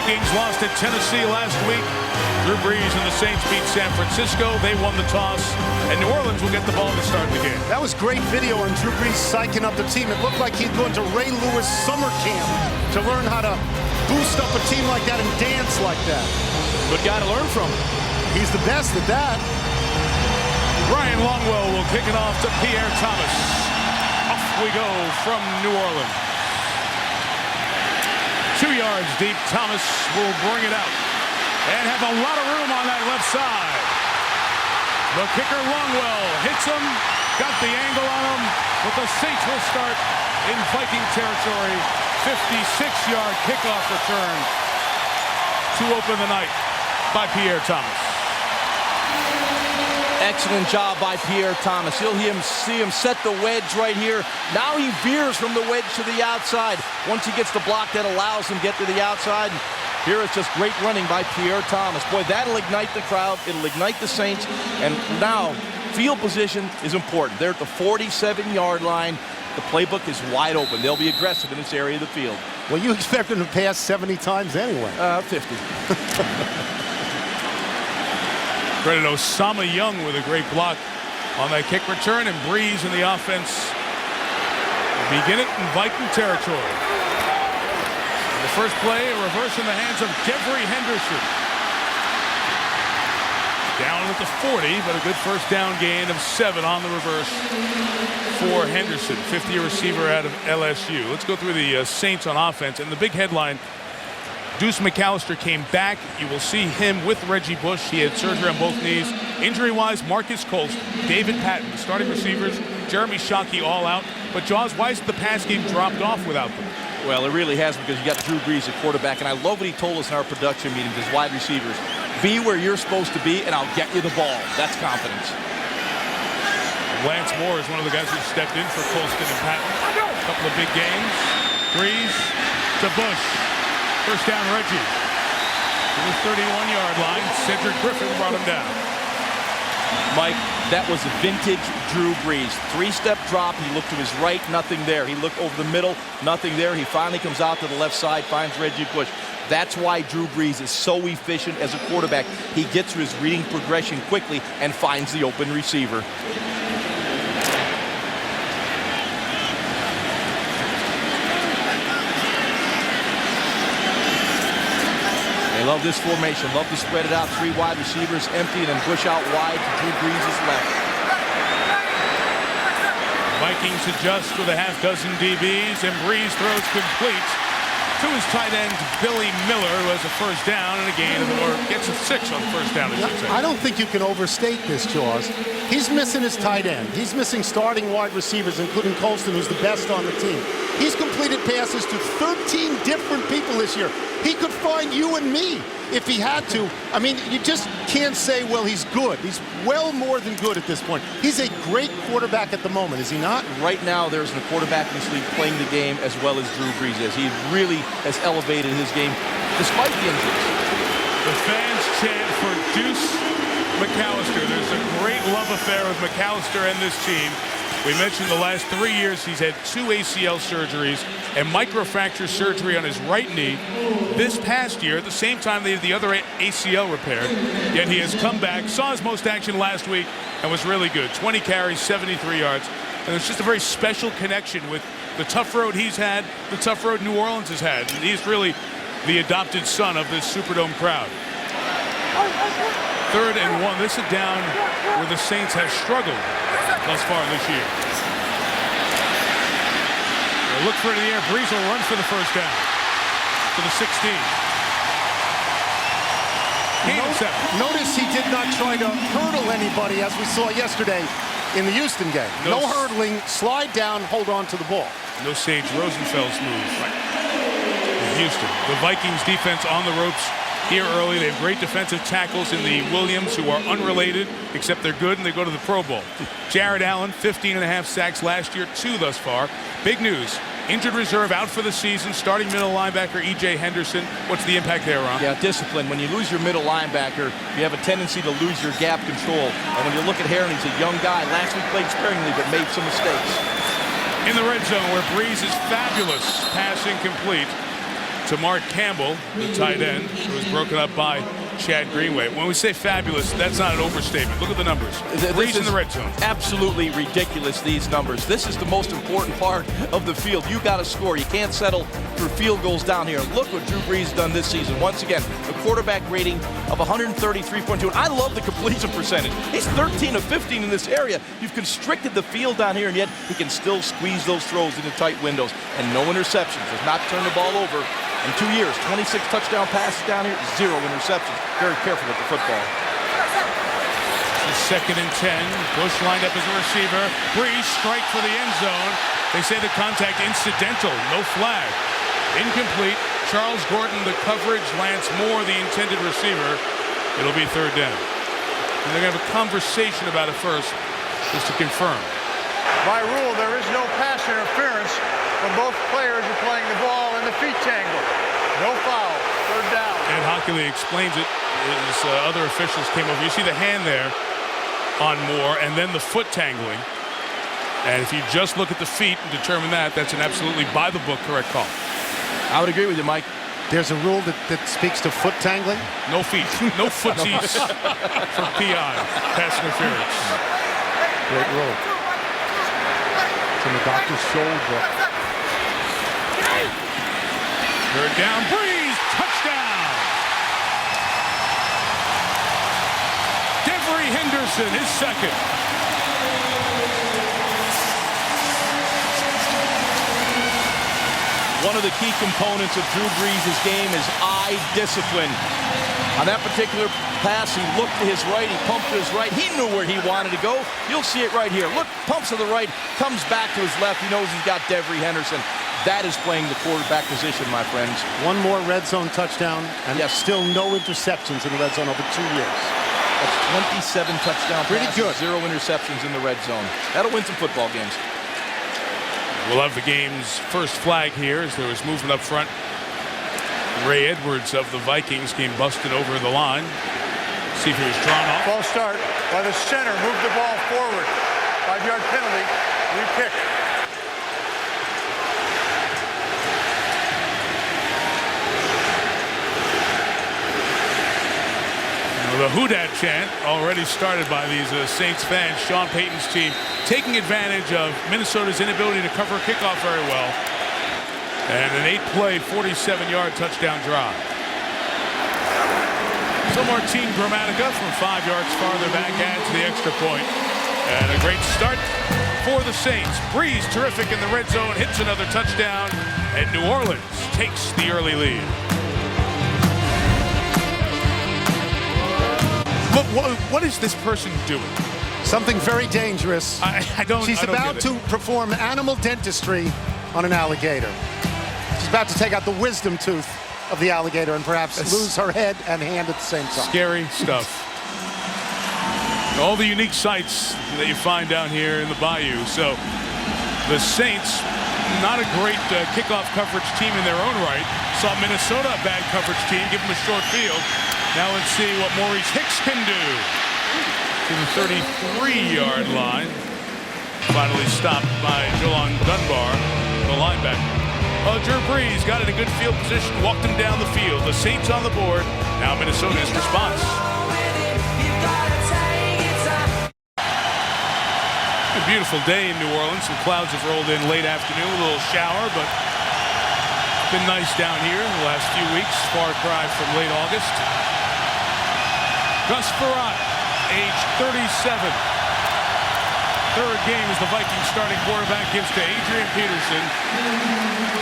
Vikings lost at Tennessee last week. Drew Brees and the Saints beat San Francisco. They won the toss, and New Orleans will get the ball to start the game. That was great video on Drew Brees psyching up the team. It looked like he'd gone to Ray Lewis summer camp to learn how to boost up a team like that and dance like that. Good guy to learn from. He's the best at that. Ryan Longwell will kick it off to Pierre Thomas. Off we go from New Orleans. 2 yards deep. Thomas will bring it out and have a lot of room on that left side. The kicker Longwell hits him, got the angle on him, but the Saints will start in Viking territory. 56-yard kickoff return to open the night by Pierre Thomas. Excellent job by Pierre Thomas. You'll see him set the wedge right here. Now he veers from the wedge to the outside. Once he gets the block, that allows him to get to the outside. Here it's just great running by Pierre Thomas. Boy, that'll ignite the crowd. It'll ignite the Saints. And now, field position is important. They're at the 47-yard line. The playbook is wide open. They'll be aggressive in this area of the field. Well, you expect them to pass 70 times anyway. 50. Credit Osama Young with a great block on that kick return, and Brees in the offense begin it in Viking territory. And the first play, a reverse in the hands of Devery Henderson. Down at the 40, but a good first down gain of 7 on the reverse for Henderson, 50-year receiver out of LSU. Let's go through the Saints on offense, and the big headline: Deuce McAllister came back. You will see him with Reggie Bush. He had surgery on both knees. Injury-wise, Marcus Colston, David Patton, the starting receivers, Jeremy Shockey all out. But Jaws, why has the pass game dropped off without them? Well, it really has, because you got Drew Brees at quarterback, and I love what he told us in our production meetings as wide receivers. Be where you're supposed to be, and I'll get you the ball. That's confidence. Lance Moore is one of the guys who stepped in for Colston and Patton. A couple of big games. Brees to Bush. First down, Reggie. To the 31-yard line. Cedric Griffin brought him down. Mike, that was a vintage Drew Brees. 3-step drop. He looked to his right, nothing there. He looked over the middle, nothing there. He finally comes out to the left side, finds Reggie Bush. That's why Drew Brees is so efficient as a quarterback. He gets through his reading progression quickly and finds the open receiver. Love this formation. Love to spread it out. 3 wide receivers empty, and then Bush out wide to Drew Brees' left. Vikings adjust with a half dozen DBs, and Brees throws complete to his tight end, Billy Miller, who has a first down and a gain, or gets a 6 on the first down, I should say. I don't think you can overstate this, Jaws. He's missing his tight end. He's missing starting wide receivers, including Colston, who's the best on the team. He's completed passes to 13 different people this year. He could find you and me if he had to. I mean, you just can't say, well, he's good. He's well more than good at this point. He's a great quarterback at the moment, is he not? Right now, there's a quarterback in this league playing the game as well as Drew Brees is. He really has elevated his game despite the injuries. The fans chant for Deuce McAllister. There's a great love affair with McAllister and this team. We mentioned the last 3 years he's had 2 ACL surgeries and microfracture surgery on his right knee. This past year, at the same time they had the other ACL repaired, yet he has come back, saw his most action last week, and was really good. 20 carries, 73 yards. And it's just a very special connection with the tough road he's had, the tough road New Orleans has had. And he's really the adopted son of this Superdome crowd. 3rd and 1. This is down where the Saints have struggled thus far this year. They'll look for it in the air. Brees will run for the first down to the 16. Notice he did not try to hurdle anybody, as we saw yesterday in the Houston game. No hurdling, slide down, hold on to the ball. No Sage Rosenfels move. In Houston, the Vikings defense on the ropes here early. They have great defensive tackles in the Williams, who are unrelated, except they're good and they go to the Pro Bowl. Jared Allen, 15.5 sacks last year, 2 thus far. Big news. Injured reserve out for the season. Starting middle linebacker E.J. Henderson. What's the impact there, Ron? Yeah, discipline. When you lose your middle linebacker, you have a tendency to lose your gap control. And when you look at Herron, he's a young guy. Last week played sparingly, but made some mistakes. In the red zone, where Brees is fabulous, passing complete to Mark Campbell, the tight end, who was broken up by Chad Greenway. When we say fabulous, that's not an overstatement. Look at the numbers. Brees in the red zone. Absolutely ridiculous, these numbers. This is the most important part of the field. You got to score. You can't settle for field goals down here. Look what Drew Brees has done this season. Once again, a quarterback rating of 133.2. And I love the completion percentage. He's 13 of 15 in this area. You've constricted the field down here, and yet he can still squeeze those throws into tight windows. And no interceptions. Does not turn the ball over. In 2 years, 26 touchdown passes down here, 0 interceptions. Very careful with the football. It's 2nd and 10. Bush lined up as a receiver. Brees strike for the end zone. They say the contact incidental, no flag. Incomplete. Charles Gordon, the coverage. Lance Moore, the intended receiver. It'll be 3rd down. And they're going to have a conversation about it first, just to confirm. By rule, there is no pass interference when both players are playing the ball in the feet tangle. No foul. 3rd down. And Hockley explains it as other officials came over. You see the hand there on Moore and then the foot tangling. And if you just look at the feet and determine that, that's an absolutely by-the-book correct call. I would agree with you, Mike. There's a rule that speaks to foot tangling. No feet. No footsies for PI. Pass interference. Great rule. It's in the doctor's shoulder book. 3rd down. Brees. Touchdown. Devery Henderson, his 2nd. One of the key components of Drew Brees' game is eye discipline. On that particular pass, he looked to his right, he pumped to his right. He knew where he wanted to go. You'll see it right here. Look, pumps to the right, comes back to his left. He knows he's got Devery Henderson. That is playing the quarterback position, my friends. One more red zone touchdown, and still no interceptions in the red zone over 2 years. That's 27 touchdown Pretty passes, good. 0 interceptions in the red zone. That'll win some football games. We'll have the game's first flag here as there was movement up front. Ray Edwards of the Vikings came busting over the line. See if he was drawn off. Ball start by the center. Move the ball forward. 5-yard penalty. Re-kick. The Houdat chant already started by these Saints fans. Sean Payton's team taking advantage of Minnesota's inability to cover a kickoff very well. And an 8-play, 47-yard touchdown drive. So Martin Gramatica from 5 yards farther back adds the extra point. And a great start for the Saints. Brees terrific in the red zone, hits another touchdown, and New Orleans takes the early lead. What is this person doing? Something very dangerous. I don't. She's about to perform animal dentistry on an alligator. She's about to take out the wisdom tooth of the alligator and perhaps lose her head and hand at the same time. Scary stuff. All the unique sights that you find down here in the bayou. So the Saints, not a great kickoff coverage team in their own right. Saw Minnesota, a bad coverage team, give them a short field. Now let's see what Maurice Hicks can do. To the 33-yard line. Finally stopped by Jelon Dunbar, the linebacker. Oh, Drew Brees got in a good field position, walked him down the field. The Saints on the board. Now Minnesota's response. A beautiful day in New Orleans. Some clouds have rolled in late afternoon, a little shower, but it's been nice down here in the last few weeks. Far cry from late August. Gus Frerotte, age 37. Third game as the Vikings starting quarterback gives to Adrian Peterson,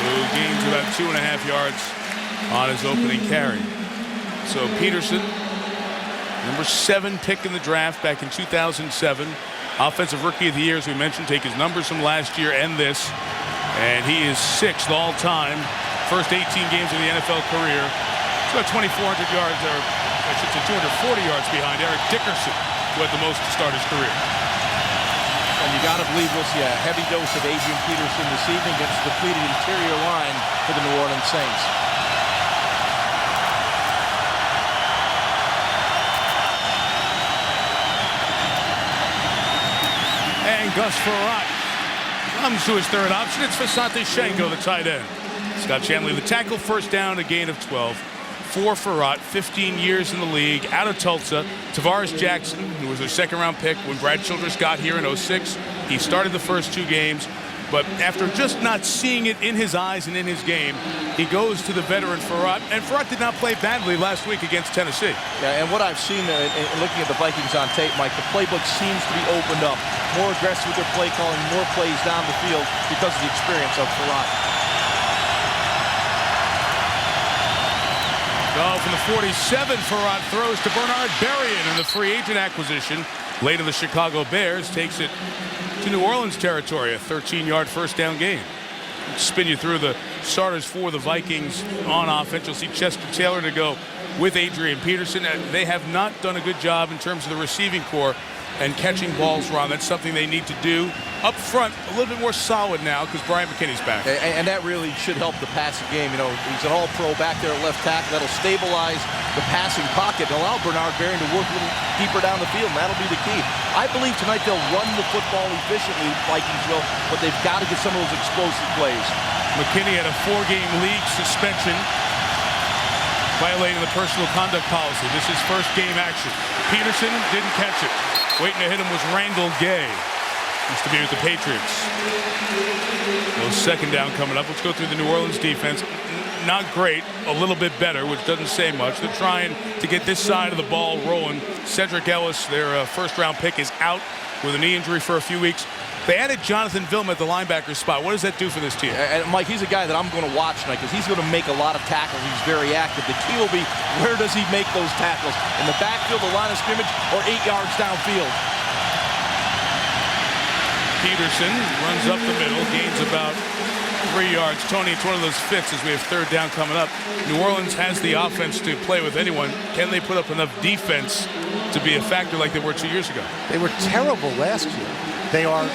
who gains about 2.5 yards on his opening carry. So Peterson, number 7 pick in the draft back in 2007. Offensive Rookie of the Year, as we mentioned, take his numbers from last year and this. And he is 6th all-time. First 18 games of the NFL career. It's about 2,400 yards, or I should say 240 yards behind Eric Dickerson, who had the most to start his career. And you got to believe we'll see a heavy dose of Adrian Peterson this evening against the depleted interior line for the New Orleans Saints. And Gus Frerotte comes to his third option. It's Visanthe Shengo, the tight end. Scott Shanley, the tackle, first down, a gain of 12. For Farrat, 15 years in the league, out of Tulsa. Tavares Jackson, who was their second-round pick when Brad Childress got here in 06. He started the first 2 games, but after just not seeing it in his eyes and in his game, he goes to the veteran Farrat, and Farrat did not play badly last week against Tennessee. Yeah, and what I've seen in looking at the Vikings on tape, Mike, the playbook seems to be opened up. More aggressive with their play calling, more plays down the field because of the experience of Farrat. Oh, from the 47, Farrat throws to Bernard Berrien in the free agent acquisition. Later, the Chicago Bears takes it to New Orleans territory, a 13-yard first down game. Spin you through the starters for the Vikings on offense. You'll see Chester Taylor to go with Adrian Peterson. They have not done a good job in terms of the receiving corps and catching balls, Ron. That's something they need to do. Up front, a little bit more solid now because Brian McKinney's back. And that really should help the passing game. You know, he's an all-pro back there at left tackle. That'll stabilize the passing pocket and allow Bernard Berrien to work a little deeper down the field, and that'll be the key. I believe tonight they'll run the football efficiently, Vikings will, but they've got to get some of those explosive plays. McKinney had a 4-game league suspension, violating the personal conduct policy. This is first game action. Peterson didn't catch it. Waiting to hit him was Randall Gay. Used to be with the Patriots. Well, second down coming up. Let's go through the New Orleans defense. Not great, a little bit better, which doesn't say much. They're trying to get this side of the ball rolling. Cedric Ellis, their first-round pick, is out with a knee injury for a few weeks. They added Jonathan Vilma at the linebacker spot. What does that do for this team? And Mike, he's a guy that I'm going to watch tonight because he's going to make a lot of tackles. He's very active. The key will be, where does he make those tackles? In the backfield, the line of scrimmage, or 8 yards downfield? Peterson runs up the middle, gains about 3 yards. Tony, it's one of those fits as we have third down coming up. New Orleans has the offense to play with anyone. Can they put up enough defense to be a factor like they were 2 years ago? They were terrible last year. They are,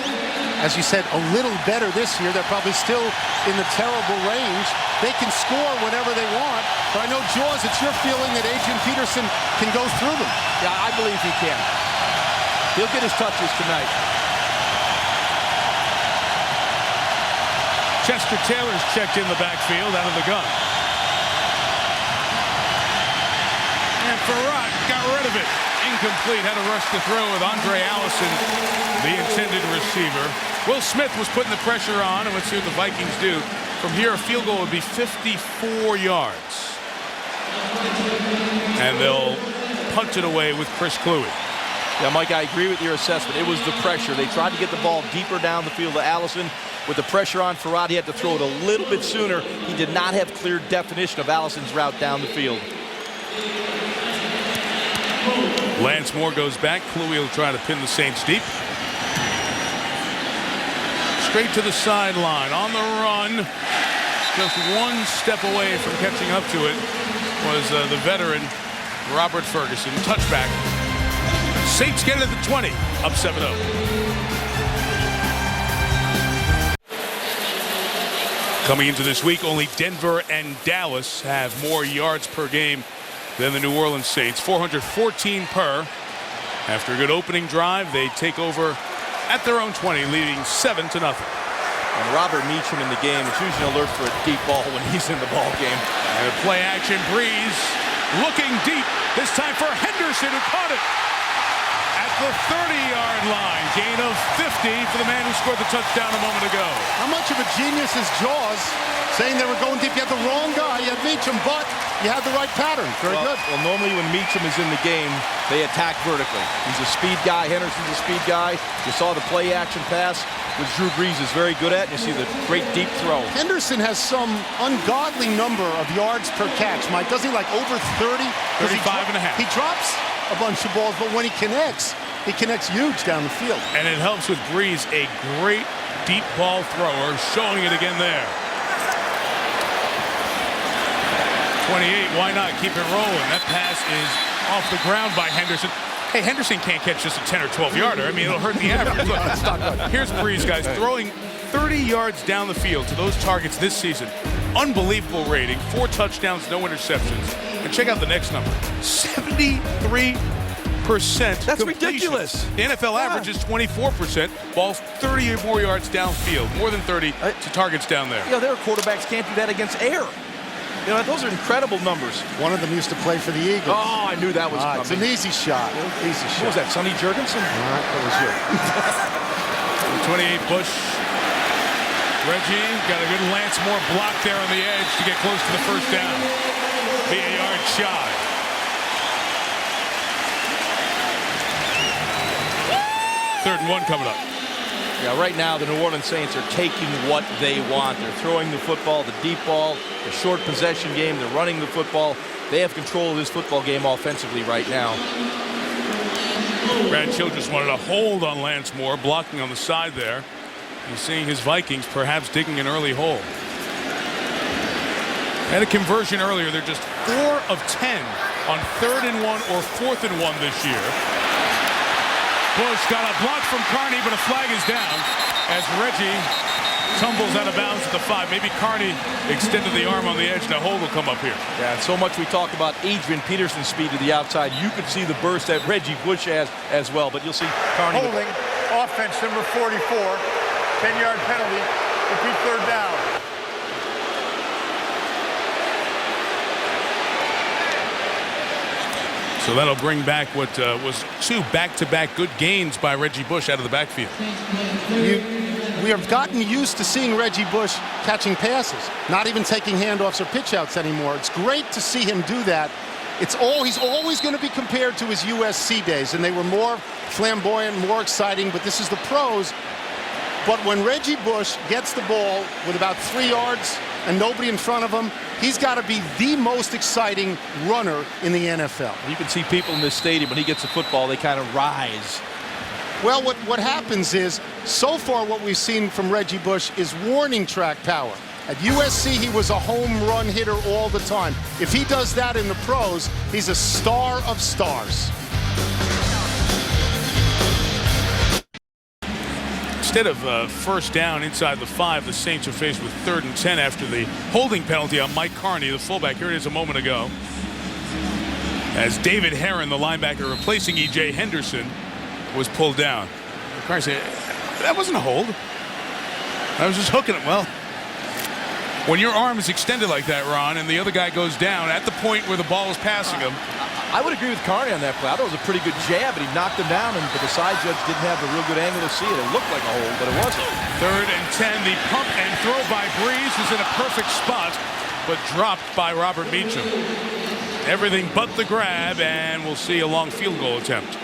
as you said, a little better this year. They're probably still in the terrible range. They can score whenever they want. But I know, Jaws, it's your feeling that Adrian Peterson can go through them. Yeah, I believe he can. He'll get his touches tonight. Chester Taylor's checked in the backfield out of the gun. And Farrat got rid of it. Incomplete. Had a rush to throw with Andre Allison, the intended receiver. Will Smith was putting the pressure on, and let's see what the Vikings do. From here, a field goal would be 54 yards. And they'll punt it away with Chris Kluwe. Yeah, Mike, I agree with your assessment. It was the pressure. They tried to get the ball deeper down the field to Allison. With the pressure on Farrat, he had to throw it a little bit sooner. He did not have clear definition of Allison's route down the field. Lance Moore goes back. Kluwe will try to pin the Saints deep. Straight to the sideline. On the run. Just one step away from catching up to it was the veteran Robert Ferguson. Touchback. Saints get it at the 20. Up 7-0. Coming into this week, only Denver and Dallas have more yards per game than the New Orleans Saints. 414 per. After a good opening drive, they take over at their own 20, leading 7-0. And Robert Meacham in the game is usually alert for a deep ball when he's in the ball game. And a play action. Breeze looking deep. This time for Henderson, who caught it at the 30-yard line. Gain of 50 for the man who scored the touchdown a moment ago. How much of a genius is Jaws saying they were going deep? You had the wrong guy. You had Meacham, but you had the right pattern. Very good. Well, normally when Meacham is in the game, they attack vertically. He's a speed guy. Henderson's a speed guy. You saw the play action pass, which Drew Brees is very good at. You see the great deep throw. Henderson has some ungodly number of yards per catch, Mike. Doesn't he, like over 30? 35 and a half. He drops a bunch of balls, but when he connects huge down the field. And it helps with Brees, a great deep ball thrower, showing it again there. 28, why not keep it rolling? That pass is off the ground by Henderson. Hey, Henderson can't catch just a 10 or 12 yarder. I mean, it'll hurt the average. Look, it's not good. Here's Brees, guys, throwing 30 yards down the field to those targets this season. Unbelievable rating. 4 touchdowns, no interceptions. And check out the next number. 73% That's completion. ridiculous. The NFL average is 24%. Balls 30 or more yards downfield, more than 30 to targets down there. You know, their quarterbacks can't do that against air. You know, those are incredible numbers. One of them used to play for the Eagles. Oh, I knew that was coming. It's an easy shot. Easy What shot. was that, Sonny Jurgensen? That was you. 28 Bush. Reggie got a good Lance Moore block there on the edge to get close to the first down. Be a yard shy. Third and 1 coming up. Yeah, right now the New Orleans Saints are taking what they want. They're throwing the football, the deep ball, the short possession game. They're running the football. They have control of this football game offensively right now. Brad Childress wanted a hold on Lance Moore, blocking on the side there. He's seeing his Vikings perhaps digging an early hole. Had a conversion earlier. They're just 4 of 10 on 3rd and 1 or 4th and 1 this year. Bush got a block from Carney, but a flag is down as Reggie tumbles out of bounds at the 5. Maybe Carney extended the arm on the edge, and a hold will come up here. Yeah, and so much we talk about Adrian Peterson's speed to the outside. You could see the burst that Reggie Bush has as well, but you'll see Carney. Holding, offense number 44, 10-yard penalty, repeat 3rd down. So that'll bring back what was 2 back-to-back good gains by Reggie Bush out of the backfield. We have gotten used to seeing Reggie Bush catching passes, not even taking handoffs or pitch-outs anymore. It's great to see him do that. He's always going to be compared to his USC days, and they were more flamboyant, more exciting, but this is the pros. But when Reggie Bush gets the ball with about 3 yards and nobody in front of him, he's got to be the most exciting runner in the NFL. You can see people in this stadium, when he gets the football, they kind of rise. Well, what happens is, so far what we've seen from Reggie Bush is warning track power. At USC, he was a home run hitter all the time. If he does that in the pros, he's a star of stars. Instead of first down inside the 5, the Saints are faced with 3rd and 10 after the holding penalty on Mike Carney, the fullback. Here it is a moment ago. As David Herron, the linebacker replacing E.J. Henderson, was pulled down. Carney said, that wasn't a hold. I was just hooking it. Well, when your arm is extended like that, Ron, and the other guy goes down at the point where the ball was passing him. I would agree with Carney on that play. I thought it was a pretty good jab, but he knocked him down, but the side judge didn't have a real good angle to see it. It looked like a hold, but it wasn't. 3rd and 10. The pump and throw by Breeze was in a perfect spot, but dropped by Robert Meacham. Everything but the grab, and we'll see a long field goal attempt.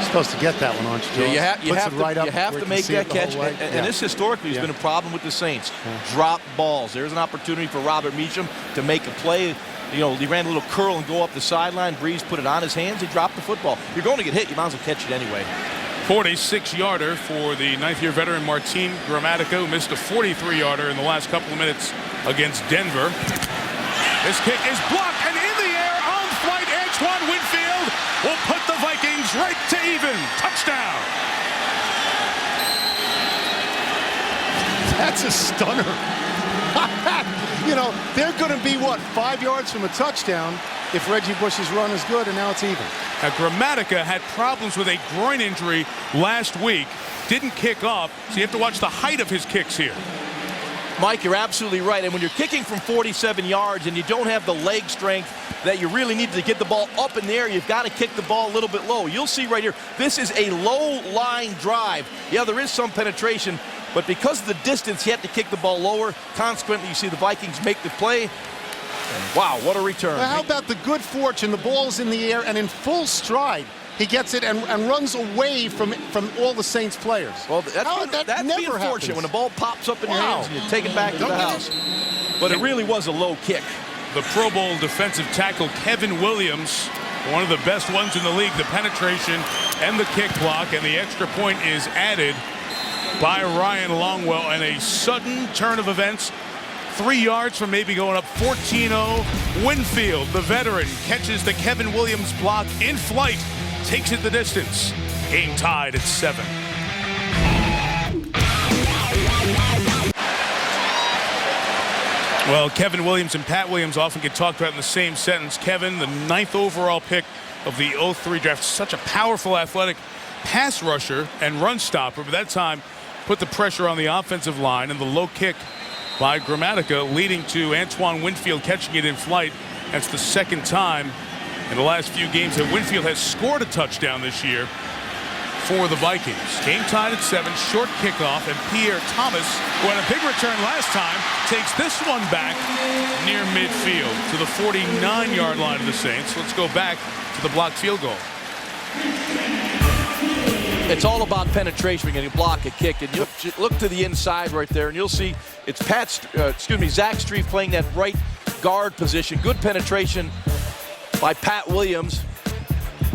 Supposed to get that one, aren't you, Joe? Yeah, you have where to you make can see that it the catch. whole way. And this historically has been a problem with the Saints. Drop balls. There's an opportunity for Robert Meacham to make a play. You know, he ran a little curl and go up the sideline. Breeze put it on his hands. He dropped the football. You're going to get hit. You might as well catch it anyway. 46-yarder for the 9th-year veteran Martin Gramatica, who missed a 43-yarder in the last couple of minutes against Denver. This kick is blocked, and in the air, on flight, Antoine Winfield will put the Vikings right to even. Touchdown. That's a stunner. You know, they're going to be, 5 yards from a touchdown if Reggie Bush's run is good, and now it's even. Now, Gramatica had problems with a groin injury last week. Didn't kick off, so you have to watch the height of his kicks here. Mike, you're absolutely right. And when you're kicking from 47 yards and you don't have the leg strength that you really need to get the ball up in the air, you've got to kick the ball a little bit low. You'll see right here, this is a low-line drive. Yeah, there is some penetration, but because of the distance, you have to kick the ball lower. Consequently, you see the Vikings make the play. And wow, what a return. Well, how about the good fortune? The ball's in the air, and in full stride, he gets it and runs away from all the Saints players. Well, that's never being happens. fortunate when the ball pops up in your hands and you take it back to the house. But it really was a low kick. The Pro Bowl defensive tackle Kevin Williams, one of the best ones in the league, the penetration and the kick block, and the extra point is added by Ryan Longwell, and a sudden turn of events. 3 yards from maybe going up 14-0. Winfield, the veteran, catches the Kevin Williams block in flight, takes it the distance. Game tied at 7. Well, Kevin Williams and Pat Williams often get talked about in the same sentence. Kevin, the 9th overall pick of the 03 draft, such a powerful, athletic pass rusher and run stopper, but that time put the pressure on the offensive line, and the low kick by Gramatica leading to Antoine Winfield catching it in flight. That's the second time in the last few games that Winfield has scored a touchdown this year for the Vikings. Game tied at 7, short kickoff, and Pierre Thomas, who had a big return last time, takes this one back near midfield to the 49-yard line of the Saints. Let's go back to the blocked field goal. It's all about penetration. When you block a kick, and you look to the inside right there, and you'll see it's Zach Strief playing that right guard position. Good penetration by Pat Williams.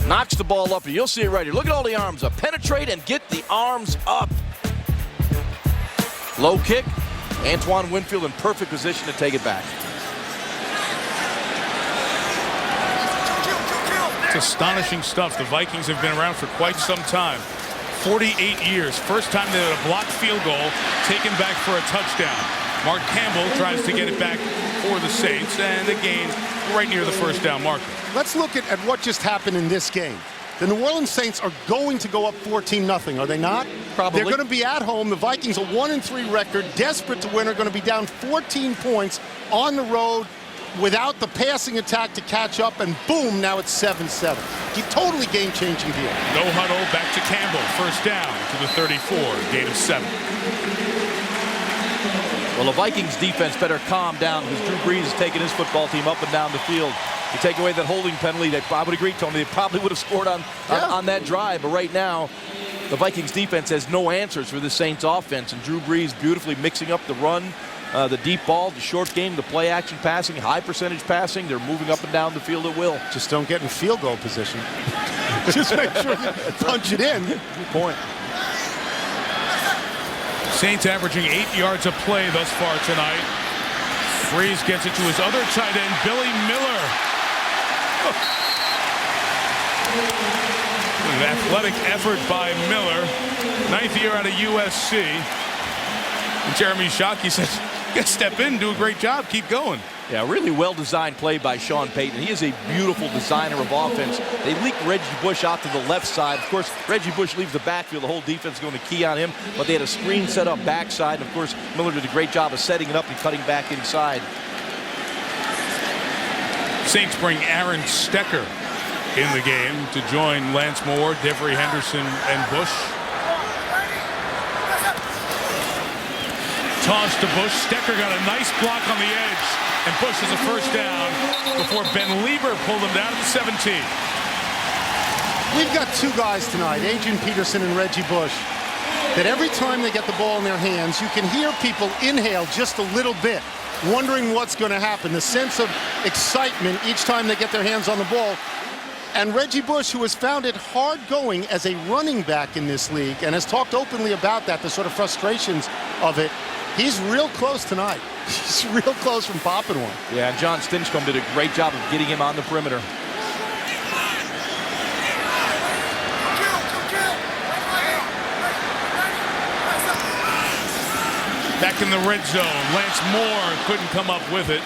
Knocks the ball up, and you'll see it right here. Look at all the arms up. Penetrate and get the arms up. Low kick. Antoine Winfield in perfect position to take it back. It's astonishing stuff. The Vikings have been around for quite some time. 48 years. First time they had a blocked field goal taken back for a touchdown. Mark Campbell tries to get it back for the Saints, and again right near the first down marker. Let's look at what just happened in this game. The New Orleans Saints are going to go up 14-0, are they not? Probably. They're going to be at home. The Vikings, a 1-3 record, desperate to win, are going to be down 14 points on the road without the passing attack to catch up, and boom, now it's 7-7. Totally game-changing deal. No huddle, back to Campbell. First down to the 34, gain of 7. Well, the Vikings defense better calm down because Drew Brees is taking his football team up and down the field. You take away that holding penalty, I would agree, Tony, they probably would have scored on that drive. But right now, the Vikings defense has no answers for the Saints offense. And Drew Brees beautifully mixing up the run, the deep ball, the short game, the play action passing, high percentage passing. They're moving up and down the field at will. Just don't get in field goal position. Just make sure you punch it in. Good point. Saints averaging 8 yards a play thus far tonight. Brees gets it to his other tight end, Billy Miller. An athletic effort by Miller. 9th year out of USC. And Jeremy Shockey says, you gotta step in, do a great job, keep going. Yeah, really well-designed play by Sean Payton. He is a beautiful designer of offense. They leaked Reggie Bush out to the left side. Of course, Reggie Bush leaves the backfield. The whole defense is going to key on him. But they had a screen set up backside. And of course, Miller did a great job of setting it up and cutting back inside. Saints bring Aaron Stecker in the game to join Lance Moore, Devery Henderson, and Bush. Toss to Bush. Stecker got a nice block on the edge, and Bush is a first down before Ben Lieber pulled him down to the 17. We've got two guys tonight, Adrian Peterson and Reggie Bush, that every time they get the ball in their hands, you can hear people inhale just a little bit, wondering what's going to happen. The sense of excitement each time they get their hands on the ball. And Reggie Bush, who has found it hard going as a running back in this league and has talked openly about that, the sort of frustrations of it, he's real close tonight. He's real close from popping one. Yeah, and John Stinchcomb did a great job of getting him on the perimeter. Back in the red zone, Lance Moore couldn't come up with it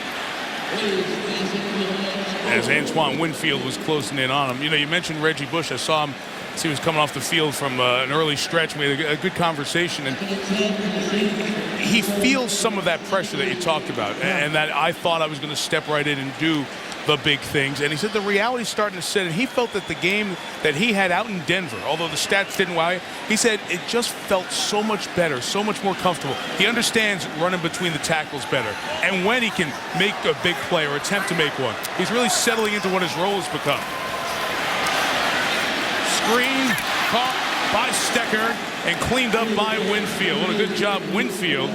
as Antoine Winfield was closing in on him. You know, you mentioned Reggie Bush. I saw him as he was coming off the field from an early stretch. We had a good conversation, and he feels some of that pressure that you talked about, and that I thought I was going to step right in and do the big things. And he said the reality's starting to set in. He felt that the game that he had out in Denver, although the stats didn't wow, he said it just felt so much better, so much more comfortable. He understands running between the tackles better, and when he can make a big play or attempt to make one, he's really settling into what his role has become. Screen caught by Stecker and cleaned up by Winfield. What a good job Winfield,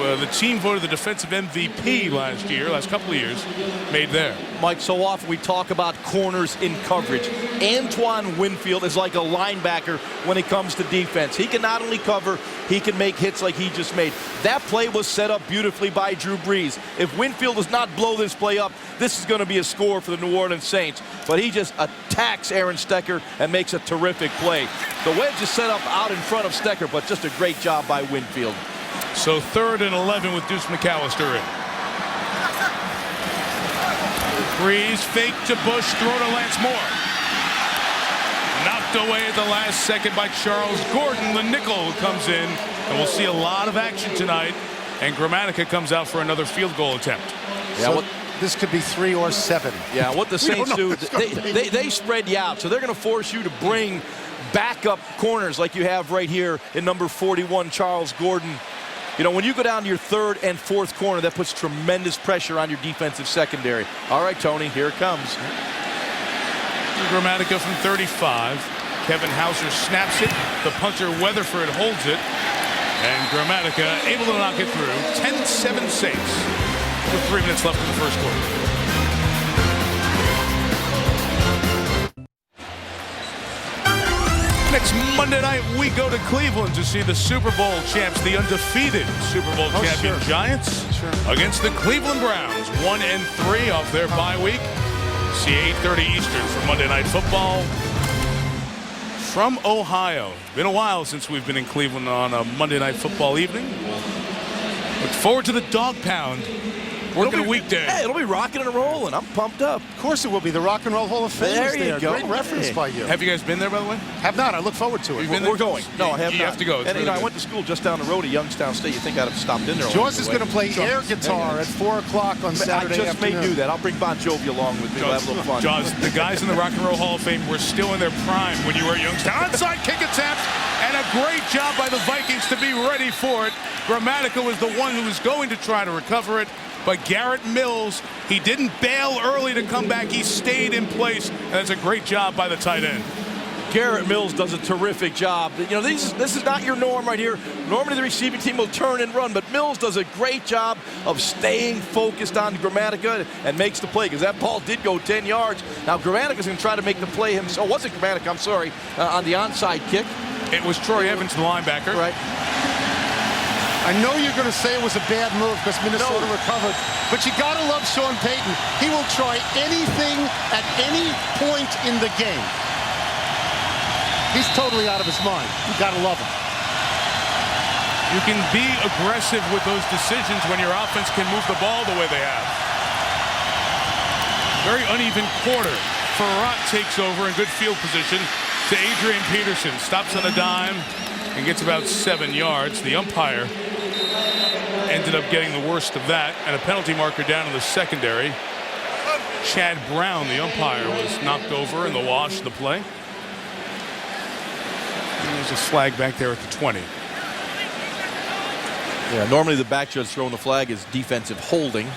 the team voted the defensive MVP last couple of years, made there. Mike, so often we talk about corners in coverage. Antoine Winfield is like a linebacker when it comes to defense. He can not only cover, he can make hits like he just made. That play was set up beautifully by Drew Brees. If Winfield does not blow this play up, this is going to be a score for the New Orleans Saints. But he just attacks Aaron Stecker and makes a terrific play. The wedge is set up out in front of Stecker, but just a great job by Winfield. So 3rd and 11 with Deuce McAllister in. Freeze, fake to Bush, throw to Lance Moore. Knocked away at the last second by Charles Gordon. The nickel comes in, and we'll see a lot of action tonight. And Gramatica comes out for another field goal attempt. Yeah, so this could be 3 or 7. Yeah, what the Saints do, they spread you out. So they're going to force you to bring backup corners like you have right here in number 41, Charles Gordon. You know, when you go down to your third and fourth corner, that puts tremendous pressure on your defensive secondary. All right, Tony, here it comes. Gramatica from 35. Kevin Hauser snaps it. The punter Weatherford holds it. And Gramatica able to knock it through. 10-7 Saints with 3 minutes left in the first quarter. Next Monday night, we go to Cleveland to see the Super Bowl champs, the undefeated Super Bowl champion Giants, against the Cleveland Browns, 1-3 off their bye week. See 8:30 Eastern for Monday Night Football. From Ohio. Been a while since we've been in Cleveland on a Monday Night Football evening. Look forward to the Dog Pound. Working a weekday. Hey, it'll be rocking and rolling. I'm pumped up. Of course it will be. The Rock and Roll Hall of Fame is there. Go. Great reference by you. Have you guys been there, by the way? Have not. I look forward to it. We're going. No, I have not. You have to go. It's And really I good. went to school just down the road at Youngstown State. You think I'd have stopped in there? Jaws is going to play air guitar at 4 o'clock on Saturday I just may do that. I'll bring Bon Jovi along with me. We'll have a little fun. Jaws, the guys in the Rock and Roll Hall of Fame were still in their prime when you were at Youngstown. Onside kick attempt, and a great job by the Vikings to be ready for it. Gramatica was the one who was going to try to recover it, but Garrett Mills, he didn't bail early to come back. He stayed in place, and that's a great job by the tight end. Garrett Mills does a terrific job. You know, this is not your norm right here. Normally the receiving team will turn and run, but Mills does a great job of staying focused on Gramatica and makes the play, because that ball did go 10 yards. Now Gramatica's going to try to make the play himself. Oh, wasn't Gramatica, I'm sorry, on the onside kick. It was Troy Evans, the linebacker. Right. I know you're going to say it was a bad move because Minnesota recovered, but you got to love Sean Payton. He will try anything at any point in the game. He's totally out of his mind. You got to love him. You can be aggressive with those decisions when your offense can move the ball the way they have. Very uneven quarter. Farrat takes over in good field position to Adrian Peterson. Stops on a dime and gets about 7 yards. The umpire ended up getting the worst of that, and a penalty marker down in the secondary. Chad Brown, the umpire, was knocked over in the wash of the play. And there's a flag back there at the 20. Yeah, normally the back judge throwing the flag is defensive holding.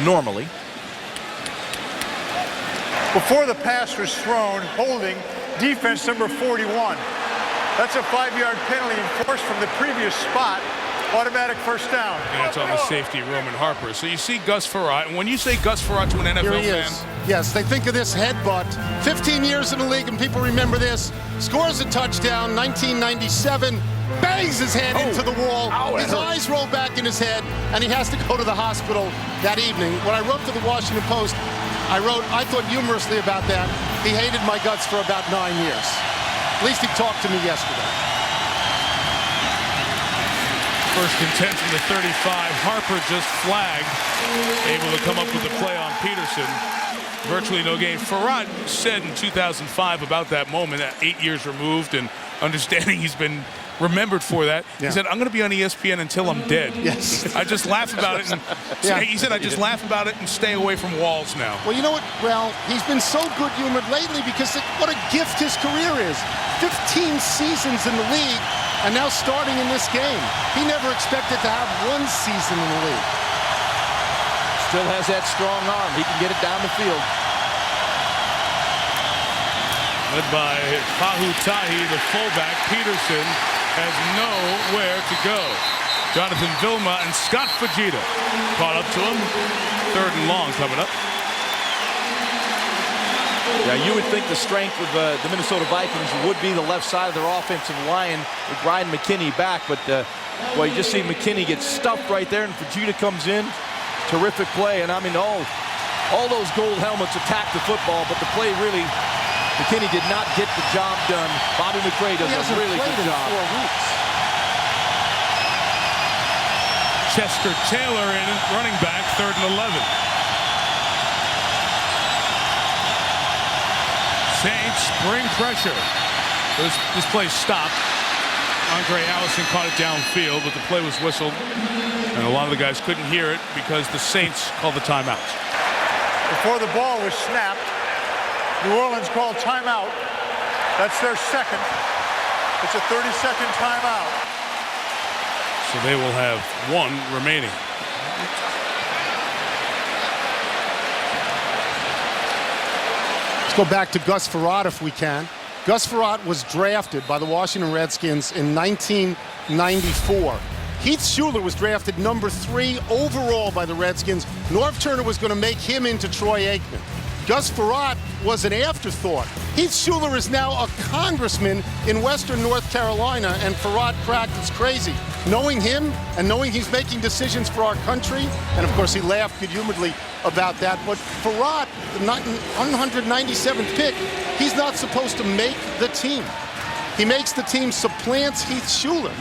Normally. Before the pass was thrown, holding, defense number 41. That's a 5-yard penalty enforced from the previous spot. Automatic first down. And that's on the safety, Roman Harper. So you see Gus Farrat, and when you say Gus Farrat to an NFL Here he fan, is. Yes, they think of this headbutt. 15 years in the league, and people remember this. Scores a touchdown, 1997. Bangs his head into the wall. His eyes roll back in his head, and he has to go to the hospital that evening. When I wrote to the Washington Post, I thought humorously about that. He hated my guts for about 9 years. At least he talked to me yesterday. First and 10 from the 35. Harper just flagged, able to come up with the play on Peterson. Virtually no gain. Farrat said in 2005 about that moment, 8 years removed, and understanding he's been remembered for that. Yeah. He said, I'm going to be on ESPN until I'm dead. Yes. I just laugh about it. And Yeah. He said, I just laugh about it and stay away from walls now. Well, you know what? Well, he's been so good-humored lately because what a gift his career is. 15 seasons in the league, and now starting in this game. He never expected to have 1 season in the league. Still has that strong arm. He can get it down the field. Led by Pahu Tahi, the fullback. Peterson has nowhere to go. Jonathan Vilma and Scott Fujita caught up to him. 3rd and long coming up. Yeah, you would think the strength of the Minnesota Vikings would be the left side of their offensive line with Ryan McKinney back, but well, you just see McKinney get stuffed right there, and Fujita comes in. Terrific play, and I mean, all those gold helmets attack the football, but the play really, McKinney did not get the job done. Bobby McRae does a really good job. 4 weeks. Chester Taylor in, running back, 3rd and 11. Saints bring pressure. This play stopped. Andre Allison caught it downfield, but the play was whistled. And a lot of the guys couldn't hear it because the Saints called the timeout. Before the ball was snapped, New Orleans called timeout. That's their second. It's a 30-second timeout. So they will have one remaining. Let's go back to Gus Frerotte if we can. Gus Frerotte was drafted by the Washington Redskins in 1994. Heath Shuler was drafted number 3 overall by the Redskins. Norv Turner was going to make him into Troy Aikman. Gus Frerotte was an afterthought. Heath Shuler is now a congressman in western North Carolina, and Frerotte practiced crazy. Knowing him and knowing he's making decisions for our country, and of course he laughed good-humoredly about that, but Frerotte, the 197th pick, he's not supposed to make the team. He makes the team, supplants Heath Shuler,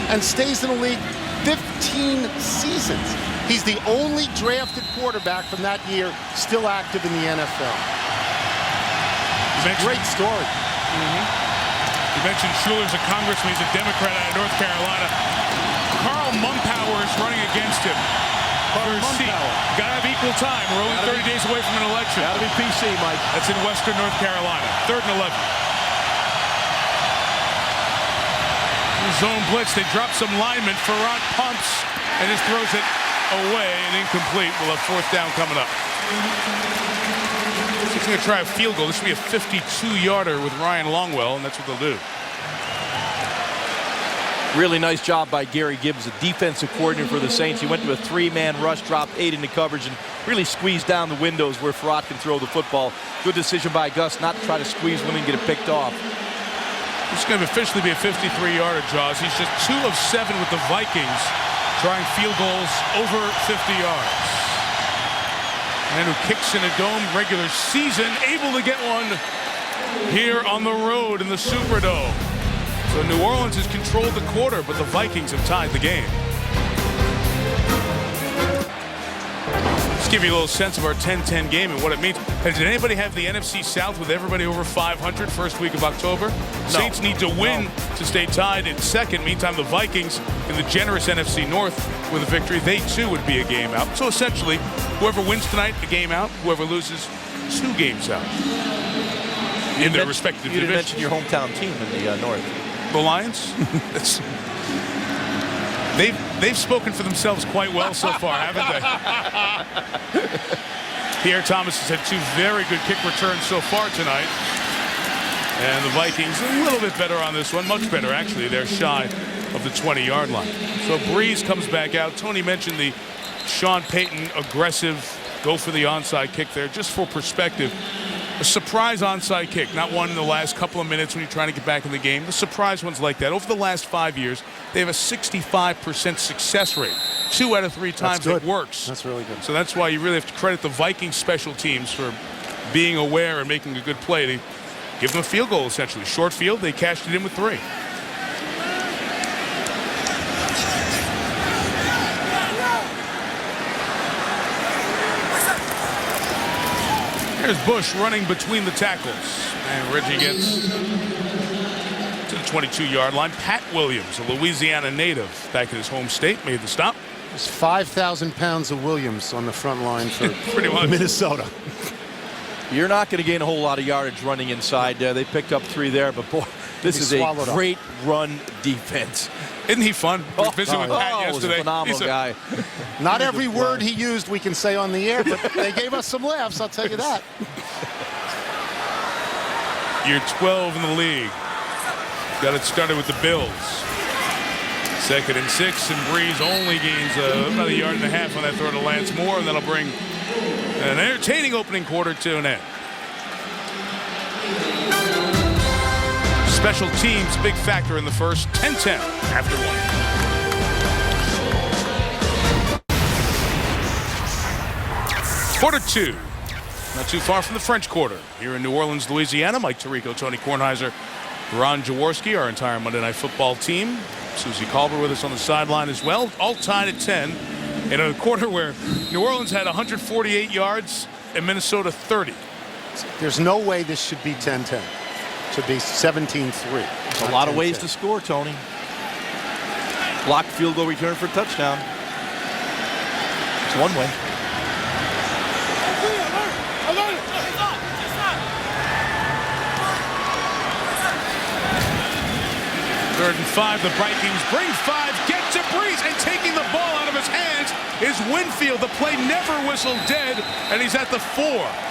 and stays in the league 15 seasons. He's the only drafted quarterback from that year still active in the NFL. Great story. You mentioned Shuler's a congressman. He's a Democrat out of North Carolina. Carl Mumpower is running against him for a seat. Got to have equal time. We're only 30 days away from an election. Got to be PC, Mike. That's in western North Carolina. 3rd and 11. Zone blitz. They drop some linemen. Frerotte pumps and just throws it away and incomplete. We'll have 4th down coming up. He's going to try a field goal. This should be a 52-yarder with Ryan Longwell, and that's what they'll do. Really nice job by Gary Gibbs, the defensive coordinator for the Saints. He went to a 3-man rush, dropped 8 into coverage, and really squeezed down the windows where Frerotte can throw the football. Good decision by Gus not to try to squeeze one and get it picked off. This is going to officially be a 53-yarder, Jaws. He's just 2 of 7 with the Vikings, trying field goals over 50 yards. And who kicks in a dome regular season, able to get one here on the road in the Superdome. So New Orleans has controlled the quarter, but the Vikings have tied the game. Let's give you a little sense of our 10-10 game and what it means. Did anybody have the NFC South with everybody over 500 first week of October? No. Saints need to win to stay tied in second. Meantime, the Vikings in the generous NFC North with a victory, they too would be a game out. So essentially, whoever wins tonight, a game out. Whoever loses, 2 games out in their respective divisions. You didn't mention your hometown team in the North. The Lions? They've spoken for themselves quite well so far, haven't they? Pierre Thomas has had 2 very good kick returns so far tonight. And the Vikings a little bit better on this one. Much better, actually. They're shy of the 20-yard line. So Breeze comes back out. Tony mentioned the Sean Payton aggressive go for the onside kick there. Just for perspective, a surprise onside kick, not one in the last couple of minutes when you're trying to get back in the game. The surprise ones like that. Over the last 5 years, they have a 65% success rate. 2 out of 3 times it works. That's really good. So that's why you really have to credit the Vikings special teams for being aware and making a good play to give them a field goal, essentially. Short field, they cashed it in with 3. There's Bush running between the tackles. And Reggie gets to the 22-yard line. Pat Williams, a Louisiana native, back in his home state, made the stop. There's 5,000 pounds of Williams on the front line for Pretty much. Minnesota. You're not going to gain a whole lot of yardage running inside there. They picked up 3 there, but boy, this is a great run defense. Isn't he fun? We visited with Pat yesterday. He's a phenomenal guy. Not every word he used we can say on the air, but they gave us some laughs, I'll tell you that. You're 12 in the league. Got it started with the Bills. 2nd and 6, and Breeze only gains about 1.5 yards on that throw to Lance Moore, and that'll bring an entertaining opening quarter to an end. Special teams, big factor in the first. 10-10 after 1. Quarter 2. Not too far from the French Quarter. Here in New Orleans, Louisiana, Mike Tirico, Tony Kornheiser, Ron Jaworski, our entire Monday Night Football team. Susie Culver with us on the sideline as well. All tied at 10 in a quarter where New Orleans had 148 yards and Minnesota 30. There's no way this should be 10-10. It should be 17-3. There's a lot of ways to score, Tony. Blocked field goal return for a touchdown. It's one way. Third and 5, the Vikings bring 5, get to Brees, and taking the ball out of his hands is Winfield. The play never whistled dead, and he's at the 4.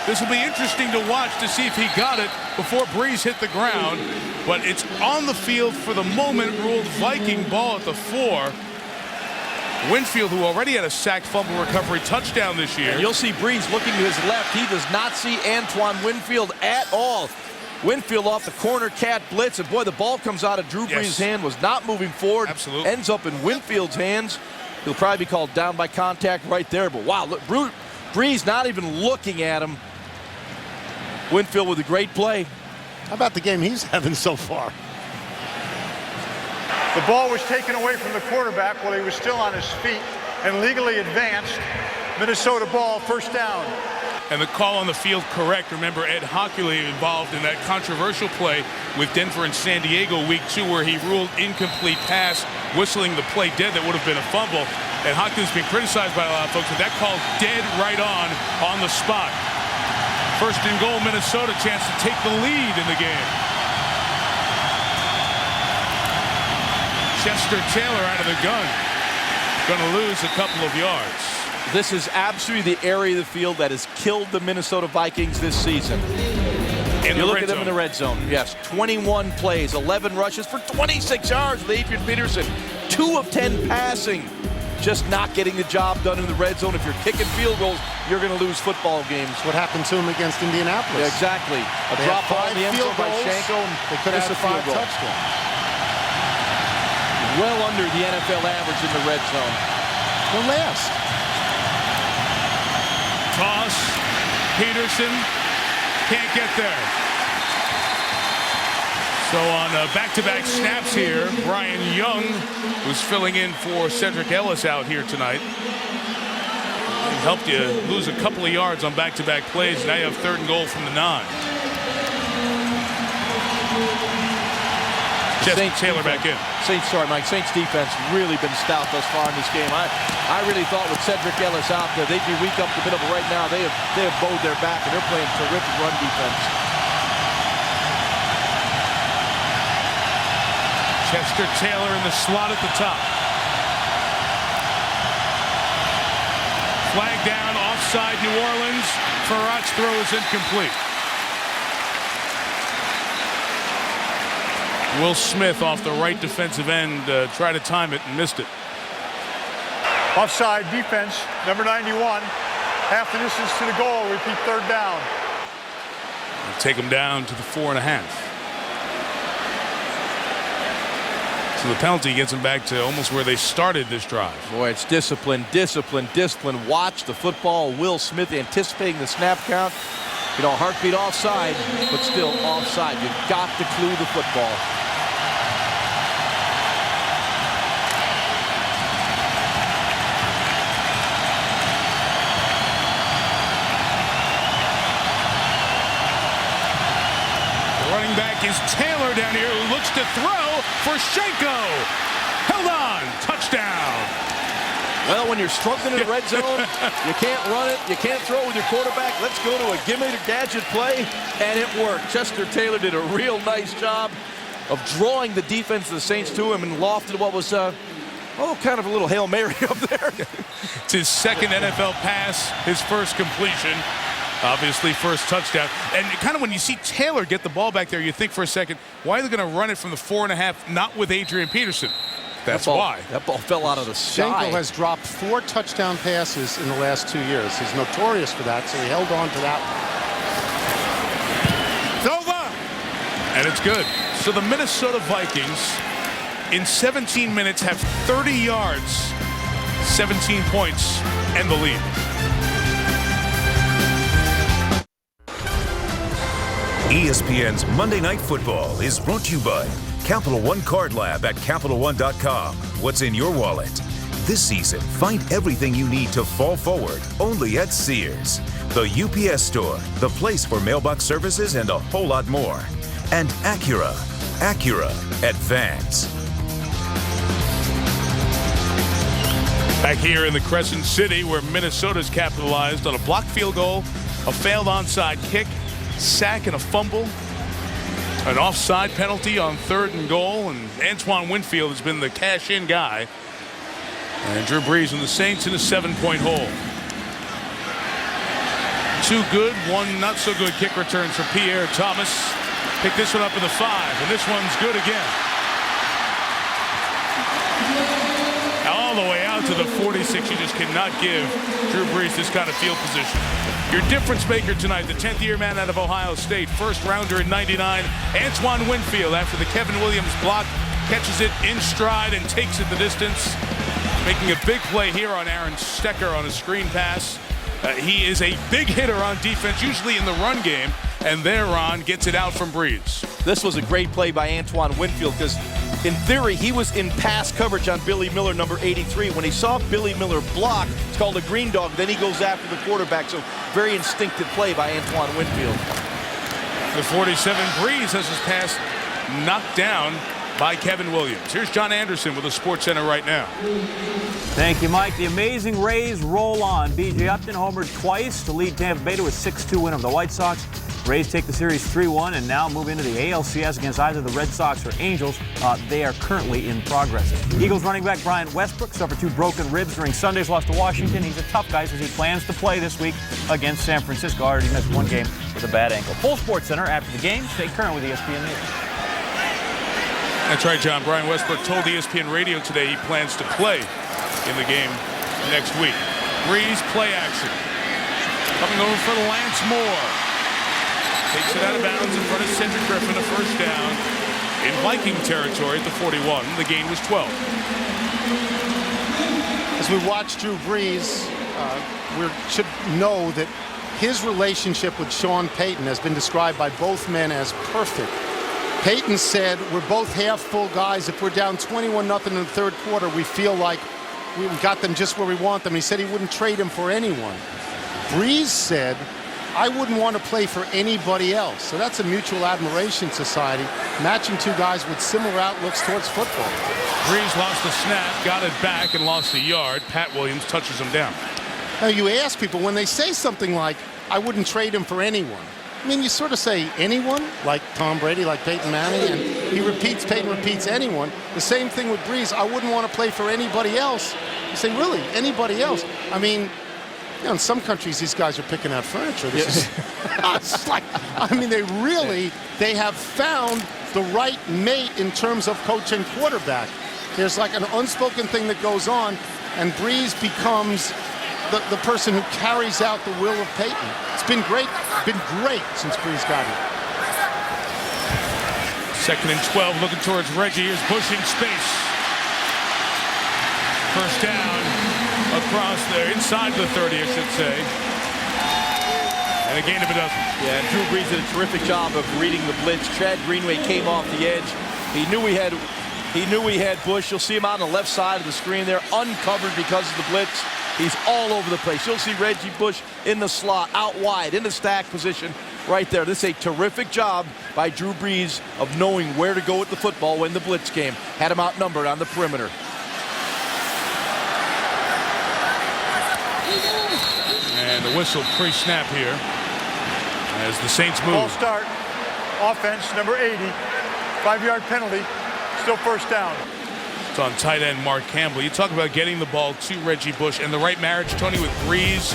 This will be interesting to watch to see if he got it before Brees hit the ground, but it's on the field for the moment, ruled Viking ball at the 4. Winfield, who already had a sack, fumble recovery touchdown this year. And you'll see Brees looking to his left. He does not see Antoine Winfield at all. Winfield off the corner cat blitz, and boy, the ball comes out of Drew Brees' hand, was not moving forward. Absolutely. Ends up in Winfield's hands. He'll probably be called down by contact right there, but wow, look, Brees not even looking at him. Winfield with a great play. How about the game he's having so far? The ball was taken away from the quarterback while he was still on his feet and legally advanced. Minnesota ball, first down. And the call on the field correct. Remember, Ed Hockley involved in that controversial play with Denver and San Diego week 2 where he ruled incomplete pass, whistling the play dead that would have been a fumble. And Hockley's been criticized by a lot of folks, but that call dead right on the spot. First and goal, Minnesota, chance to take the lead in the game. Chester Taylor out of the gun. Going to lose a couple of yards. This is absolutely the area of the field that has killed the Minnesota Vikings this season. You look at them in the red zone. Yes, 21 plays, 11 rushes for 26 yards with Adrian Peterson. 2 of 10 passing. Just not getting the job done in the red zone. If you're kicking field goals, you're going to lose football games. What happened to him against Indianapolis? Yeah, exactly. A They drop had ball in the end zone by goals. Shanko, and They could have miss had a field 5 goal. touchdowns. Well under the NFL average in the red zone. The last. Toss. Peterson can't get there. So on back-to-back snaps here, Brian Young, who's filling in for Cedric Ellis out here tonight. He helped you lose a couple of yards on back-to-back plays. Now you have 3rd and goal from the 9. Chester Taylor back in. Saints defense really been stout thus far in this game. I really thought with Cedric Ellis out there, they'd be weak up the middle, but right now they have bowed their back, and they're playing terrific run defense. Chester Taylor in the slot at the top. Flag down, offside New Orleans. Farrat's throw is incomplete. Will Smith off the right defensive end tried to time it and missed it. Offside defense, number 91. Half the distance to the goal, repeat 3rd down. Take them down to the 4.5. So the penalty gets them back to almost where they started this drive. Boy, it's discipline, discipline, discipline. Watch the football. Will Smith anticipating the snap count. You know, heartbeat offside, but still offside. You've got to clue the football. Running back is Taylor down here, who looks to throw for Shanko. Held on. Touchdown. Well, when you're struggling in the red zone, you can't run it, you can't throw it with your quarterback. Let's go to a gimme the gadget play, and it worked. Chester Taylor did a real nice job of drawing the defense of the Saints to him and lofted what was, kind of a little Hail Mary up there. It's his 2nd NFL pass, his 1st completion. Obviously, 1st touchdown. And kind of when you see Taylor get the ball back there, you think for a second, why are they going to run it from the 4.5, not with Adrian Peterson? That's why. That ball fell out of the sky. Shanko has dropped 4 touchdown passes in the last 2 years. He's notorious for that, so he held on to that one. It's over. And it's good. So the Minnesota Vikings, in 17 minutes, have 30 yards, 17 points, and the lead. ESPN's Monday Night Football is brought to you by Capital One Card Lab at CapitalOne.com. What's in your wallet? This season, find everything you need to fall forward only at Sears. The UPS Store, the place for mailbox services and a whole lot more. And Acura Advance. Back here in the Crescent City, where Minnesota's capitalized on a blocked field goal, a failed onside kick, sack and a fumble, an offside penalty on 3rd and goal, and Antoine Winfield has been the cash-in guy. And Drew Brees and the Saints in a 7-point hole. 2 good, 1 not so good kick returns for Pierre Thomas. Pick this one up in the 5, and this one's good again. All the way out to the 46. You just cannot give Drew Brees this kind of field position. Your difference maker tonight, the 10th-year man out of Ohio State, first rounder in '99, Antoine Winfield, after the Kevin Williams block, catches it in stride and takes it the distance, making a big play here on Aaron Stecker on a screen pass. He is a big hitter on defense, usually in the run game, and thereon gets it out from Brees. This was a great play by Antoine Winfield because, in theory, he was in pass coverage on Billy Miller, number 83. When he saw Billy Miller block, it's called a green dog. Then he goes after the quarterback. So very instinctive play by Antoine Winfield. The 47, Brees has his pass knocked down by Kevin Williams. Here's John Anderson with the Sports Center right now. Thank you, Mike. The amazing Rays roll on. B.J. Upton homered twice to lead Tampa Bay to a 6-2 win over the White Sox. Rays take the series 3-1 and now move into the ALCS against either the Red Sox or Angels. They are currently in progress. Eagles running back Brian Westbrook suffered 2 broken ribs during Sunday's loss to Washington. He's a tough guy as he plans to play this week against San Francisco. Already missed 1 game with a bad ankle. Full Sports Center after the game. Stay current with ESPN News. That's right, John. Brian Westbrook told ESPN Radio today he plans to play in the game next week. Brees play action. Coming over for Lance Moore. Takes it out of bounds in front of Cedric Griffin, a first down in Viking territory at the 41. The gain was 12. As we watch Drew Brees, we should know that his relationship with Sean Payton has been described by both men as perfect. Payton said, we're both half-full guys. If we're down 21-0 in the 3rd quarter, we feel like we got them just where we want them. He said he wouldn't trade him for anyone. Brees said, I wouldn't want to play for anybody else. So that's a mutual admiration society, matching 2 guys with similar outlooks towards football. Brees lost the snap, got it back, and lost a yard. Pat Williams touches him down. Now, you ask people, when they say something like, I wouldn't trade him for anyone, I mean, you sort of say anyone, like Tom Brady, like Peyton Manning, and Peyton repeats anyone. The same thing with Brees. I wouldn't want to play for anybody else. You say, really, anybody else? I mean, you know, in some countries, these guys are picking out furniture. It's like, I mean, they have found the right mate in terms of coach and quarterback. There's like an unspoken thing that goes on, and Brees becomes the person who carries out the will of Peyton. It's been great since Brees got here. 2nd and 12, looking towards Reggie. Here's Bush in space. First down across there, inside the 30, I should say. And a gain of a dozen. Yeah, and Drew Brees did a terrific job of reading the blitz. Chad Greenway came off the edge. He knew he had Bush. You'll see him out on the left side of the screen there, uncovered because of the blitz. He's all over the place. You'll see Reggie Bush in the slot, out wide, in the stack position right there. This is a terrific job by Drew Brees of knowing where to go with the football when the blitz came. Had him outnumbered on the perimeter. And the whistle pre-snap here as the Saints move. Ball start. Offense, number 80. 5-yard penalty. Still first down. It's on tight end Mark Campbell. You talk about getting the ball to Reggie Bush and the right marriage, Tony, with Brees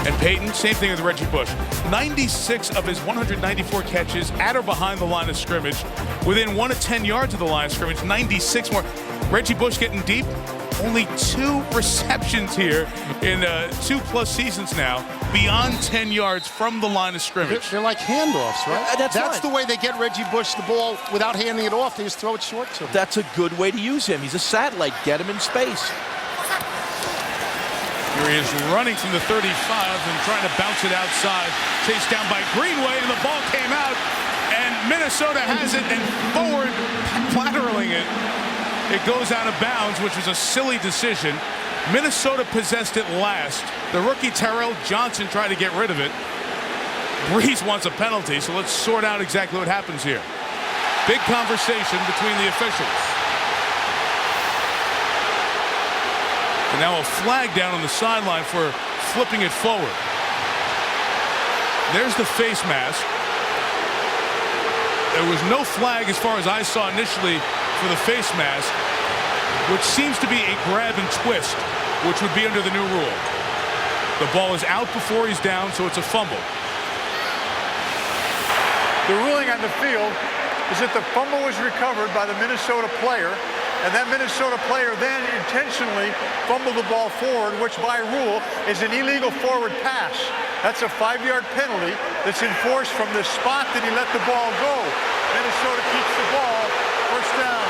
and Peyton. Same thing with Reggie Bush. 96 of his 194 catches at or behind the line of scrimmage. Within 1 to 10 yards of the line of scrimmage, 96 more. Reggie Bush getting deep. Only 2 receptions here in 2+ seasons now, beyond 10 yards from the line of scrimmage. They're like handoffs, right? That's right. the way they get Reggie Bush the ball without handing it off. They just throw it short to him. That's a good way to use him. He's a satellite. Get him in space. Here he is running from the 35 and trying to bounce it outside. Chased down by Greenway, and the ball came out. And Minnesota has it and forward, lateraling it. It goes out of bounds, which was a silly decision. Minnesota possessed it last. The rookie Terrell Johnson tried to get rid of it. Breeze wants a penalty, so let's sort out exactly what happens here. Big conversation between the officials. And now a flag down on the sideline for flipping it forward. There's the face mask. There was no flag as far as I saw initially for the face mask, which seems to be a grab and twist, which would be under the new rule. The ball is out before he's down, so it's a fumble. The ruling on the field is that the fumble was recovered by the Minnesota player, and that Minnesota player then intentionally fumbled the ball forward, which by rule is an illegal forward pass. That's a 5-yard penalty that's enforced from the spot that he let the ball go. Minnesota keeps the ball, first down.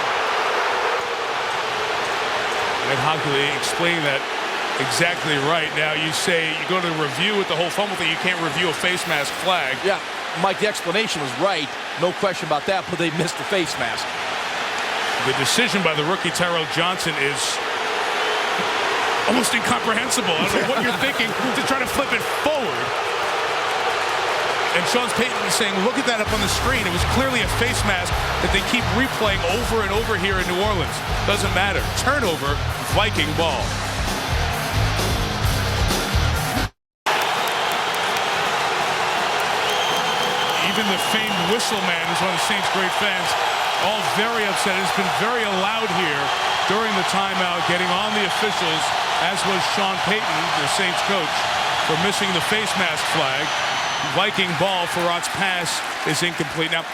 Ed Hochuli explaining that exactly right. Now you say you go to review with the whole fumble thing, you can't review a face mask flag. Yeah, Mike, the explanation was right. No question about that, but they missed the face mask. The decision by the rookie Terrell Johnson is almost incomprehensible. I don't know what you're thinking to try to flip it forward. And Sean Payton is saying, look at that up on the screen. It was clearly a face mask that they keep replaying over and over here in New Orleans. Doesn't matter. Turnover, Viking ball. Even the famed whistle man is one of the Saints' great fans. All very upset. It's been very loud here during the timeout, getting on the officials, as was Sean Payton, the Saints coach, for missing the face mask flag. Viking ball. Farrat's pass is incomplete. Now,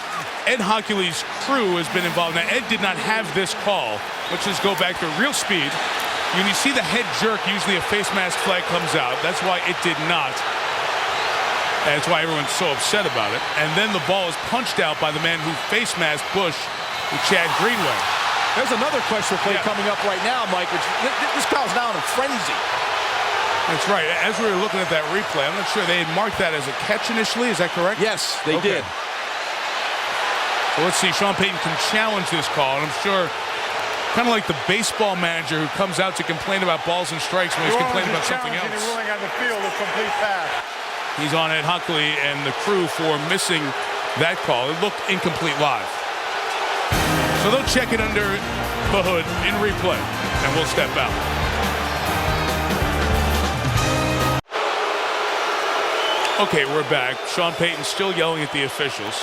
Ed Hochuli's crew has been involved. Now, Ed did not have this call. Let's just go back to real speed. When you see the head jerk, usually a face mask flag comes out. That's why it did not. That's why everyone's so upset about it. And then the ball is punched out by the man who face masked Bush, with Chad Greenway. There's another question play coming up right now, Mike, which this crowd's now in a frenzy. That's right. As we were looking at that replay, I'm not sure they had marked that as a catch initially. Is that correct? Yes, they did. So let's see. Sean Payton can challenge this call, and I'm sure, kind of like the baseball manager who comes out to complain about balls and strikes when he's complaining about something else. The ruling on the field, a complete pass. He's on Ed Hochuli and the crew for missing that call. It looked incomplete live. So they'll check it under the hood in replay, and we'll step out. Okay, we're back. Sean Payton's still yelling at the officials.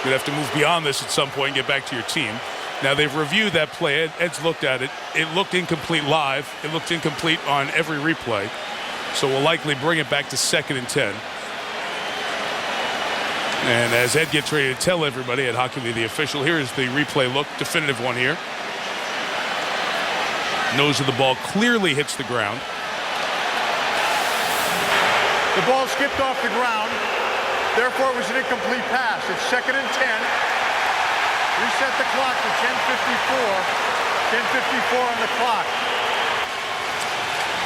You'd have to move beyond this at some point and get back to your team. Now, they've reviewed that play. Ed's looked at it. It looked incomplete live. It looked incomplete on every replay. So we'll likely bring it back to 2nd and 10. And as Ed gets ready to tell everybody, Ed Hochuli, the official, here is the replay look, definitive one here. Nose of the ball clearly hits the ground. The ball skipped off the ground. Therefore, it was an incomplete pass. It's 2nd and 10. Reset the clock to 10:54. 10:54 on the clock.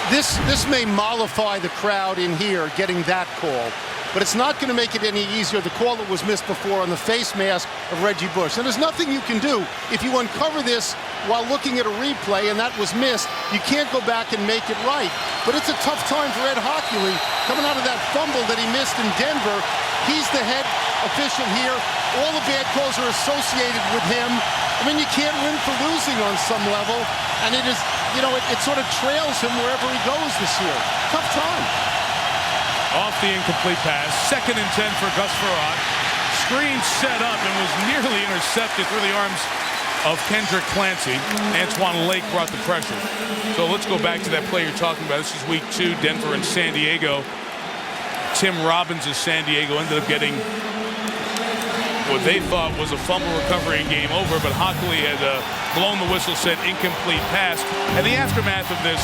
This may mollify the crowd in here getting that call, but it's not going to make it any easier. The call that was missed before on the face mask of Reggie Bush. And there's nothing you can do if you uncover this while looking at a replay and that was missed. You can't go back and make it right. But it's a tough time for Ed Hochuli coming out of that fumble that he missed in Denver. He's the head official here. All the bad calls are associated with him. I mean, you can't win for losing on some level. And it is, you know, it sort of trails him wherever he goes this year. Tough time. Off the incomplete pass. 2nd and 10 for Gus Frerotte. Screen set up and was nearly intercepted through the arms of Kendrick Clancy. Antoine Lake brought the pressure. So let's go back to that play you're talking about. This is week 2, Denver and San Diego. Tim Robbins of San Diego ended up getting what they thought was a fumble recovery and game over, but Hochuli had blown the whistle, said incomplete pass. And the aftermath of this,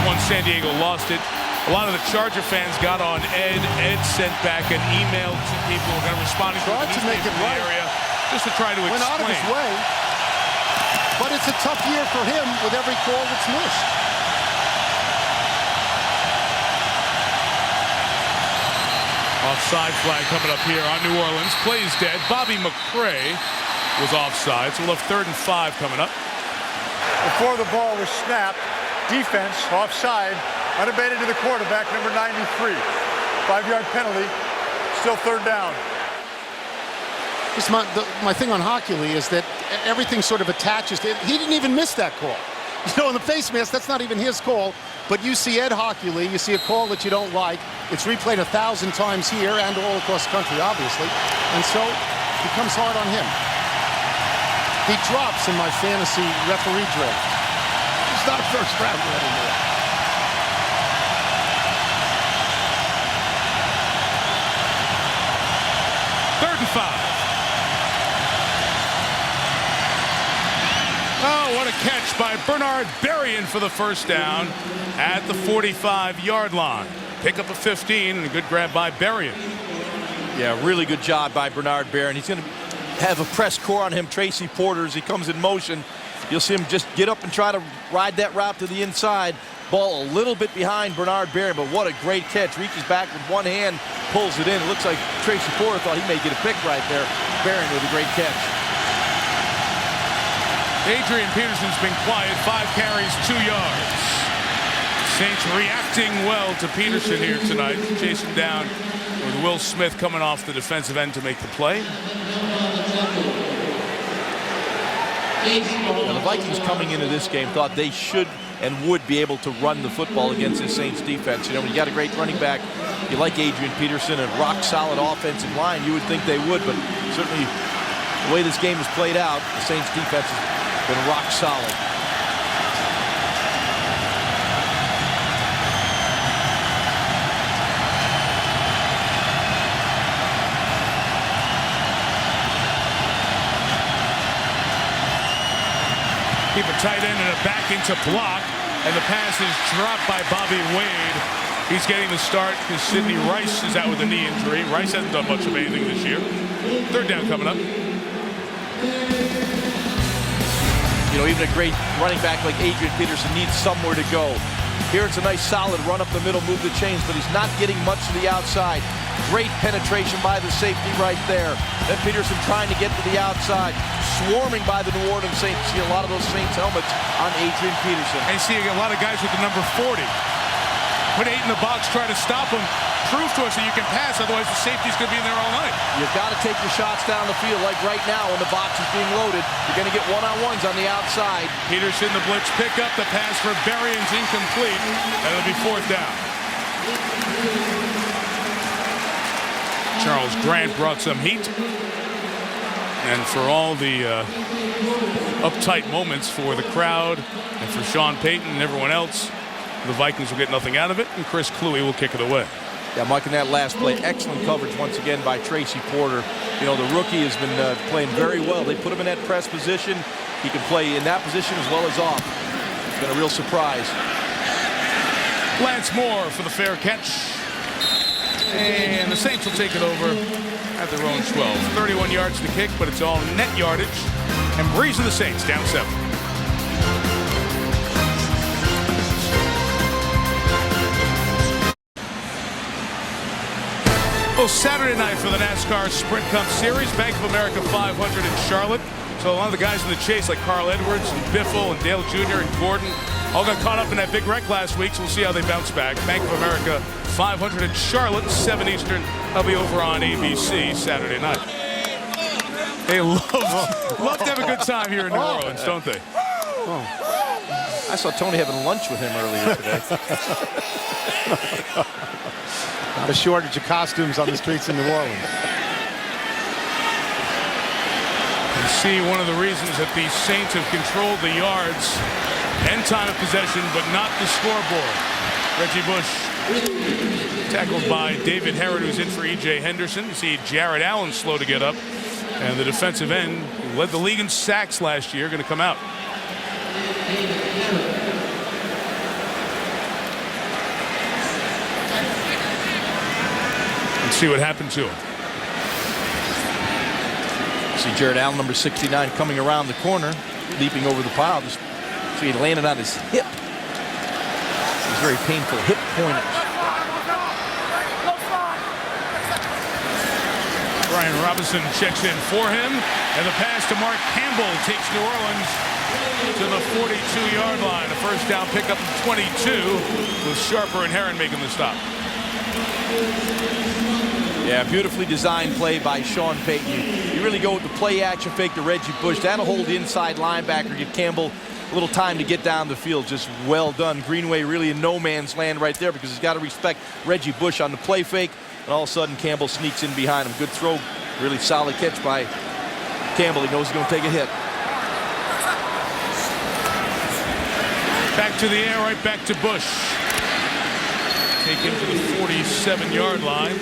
once San Diego lost it, a lot of the Charger fans got on Ed. Ed sent back an email to people who are going to respond to make it right. Area, just to try to explain. Went out of his way. But it's a tough year for him with every call that's missed. Offside flag coming up here on New Orleans. Plays dead. Bobby McCray was offside, so we'll have 3rd and 5 coming up. Before the ball was snapped, defense offside, unabated to the quarterback, number 93. 5-yard penalty, still third down. My thing on Hockley is that everything sort of attaches to it. He didn't even miss that call. You know, in the face mask, that's not even his call. But you see Ed Hockley, you see a call that you don't like. It's replayed 1,000 times here and all across the country, obviously. And so it becomes hard on him. He drops in my fantasy referee draft. He's not a first rounder anymore. Third and 5. Oh, what a catch by Bernard Berrien for the first down at the 45-yard line. Pick up a 15 and a good grab by Berrien. Yeah, really good job by Bernard Berrien. He's going to have a press core on him, Tracy Porter, as he comes in motion. You'll see him just get up and try to ride that route to the inside. Ball a little bit behind Bernard Berrien, but what a great catch. Reaches back with one hand, pulls it in. It looks like Tracy Porter thought he may get a pick right there. Berrien with a great catch. Adrian Peterson's been quiet, 5 carries, 2 yards. Saints reacting well to Peterson here tonight. Chasing down with Will Smith coming off the defensive end to make the play. Now, the Vikings coming into this game thought they should and would be able to run the football against this Saints defense. You know, when you got a great running back, you like Adrian Peterson, and rock solid offensive line, you would think they would, but certainly the way this game has played out, the Saints defense has been rock solid. Keep a tight end and a back into block, and the pass is dropped by Bobby Wade. He's getting the start because Sidney Rice is out with a knee injury. Rice hasn't done much of anything this year. Third down coming up. You know, even a great running back like Adrian Peterson needs somewhere to go. Here it's a nice solid run up the middle, move the chains, but he's not getting much to the outside. Great penetration by the safety right there. Then Peterson trying to get to the outside. Swarming by the New Orleans Saints. You see a lot of those Saints helmets on Adrian Peterson. And you see a lot of guys with the number 40. Put 8 in the box, try to stop him. Prove to us that you can pass, otherwise the safety's going to be in there all night. You've got to take your shots down the field, like right now when the box is being loaded. You're going to get one-on-ones on the outside. Peterson, the blitz pickup, the pass for Berrien's incomplete, and it'll be fourth down. Charles Grant brought some heat. And for all the uptight moments for the crowd and for Sean Payton and everyone else, the Vikings will get nothing out of it, and Chris Kluwe will kick it away. Yeah, Mike, in that last play, excellent coverage once again by Tracy Porter. You know, the rookie has been playing very well. They put him in that press position. He can play in that position as well as off. It's been a real surprise. Lance Moore for the fair catch. And the Saints will take it over at their own 12. 31 yards to kick, but it's all net yardage. And Breeze and the Saints down 7. Well, Saturday night for the NASCAR Sprint Cup Series, Bank of America 500 in Charlotte. So a lot of the guys in the chase, like Carl Edwards and Biffle and Dale Jr. and Gordon, all got caught up in that big wreck last week, so we'll see how they bounce back. Bank of America 500 in Charlotte, 7 Eastern. I'll be over on ABC Saturday night. They love to have a good time here in New Orleans, don't they? I saw Tony having lunch with him earlier today. Not a shortage of costumes on the streets in New Orleans. You see one of the reasons that the Saints have controlled the yards and time of possession, but not the scoreboard. Reggie Bush tackled by David Herod, who's in for E.J. Henderson. You see Jared Allen slow to get up. And the defensive end, who led the league in sacks last year, going to come out. Let's see what happened to him. See Jared Allen, number 69, coming around the corner, leaping over the pile. Just see, he landed on his hip. It was very painful hip pointers. Brian Robinson checks in for him, and the pass to Mark Campbell takes New Orleans to the 42-yard line. A first down pickup of 22 with Sharper and Herron making the stop. Yeah, beautifully designed play by Sean Payton. You really go with the play action fake to Reggie Bush. That'll hold the inside linebacker, give Campbell a little time to get down the field. Just well done. Greenway really in no man's land right there because he's got to respect Reggie Bush on the play fake. And all of a sudden, Campbell sneaks in behind him. Good throw. Really solid catch by Campbell. He knows he's going to take a hit. Back to the air, right back to Bush. Take him to the 47-yard line.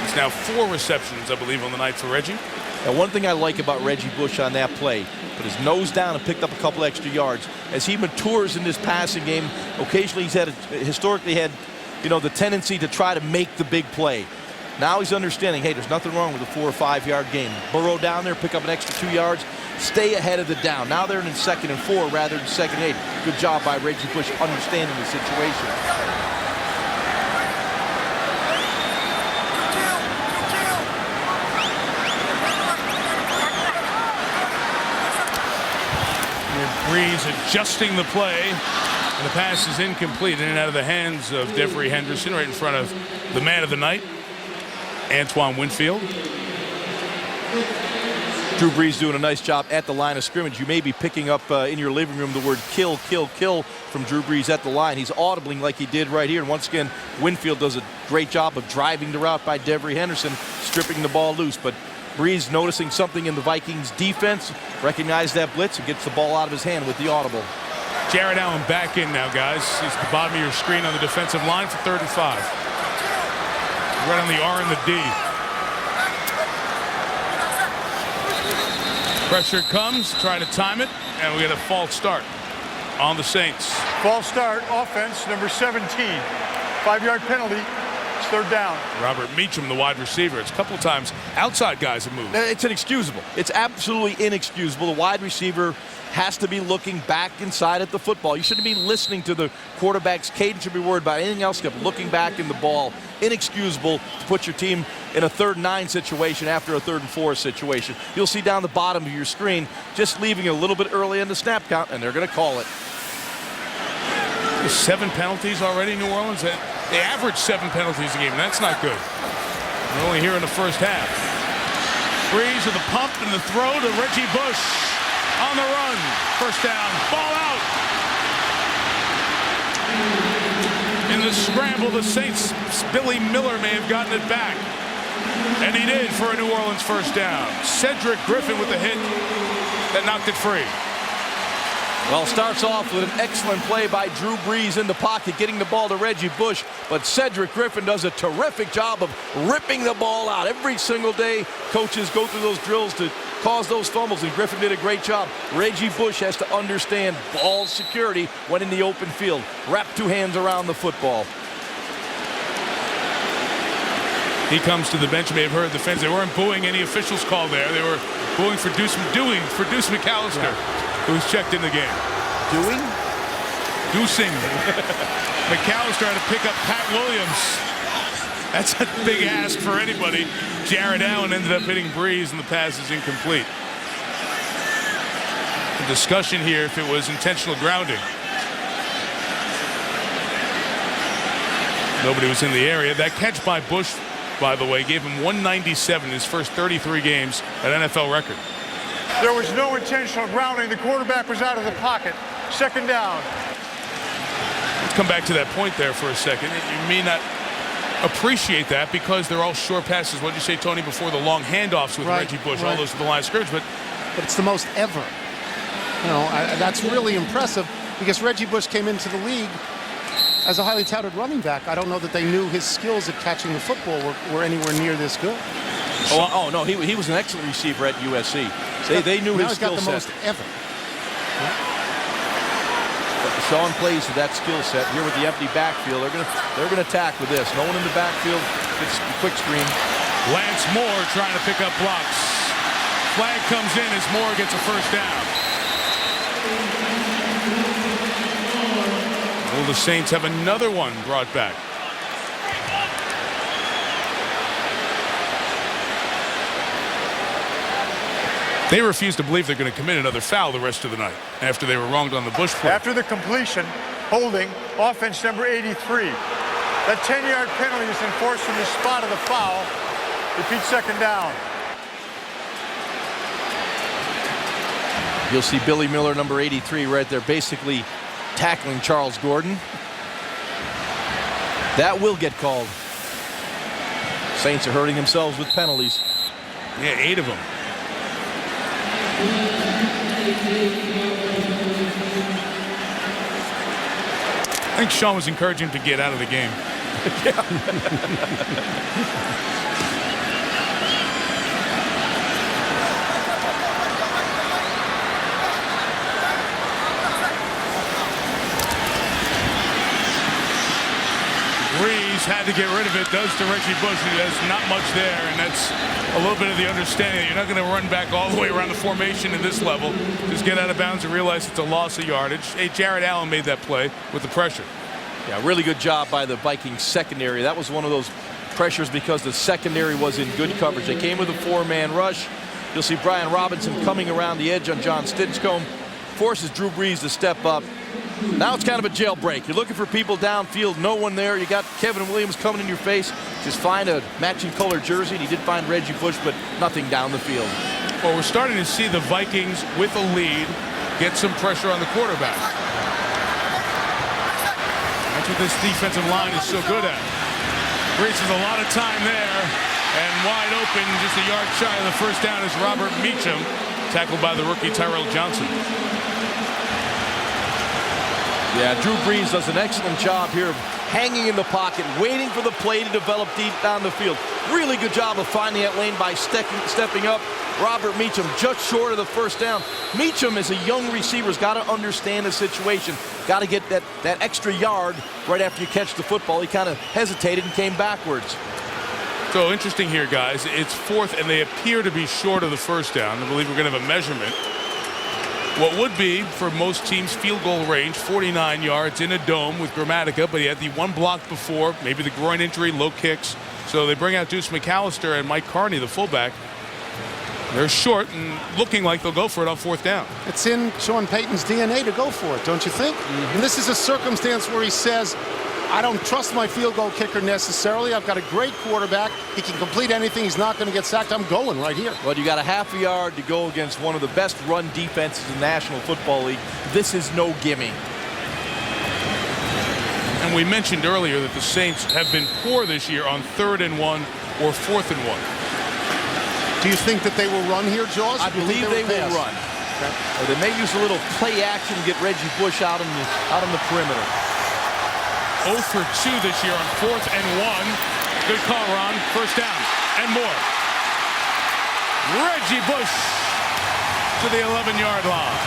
It's now 4 receptions, I believe, on the night for Reggie. And one thing I like about Reggie Bush on that play, put his nose down and picked up a couple extra yards. As he matures in this passing game, occasionally he's historically had, the tendency to try to make the big play. Now he's understanding, hey, there's nothing wrong with a 4 or 5 yard game. Burrow down there, pick up an extra 2 yards, stay ahead of the down. Now they're in 2nd and 4 rather than 2nd and 8. Good job by Reggie Bush understanding the situation. Breeze adjusting the play, and the pass is incomplete in and out of the hands of Devery Henderson right in front of the man of the night, Antoine Winfield. Drew Brees doing a nice job at the line of scrimmage. You may be picking up in your living room the word kill, kill, kill from Drew Brees at the line. He's audibling like he did right here. And once again, Winfield does a great job of driving the route by Devery Henderson, stripping the ball loose. But Brees noticing something in the Vikings defense, recognized that blitz and gets the ball out of his hand with the audible. Jared Allen back in now, guys. He's at the bottom of your screen on the defensive line for 3rd and 5. Right on the R and the D. Pressure comes, try to time it, and we get a false start on the Saints. False start, offense, number 17. 5-yard penalty. It's 3rd down. Robert Meacham, the wide receiver. It's a couple of times outside guys have moved. It's inexcusable. It's absolutely inexcusable. The wide receiver has to be looking back inside at the football. You shouldn't be listening to the quarterback's cadence. You should be worried about anything else except looking back in the ball. Inexcusable to put your team in a 3rd and 9 situation after a 3rd and 4 situation. You'll see down the bottom of your screen, just leaving it a little bit early in the snap count, and they're going to call it. 7 penalties already, New Orleans. They average 7 penalties a game, and that's not good. We're only here in the first half. Breeze with the pump and the throw to Reggie Bush on the run. First down, ball out. In the scramble, the Saints, Billy Miller may have gotten it back. And he did for a New Orleans first down. Cedric Griffin with the hit that knocked it free. Well, starts off with an excellent play by Drew Brees in the pocket, getting the ball to Reggie Bush, but Cedric Griffin does a terrific job of ripping the ball out. Every single day, coaches go through those drills to cause those fumbles, and Griffin did a great job. Reggie Bush has to understand ball security when in the open field. Wrap 2 hands around the football. He comes to the bench. You may have heard the fans. They weren't booing any officials call there. They were booing for Deuce McAllister, who's checked in the game. Deucing. McAllister had to pick up Pat Williams. That's a big ask for anybody. Jared Allen ended up hitting Breeze, and the pass is incomplete. The discussion here if it was intentional grounding. Nobody was in the area. That catch by Bush, by the way, gave him 197 in his first 33 games, an NFL record. There was no intentional grounding. The quarterback was out of the pocket. 2nd down. Let's come back to that point there for a second. You may not appreciate that because they're all short passes. What did you say, Tony, before the long handoffs with Reggie Bush? All those to the line of scrimmage, but it's the most ever. That's really impressive because Reggie Bush came into the league as a highly touted running back. I don't know that they knew his skills at catching the football were anywhere near this good. Oh no, he was an excellent receiver at USC. They knew his skill set. He's got the most ever. Sean plays with that skill set here with the empty backfield. They're gonna attack with this. No one in the backfield. It's quick screen. Lance Moore trying to pick up blocks. Flag comes in as Moore gets a first down. Will the Saints have another one brought back? They refuse to believe they're going to commit another foul the rest of the night after they were wronged on the Bush play. After the completion, holding, offense number 83. That 10-yard penalty is enforced from the spot of the foul. Repeat second down. You'll see Billy Miller, number 83, right there, basically tackling Charles Gordon. That will get called. Saints are hurting themselves with penalties. Yeah, 8 of them. I think Sean was encouraging him to get out of the game. Breeze had to get rid of it, does to Reggie Bush, who has not much there, and that's a little bit of the understanding that you're not going to run back all the way around the formation at this level. Just get out of bounds and realize it's a loss of yardage. Hey, Jared Allen made that play with the pressure. Yeah, really good job by the Vikings secondary. That was one of those pressures because the secondary was in good coverage. They came with a 4-man rush. You'll see Brian Robinson coming around the edge on John Stinchcomb, forces Drew Brees to step up. Now it's kind of a jailbreak. You're looking for people downfield, no one there. You got Kevin Williams coming in your face. Just find a matching color jersey. And he did find Reggie Bush, but nothing down the field. Well, we're starting to see the Vikings with a lead get some pressure on the quarterback. That's what this defensive line is so good at. Brees has a lot of time there, and wide open, just a yard shy of the first down is Robert Meacham, tackled by the rookie Tyrell Johnson. Yeah, Drew Brees does an excellent job here of hanging in the pocket, waiting for the play to develop deep down the field. Really good job of finding that lane by stepping up. Robert Meacham just short of the first down. Meacham, as a young receiver, has got to understand the situation. Got to get that extra yard right after you catch the football. He kind of hesitated and came backwards. So interesting here, guys. It's 4th, and they appear to be short of the first down. I believe we're going to have a measurement. What would be, for most teams, field goal range, 49 yards in a dome with Gramatica, but he had the one block before, maybe the groin injury, low kicks. So they bring out Deuce McAllister and Mike Carney, the fullback. They're short and looking like they'll go for it on 4th down. It's in Sean Payton's DNA to go for it, don't you think? And this is a circumstance where he says, I don't trust my field goal kicker necessarily. I've got a great quarterback. He can complete anything. He's not going to get sacked. I'm going right here. Well, you got a half a yard to go against one of the best run defenses in the National Football League. This is no gimme. And we mentioned earlier that the Saints have been poor this year on 3rd and 1 or 4th and 1. Do you think that they will run here, Jaws? I believe they will run. Okay. Or they may use a little play action to get Reggie Bush out on the perimeter. 0 for 2 this year on 4th and 1. Good call, Ron. First down and more. Reggie Bush to the 11-yard line.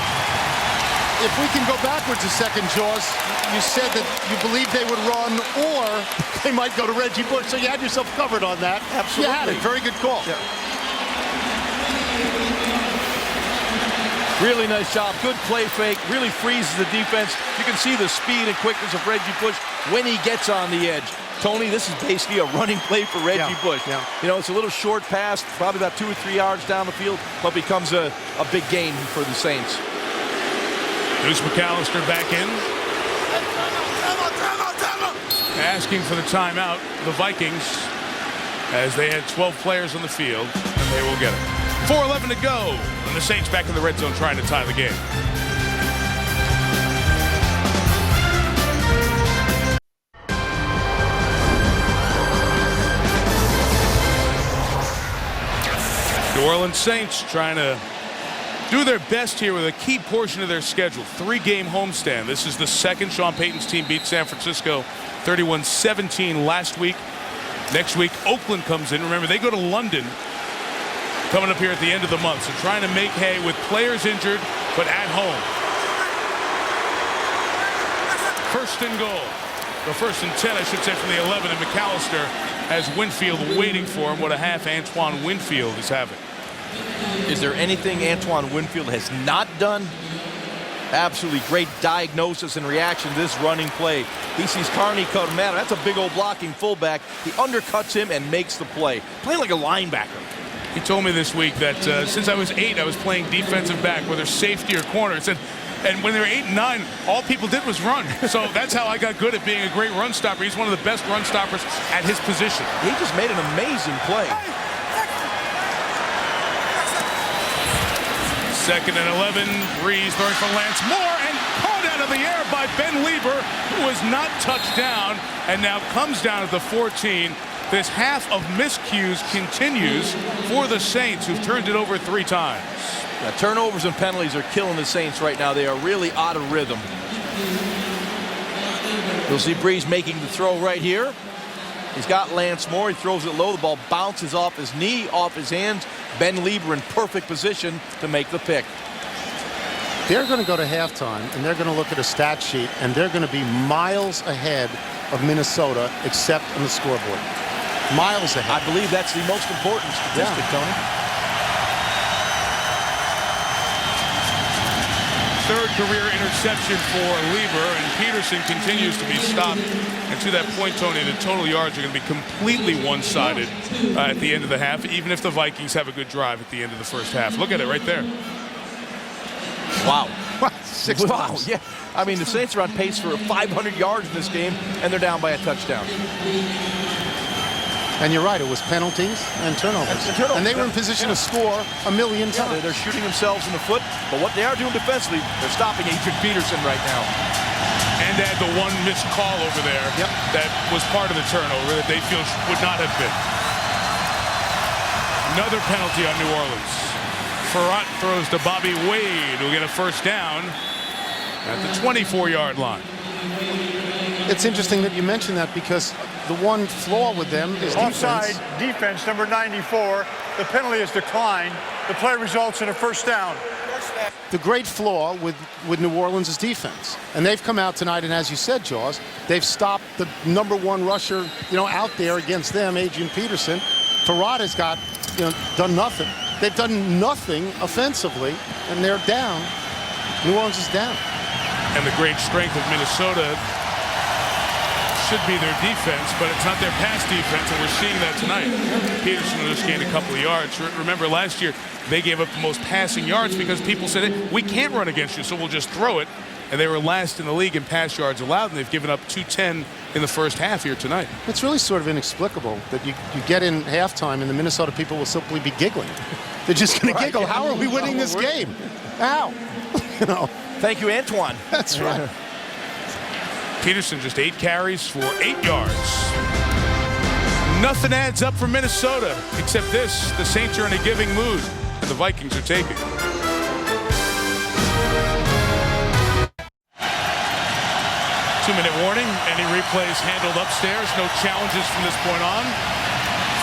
If we can go backwards a second, Jaws, you said that you believe they would run or they might go to Reggie Bush, so you had yourself covered on that. Absolutely. You had it. Very good call. Yeah. Really nice job. Good play fake. Really freezes the defense. You can see the speed and quickness of Reggie Bush when he gets on the edge. Tony, this is basically a running play for Reggie Bush. Yeah. You know, it's a little short pass, probably about 2 or 3 yards down the field, but becomes a big gain for the Saints. Deuce McAllister back in. Asking for the timeout, the Vikings, as they had 12 players on the field, and they will get it. 4:11 to go, and the Saints back in the red zone trying to tie the game. New Orleans Saints trying to do their best here with a key portion of their schedule. 3-game homestand. This is the second Sean Payton's team beat San Francisco 31-17 last week. Next week, Oakland comes in. Remember, they go to London coming up here at the end of the month. So trying to make hay with players injured, but at home. 1st and goal. The 1st and 10, I should say, from the 11. And McAllister has Winfield waiting for him. What a half Antoine Winfield is having. Is there anything Antoine Winfield has not done? Absolutely great diagnosis and reaction to this running play. He sees Carney come at him. That's a big old blocking fullback. He undercuts him and makes the play. Playing like a linebacker. He told me this week that since I was 8, I was playing defensive back, whether safety or corner. He said, and when they were 8 and 9, all people did was run. So that's how I got good at being a great run stopper. He's one of the best run stoppers at his position. He just made an amazing play. 2nd and 11. Breeze throwing for Lance Moore and caught out of the air by Ben Lieber, who was not touched down and now comes down at the 14. This half of miscues continues for the Saints, who've turned it over 3 times. Now, turnovers and penalties are killing the Saints right now. They are really out of rhythm. You'll see Breeze making the throw right here. He's got Lance Moore. He throws it low. The ball bounces off his knee, off his hands. Ben Lieber in perfect position to make the pick. They're going to go to halftime, and they're going to look at a stat sheet, and they're going to be miles ahead of Minnesota, except on the scoreboard. Miles ahead. I believe that's the most important statistic, Tony. 3rd career interception for Lieber, and Peterson continues to be stopped. And to that point, Tony, the total yards are going to be completely one-sided at the end of the half, even if the Vikings have a good drive at the end of the first half. Look at it right there. Wow. 6 Wow, times. yeah. I mean, the Saints are on pace for 500 yards in this game, and they're down by a touchdown. And you're right, it was penalties and turnovers. And they were in position to score a million times. They're shooting themselves in the foot, but what they are doing defensively, they're stopping Adrian Peterson right now. And they had the one missed call over there that was part of the turnover that they feel would not have been. Another penalty on New Orleans. Farrat throws to Bobby Wade, who'll get a first down at the 24-yard line. It's interesting that you mention that, because the one flaw with them is Offside defense. defense, number 94. The penalty is declined. The play results in a first down. The great flaw with New Orleans is defense. And they've come out tonight, and as you said, Jaws, they've stopped the #1 rusher, out there against them, Adrian Peterson. Farrat has got, done nothing. They've done nothing offensively, and they're down. New Orleans is down. And the great strength of Minnesota should be their defense, but it's not their pass defense, and we're seeing that tonight. Peterson just gained a couple of yards. Remember, last year, they gave up the most passing yards because people said, hey, we can't run against you, so we'll just throw it. And they were last in the league in pass yards allowed, and they've given up 210 in the first half here tonight. It's really sort of inexplicable that you get in halftime and the Minnesota people will simply be giggling. They're just going to giggle. How are we winning this game? How? Thank you, Antoine. That's right. Peterson just 8 carries for 8 yards. Nothing adds up for Minnesota except this. The Saints are in a giving mood, and the Vikings are taking. Two-minute warning. Any replays handled upstairs. No challenges from this point on.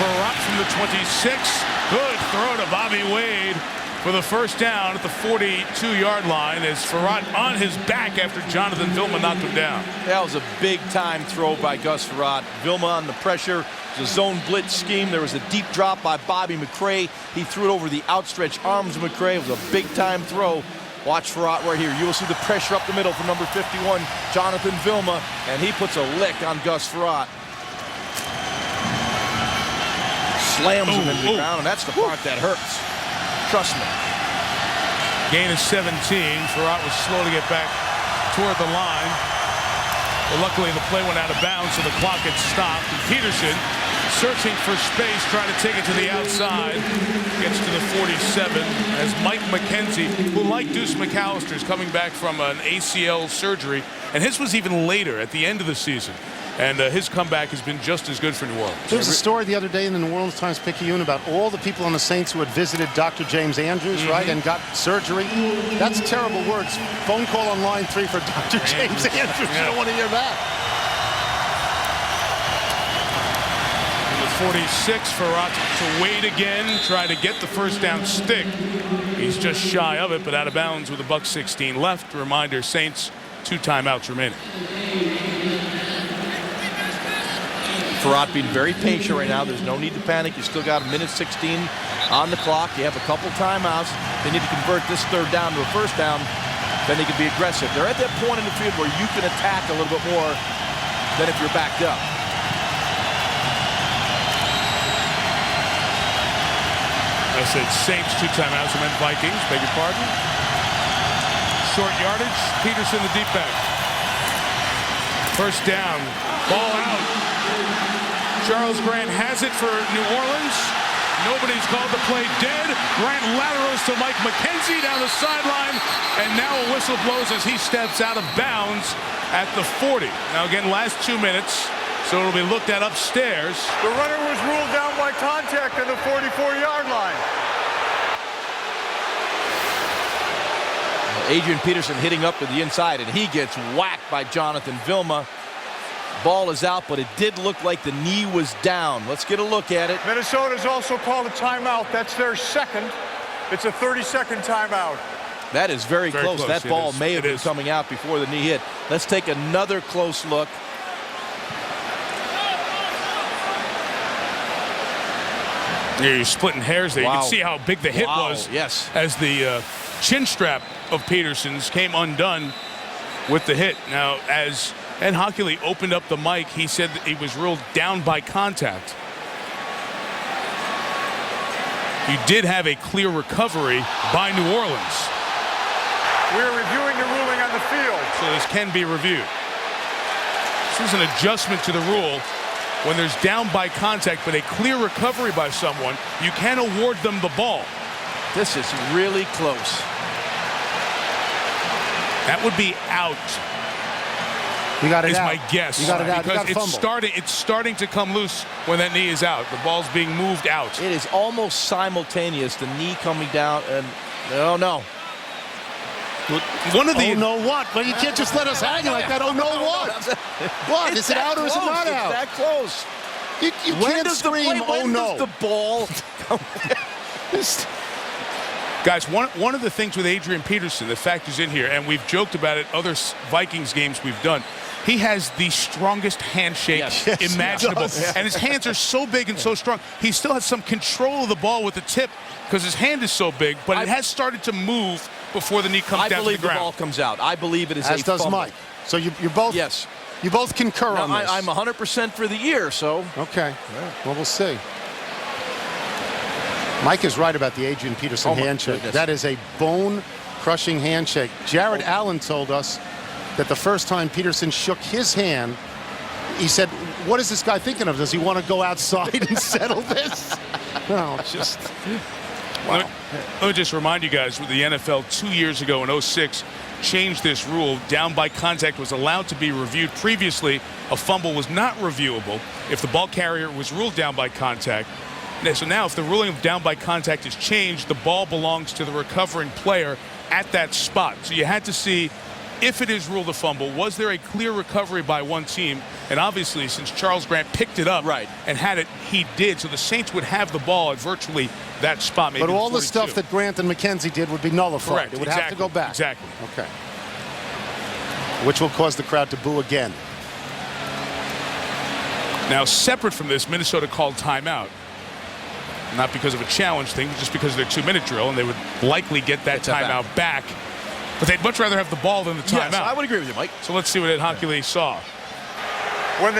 Farrat from the 26. Good throw to Bobby Wade for the first down at the 42-yard line as Farrat on his back after Jonathan Vilma knocked him down. That was a big-time throw by Gus Farrat. Vilma on the pressure. It was a zone blitz scheme. There was a deep drop by Bobby McCray. He threw it over the outstretched arms of McCray. It was a big-time throw. Watch Farrat right here. You will see the pressure up the middle from number 51, Jonathan Vilma, and he puts a lick on Gus Farrat. Slams him into the ground, and that's the part that hurts. Trust me. Gain of 17. Farrat was slow to get back toward the line. But luckily, the play went out of bounds, so the clock had stopped. And Peterson, searching for space, trying to take it to the outside. Gets to the 47 as Mike McKenzie, who, like Deuce McAllister, is coming back from an ACL surgery. And his was even later, at the end of the season. And his comeback has been just as good for New Orleans. There was a story the other day in the New Orleans Times-Picayune about all the people on the Saints who had visited Dr. James Andrews, right, and got surgery. That's terrible words. Phone call on line 3 for Dr. James Andrews. You don't want to hear that. The 46, Farrat to Wade again, try to get the first down stick. He's just shy of it, but out of bounds with a $1:16 left. Reminder, Saints 2 timeouts remaining. Farrat being very patient right now. There's no need to panic. You still got 1:16 on the clock. You have a couple timeouts. They need to convert this 3rd down to a 1st down. Then they can be aggressive. They're at that point in the field where you can attack a little bit more than if you're backed up. I said Saints, 2 timeouts. I meant Vikings. Beg your pardon. Short yardage. Peterson, the deep back. First down. Ball out. Charles Grant has it for New Orleans. Nobody's called the play dead. Grant laterals to Mike McKenzie down the sideline. And now a whistle blows as he steps out of bounds at the 40. Now again, last 2 minutes. So it'll be looked at upstairs. The runner was ruled down by contact on the 44-yard line. Adrian Peterson hitting up to the inside, and he gets whacked by Jonathan Vilma. Ball is out, but it did look like the knee was down. Let's get a look at it. Minnesota's also called a timeout. That's their second. It's a 30-second timeout. That is very close. That ball may have been coming out before the knee hit. Let's take another close look. Yeah, you're splitting hairs there. Wow. You can see how big the hit was. Yes. As the chin strap of Peterson's came undone with the hit. Now, as Ed Hockley opened up the mic, he said that he was ruled down by contact. He did have a clear recovery by New Orleans. We're reviewing the ruling on the field. So this can be reviewed. This is an adjustment to the rule. When there's down by contact but a clear recovery by someone, you can award them the ball. This is really close. That would be out. You got it is out. my guess. You got it out. Because you got it's starting to come loose when that knee is out. The ball's being moved out. It is almost simultaneous. The knee coming down, and no. One of the oh no what? But you can't just let us hang like that. Oh no what? What? Is it out or is it not out? It's that close. You can't scream. Oh no. Does the ball? Guys, one of the things with Adrian Peterson, the fact he's in here, and we've joked about it, other Vikings games we've done, he has the strongest handshake imaginable. And his hands are so big and so strong. He still has some control of the ball with the tip because his hand is so big, but it has started to move before the knee comes down to the ground. I believe the ball comes out. I believe it is as a does fumble. Mike. So you're both. Yes. You both concur Now, on this. I'm 100% for the year, so. Okay. Well, we'll see. Mike is right about the Adrian Peterson handshake. Goodness. That is a bone-crushing handshake. Jared Allen told us that the first time Peterson shook his hand, he said, what is this guy thinking of? Does he want to go outside and settle this? No, it's just... Wow. Let me just remind you guys, with the NFL 2 years ago in 06, changed this rule. Down by contact was allowed to be reviewed. Previously, a fumble was not reviewable if the ball carrier was ruled down by contact. So now if the ruling of down by contact is changed, the ball belongs to the recovering player at that spot. So you had to see if it is ruled a fumble, was there a clear recovery by one team? And obviously, since Charles Grant picked it up and had it, he did. So the Saints would have the ball at virtually that spot. Maybe but all the stuff that Grant and McKenzie did would be nullified. Correct. It would have to go back. Exactly. Okay. Which will cause the crowd to boo again. Now, separate from this, Minnesota called timeout. Not because of a challenge thing, just because of their 2-minute drill, and they would likely get that timeout back. But they'd much rather have the ball than the timeout. Yes, I would agree with you, Mike. So let's see what Ed Hockley saw. When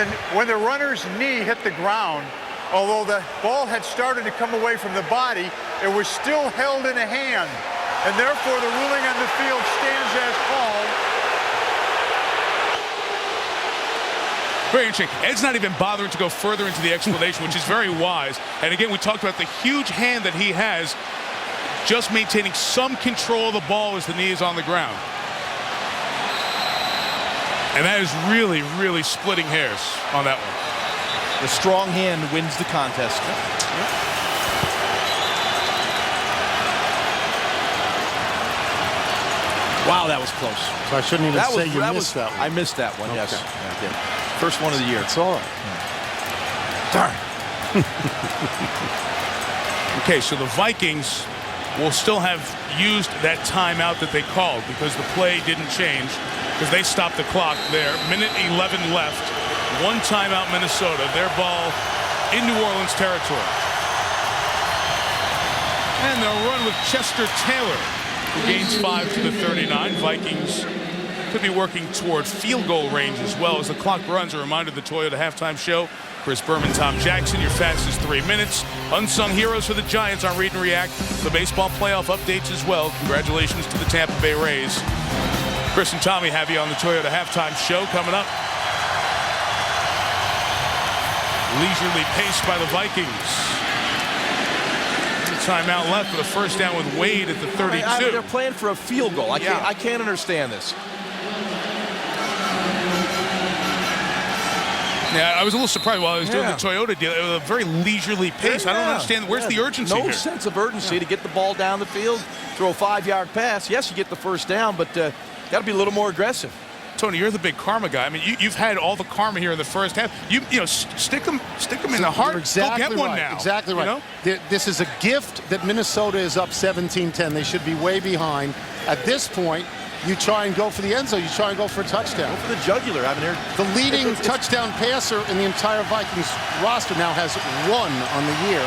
the runner's knee hit the ground, although the ball had started to come away from the body, it was still held in a hand. And therefore, the ruling on the field stands as called. Very interesting. Ed's not even bothering to go further into the explanation, which is very wise. And again, we talked about the huge hand that he has, just maintaining some control of the ball as the knee is on the ground. And that is really, really splitting hairs on that one. The strong hand wins the contest. Wow, that was close. So I shouldn't even say you missed that one. I missed that one, yes. Okay. I did. First one of the year. It's all right. Darn. Okay, so the Vikings will still have used that timeout that they called because the play didn't change, because they stopped the clock there. Minute 11 left. One timeout, Minnesota. Their ball in New Orleans territory. And they'll run with Chester Taylor, who gains 5 to the 39. Vikings could be working toward field goal range as well. As the clock runs, a reminder of the Toyota Halftime Show. Chris Berman, Tom Jackson, your fastest 3 minutes. Unsung heroes for the Giants on Read and React. The baseball playoff updates as well. Congratulations to the Tampa Bay Rays. Chris and Tommy have you on the Toyota Halftime Show coming up. Leisurely paced by the Vikings. Timeout left with a first down with Wade at the 32. They're playing for a field goal. I can't understand this. Yeah, I was a little surprised while I was doing the Toyota deal. It was a very leisurely pace. I don't understand. Where's the urgency No here? sense of urgency to get the ball down the field, throw a 5-yard pass. Yes, you get the first down, but got to be a little more aggressive. Tony, you're the big karma guy. I mean, you've had all the karma here in the first half. You know, stick them in the heart. Exactly Go get one right. now. Exactly right. You know? This is a gift that Minnesota is up 17-10. They should be way behind. At this point, you try and go for the end zone. You try and go for a touchdown. Go for the jugular. I mean, the leading touchdown passer in the entire Vikings roster now has 1 on the year.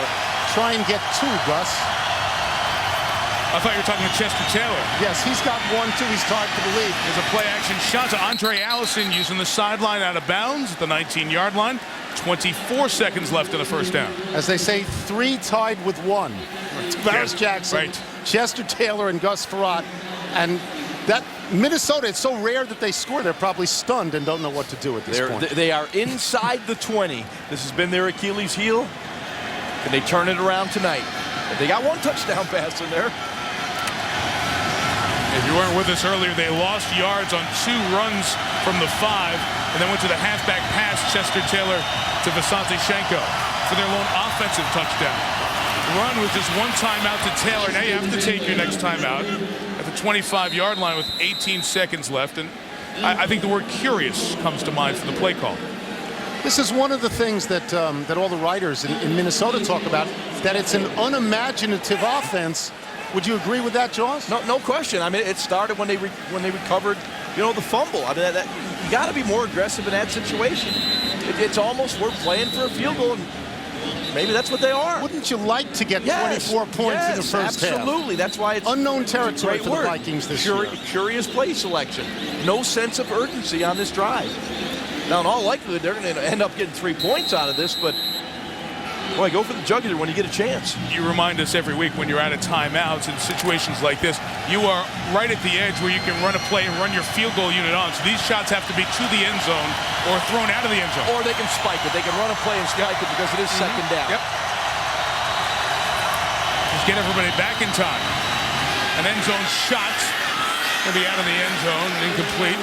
Try and get 2, Gus. I thought you were talking to Chester Taylor. Yes, he's got 1, too. He's tied for the lead. There's a play-action shot to Andre Allison using the sideline out of bounds at the 19-yard line. 24 seconds left in the first down. As they say, 3 tied with 1. Tavares Jackson, Chester Taylor, and Gus Frerotte. And that Minnesota, it's so rare that they score. They're probably stunned and don't know what to do at this point. They are inside the 20. This has been their Achilles heel. Can they turn it around tonight? They got 1 touchdown pass in there. If you weren't with us earlier, they lost yards on 2 runs from the 5 and then went to the halfback pass, Chester Taylor to Visanthe Shenko for their lone offensive touchdown. Run with just 1 timeout to Taylor. Now you have to take your next timeout at the 25-yard line with 18 seconds left. And I think the word curious comes to mind for the play call. This is one of the things that that all the writers in Minnesota talk about, that it's an unimaginative offense. Would you agree with that, Jaws? No question. I mean, it started when they recovered, the fumble. I mean, you got to be more aggressive in that situation. It's almost we're playing for a field goal, and maybe that's what they are. Wouldn't you like to get 24 points in the first half? Absolutely. That's why it's unknown territory for the Vikings this year. Curious play selection. No sense of urgency on this drive. Now, in all likelihood, they're going to end up getting 3 points out of this, but boy, go for the jugular when you get a chance. You remind us every week when you're out of timeouts in situations like this, you are right at the edge where you can run a play and run your field goal unit on. So these shots have to be to the end zone or thrown out of the end zone. Or they can spike it. They can run a play and spike it because it is second down. Yep. Just get everybody back in time. An end zone shot. Going to be out of the end zone, incomplete.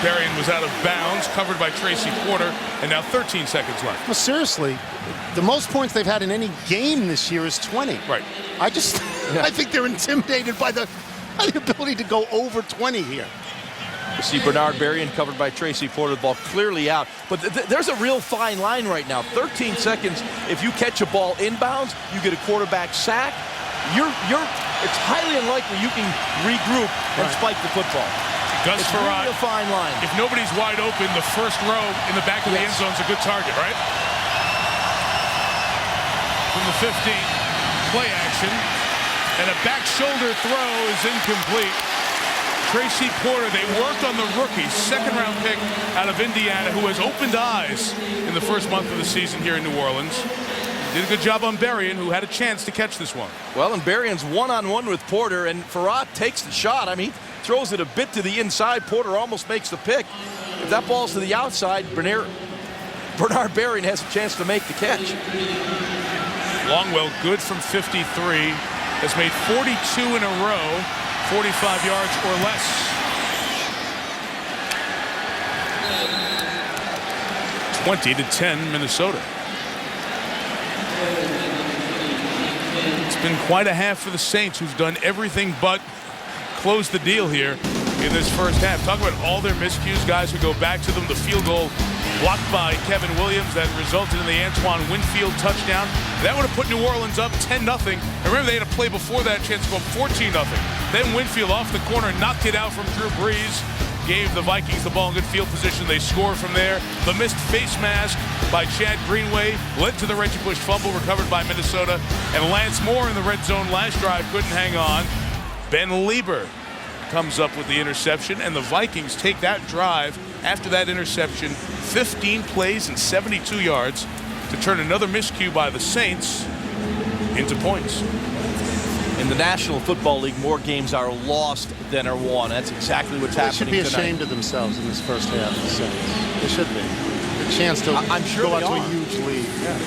Berrien was out of bounds, covered by Tracy Porter, and now 13 seconds left. Well, seriously, the most points they've had in any game this year is 20. Right. I think they're intimidated by the ability to go over 20 here. You see Bernard Berrien covered by Tracy Porter, the ball clearly out. But there's a real fine line right now. 13 seconds, if you catch a ball inbounds, you get a quarterback sack, it's highly unlikely you can regroup and spike the football. Gus Frerotte, really a fine line. If nobody's wide open, the first row in the back of the end zone is a good target, right? From the 15, play action, and a back shoulder throw is incomplete. Tracy Porter, they worked on the rookie, second-round pick out of Indiana, who has opened eyes in the first month of the season here in New Orleans. Did a good job on Berrien, who had a chance to catch this one. Well, and Berrien's one-on-one with Porter, and Frerotte takes the shot. I mean, he throws it a bit to the inside. Porter almost makes the pick. If that ball's to the outside, Bernard Berrien has a chance to make the catch. Longwell, good from 53, has made 42 in a row, 45 yards or less. (20-10) Minnesota. It's been quite a half for the Saints, who've done everything but close the deal here in this first half. Talk about all their miscues, guys who go back to them. The field goal blocked by Kevin Williams that resulted in the Antoine Winfield touchdown. That would have put New Orleans up 10-0. And remember, they had a play before that chance to go up 14-0. Then Winfield off the corner knocked it out from Drew Brees. Gave the Vikings the ball in good field position. They score from there. The missed face mask by Chad Greenway led to the Reggie Bush fumble recovered by Minnesota. And Lance Moore in the red zone last drive couldn't hang on. Ben Lieber comes up with the interception, and the Vikings take that drive after that interception, 15 plays and 72 yards to turn another miscue by the Saints into points. In the National Football League, more games are lost than are won. That's exactly what's happening tonight. They should be ashamed of themselves in this first half, the Saints. They should be. The chance to I'm sure go out they to are. a huge lead. Yeah,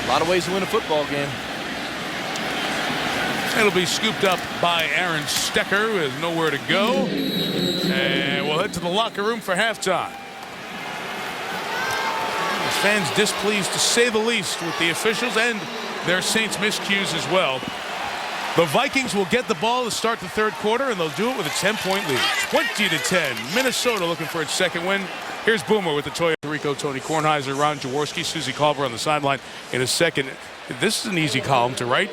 A lot of ways to win a football game. It'll be scooped up by Aaron Stecker with nowhere to go. And we'll head to the locker room for halftime. The fans displeased, to say the least, with the officials and their Saints miscues as well. The Vikings will get the ball to start the third quarter, and they'll do it with a 10-point lead. 20-10. Minnesota looking for its second win. Here's Boomer with the Toyota Rico, Tony Kornheiser, Ron Jaworski, Susie Culver on the sideline in a second. This is an easy column to write.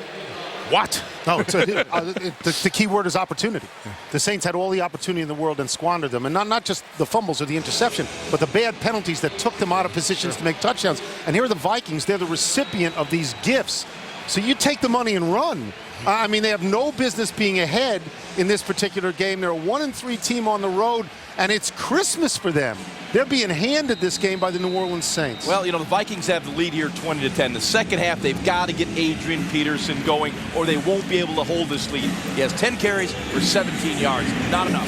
What? No, the key word is opportunity. The Saints had all the opportunity in the world and squandered them. And not just the fumbles or the interception, but the bad penalties that took them out of positions to make touchdowns. And here are the Vikings. They're the recipient of these gifts. So you take the money and run. I mean, they have no business being ahead in this particular game. They're a 1-3 team on the road, and it's Christmas for them. They're being handed this game by the New Orleans Saints. Well, you know, the Vikings have the lead here 20-10. The second half, they've got to get Adrian Peterson going, or they won't be able to hold this lead. He has 10 carries for 17 yards. Not enough.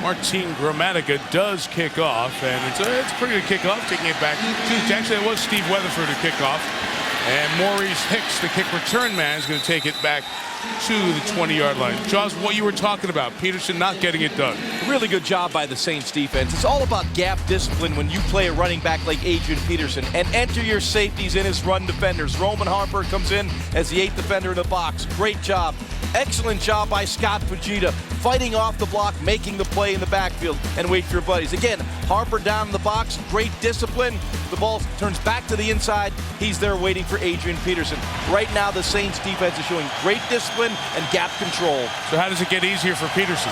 Martin Gramatica does kick off, and it's a pretty good kickoff, taking it back. Actually, it was Steve Weatherford who kicked off. And Maurice Hicks, the kick return man, is going to take it back to the 20-yard line. Jaws, what you were talking about, Peterson not getting it done. Really good job by the Saints defense. It's all about gap discipline when you play a running back like Adrian Peterson and enter your safeties in as run defenders. Roman Harper comes in as the 8th defender in the box. Great job. Excellent job by Scott Fujita, fighting off the block, making the play in the backfield, and wait for your buddies. Again, Harper down in the box, great discipline. The ball turns back to the inside. He's there waiting for Adrian Peterson. Right now, the Saints defense is showing great discipline and gap control. So how does it get easier for Peterson?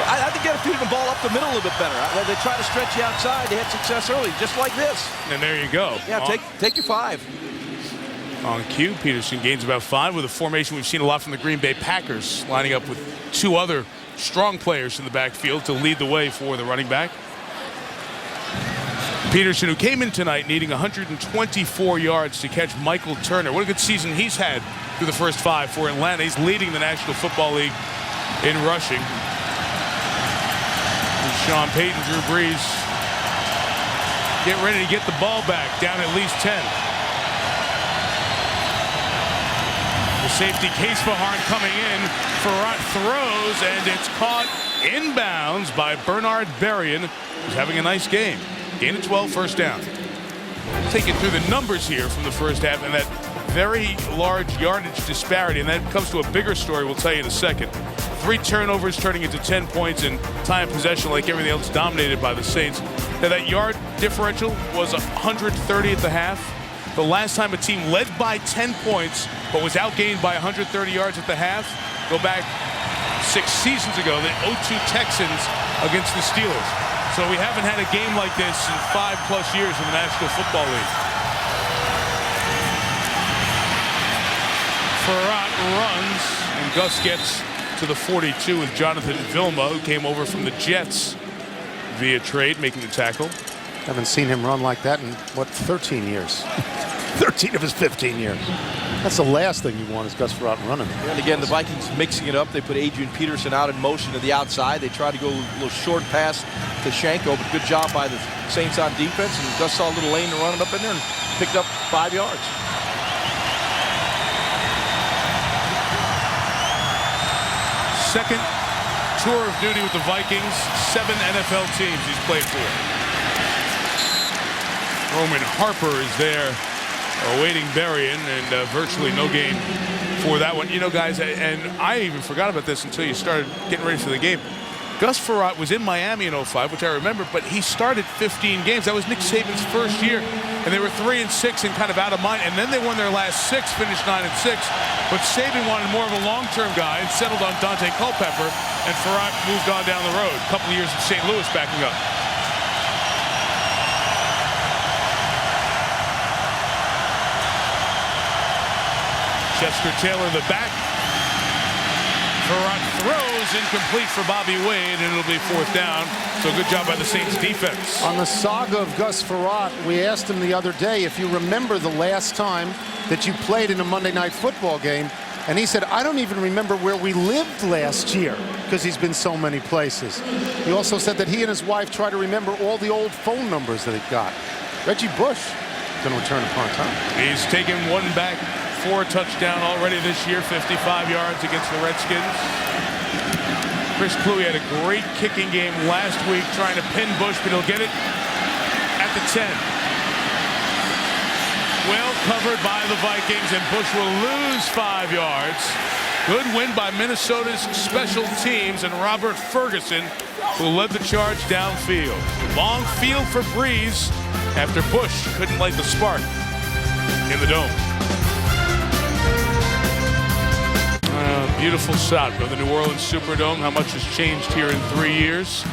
I think they got to feed the ball up the middle a little bit better. They try to stretch you outside. They had success early, just like this. And there you go. Yeah, take your 5. On cue, Peterson gains about 5 with a formation we've seen a lot from the Green Bay Packers, lining up with 2 other strong players in the backfield to lead the way for the running back. Peterson, who came in tonight needing 124 yards to catch Michael Turner. What a good season he's had through the first 5 for Atlanta. He's leading the National Football League in rushing. And Sean Payton, Drew Brees get ready to get the ball back, down at least 10. The safety, Case Faharn, coming in. Farrat throws, and it's caught inbounds by Bernard Berrien, who's having a nice game. Gain of 12, first down. Take it through the numbers here from the first half and that very large yardage disparity, and that comes to a bigger story we'll tell you in a second. 3 turnovers turning into 10 points, and time of possession, like everything else, dominated by the Saints. Now, that yard differential was 130 at the half. The last time a team led by 10 points but was outgained by 130 yards at the half, go back 6 seasons ago, the 0-2 Texans against the Steelers. So we haven't had a game like this in 5+ years in the National Football League. Farrat runs, and Gus gets to the 42 with Jonathan Vilma, who came over from the Jets via trade, making the tackle. Haven't seen him run like that in, 13 years? 13 of his 15 years. That's the last thing you want is Gus Farrat running. And again, the Vikings mixing it up. They put Adrian Peterson out in motion to the outside. They tried to go a little short pass to Shanko, but good job by the Saints on defense. And Gus saw a little lane to run it up in there and picked up 5 yards. Second tour of duty with the Vikings. 7 NFL teams he's played for. Roman Harper is there awaiting Berrien, and virtually no gain for that one. You know, guys, and I even forgot about this until you started getting ready for the game. Gus Farrat was in Miami in 05, which I remember, but he started 15 games. That was Nick Saban's first year, and they were 3-6 and kind of out of mind. And then they won their last 6, finished 9-6. But Saban wanted more of a long-term guy and settled on Dante Culpepper, and Farrat moved on down the road. A couple of years in St. Louis backing up. Chester Taylor, the back. Farrat throws incomplete for Bobby Wade, and it'll be 4th down. So good job by the Saints defense. On the saga of Gus Farrat, we asked him the other day if you remember the last time that you played in a Monday Night Football game, and he said, I don't even remember where we lived last year, because he's been so many places. He also said that he and his wife try to remember all the old phone numbers that he got. Reggie Bush going to return a punt, huh? He's taken one back for a touchdown already this year, 55 yards against the Redskins. Chris Kluwe had a great kicking game last week trying to pin Bush, but he'll get it at the 10. Well covered by the Vikings, and Bush will lose 5 yards. Good win by Minnesota's special teams and Robert Ferguson, who led the charge downfield. Long field for Breeze after Bush couldn't light the spark in the dome. Beautiful shot of the New Orleans Superdome. How much has changed here in 3 years.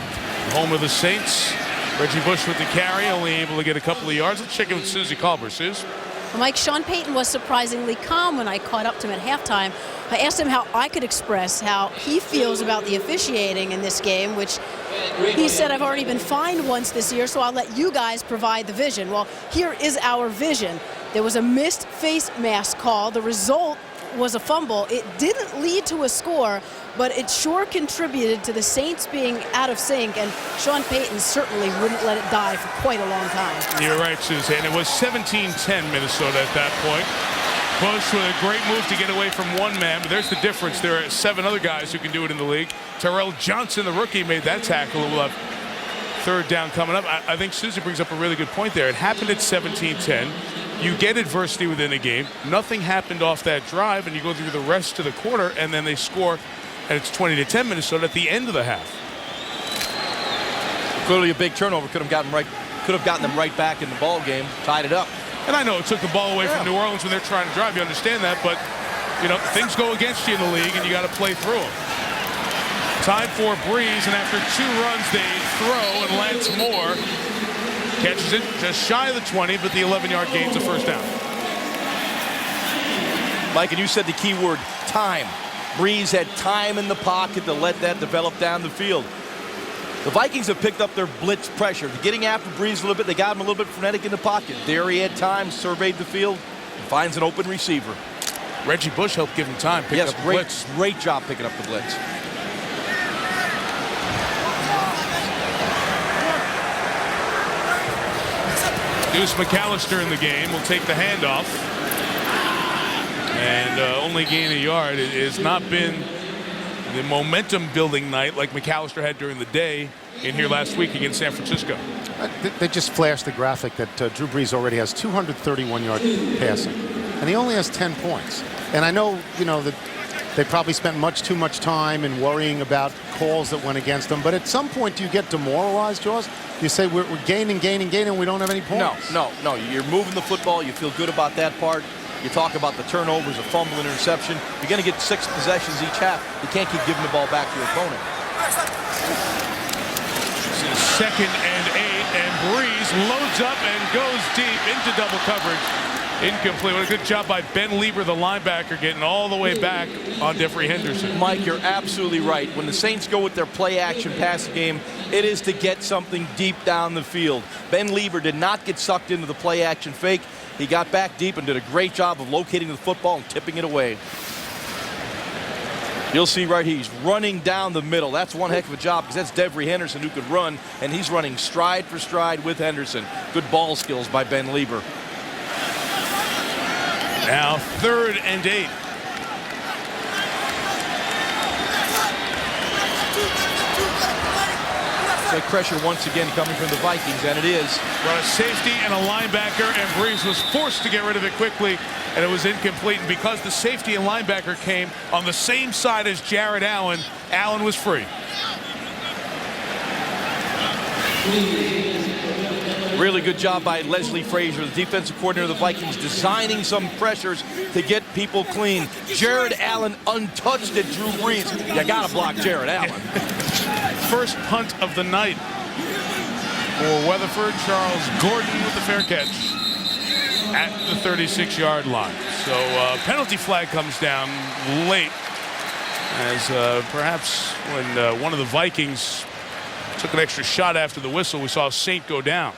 Home of the Saints. Reggie Bush with the carry, only able to get a couple of yards. Let's check in with Susie Colbert. Suze? Well, Mike, Sean Payton was surprisingly calm when I caught up to him at halftime. I asked him how I could express how he feels about the officiating in this game, which he said, I've already been fined once this year, so I'll let you guys provide the vision. Well, here is our vision. There was a missed face mask call. The result was a fumble. It didn't lead to a score, but it sure contributed to the Saints being out of sync, and Sean Payton certainly wouldn't let it die for quite a long time. You're right, Suzanne. It was 17-10 Minnesota at that point. Bush with a great move to get away from one man, but there's the difference. There are 7 other guys who can do it in the league. Terrell Johnson, the rookie, made that tackle. We'll have 3rd down coming up. I think Susie brings up a really good point there. It happened at 17-10. You get adversity within a game. Nothing happened off that drive, and you go through the rest of the quarter, and then they score, and it's 20-10 Minnesota at the end of the half. Clearly a big turnover. Could have gotten them right back in the ball game, tied it up. And I know it took the ball away from New Orleans when they're trying to drive. You understand that, but you know things go against you in the league, and you got to play through them. Time for Breeze, and after 2 runs, they throw, and Lance Moore catches it just shy of the 20, but the 11-yard gain's a 1st down. Mike, and you said the key word, time. Breeze had time in the pocket to let that develop down the field. The Vikings have picked up their blitz pressure. They're getting after Breeze a little bit. They got him a little bit frenetic in the pocket. There he had time, surveyed the field, and finds an open receiver. Reggie Bush helped give him time. Yes, great job picking up the blitz. Deuce McAllister in the game will take the handoff. And only gain a yard. It has not been the momentum-building night like McAllister had during the day in here last week against San Francisco. They just flashed the graphic that Drew Brees already has 231-yard passing, and he only has 10 points. And I know, you know, that they probably spent too much time in worrying about calls that went against them. But at some point, do you get demoralized, Jaws? You say we're gaining, and we don't have any points. No. You're moving the football. You feel good about that part. You talk about the turnovers, a fumble, interception. You're going to get 6 possessions each half. You can't keep giving the ball back to your opponent. This is 2nd and 8, and Breeze loads up and goes deep into double coverage. Incomplete. What a good job by Ben Lieber, the linebacker, getting all the way back on Jeffrey Henderson. Mike, you're absolutely right. When the Saints go with their play-action passing game, it is to get something deep down the field. Ben Lieber did not get sucked into the play-action fake. He got back deep and did a great job of locating the football and tipping it away. You'll see right here, he's running down the middle. That's one heck of a job because that's Jeffrey Henderson who could run, and he's running stride for stride with Henderson. Good ball skills by Ben Lieber. Now 3rd and 8. Like pressure once again coming from the Vikings, and it is. Brought a safety and a linebacker, and Breeze was forced to get rid of it quickly, and it was incomplete. And because the safety and linebacker came on the same side as Jared Allen, Allen was free. Really good job by Leslie Frazier, the defensive coordinator of the Vikings, designing some pressures to get people clean. Jared Allen untouched at Drew Brees. You got to block Jared Allen. First punt of the night for Weatherford. Charles Gordon with the fair catch at the 36-yard line. So penalty flag comes down late. As perhaps when one of the Vikings took an extra shot after the whistle, we saw Saint go down.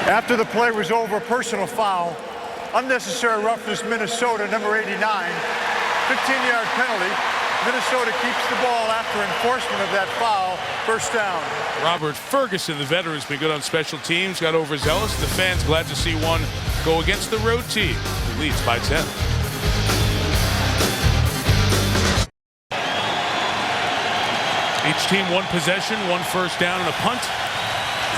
After the play was over, personal foul, unnecessary roughness, Minnesota, number 89, 15-yard penalty. Minnesota keeps the ball after enforcement of that foul, first down. Robert Ferguson, the veteran, has been good on special teams, got overzealous. The fans glad to see one go against the road team, who leads by 10. Each team one possession, one first down and a punt.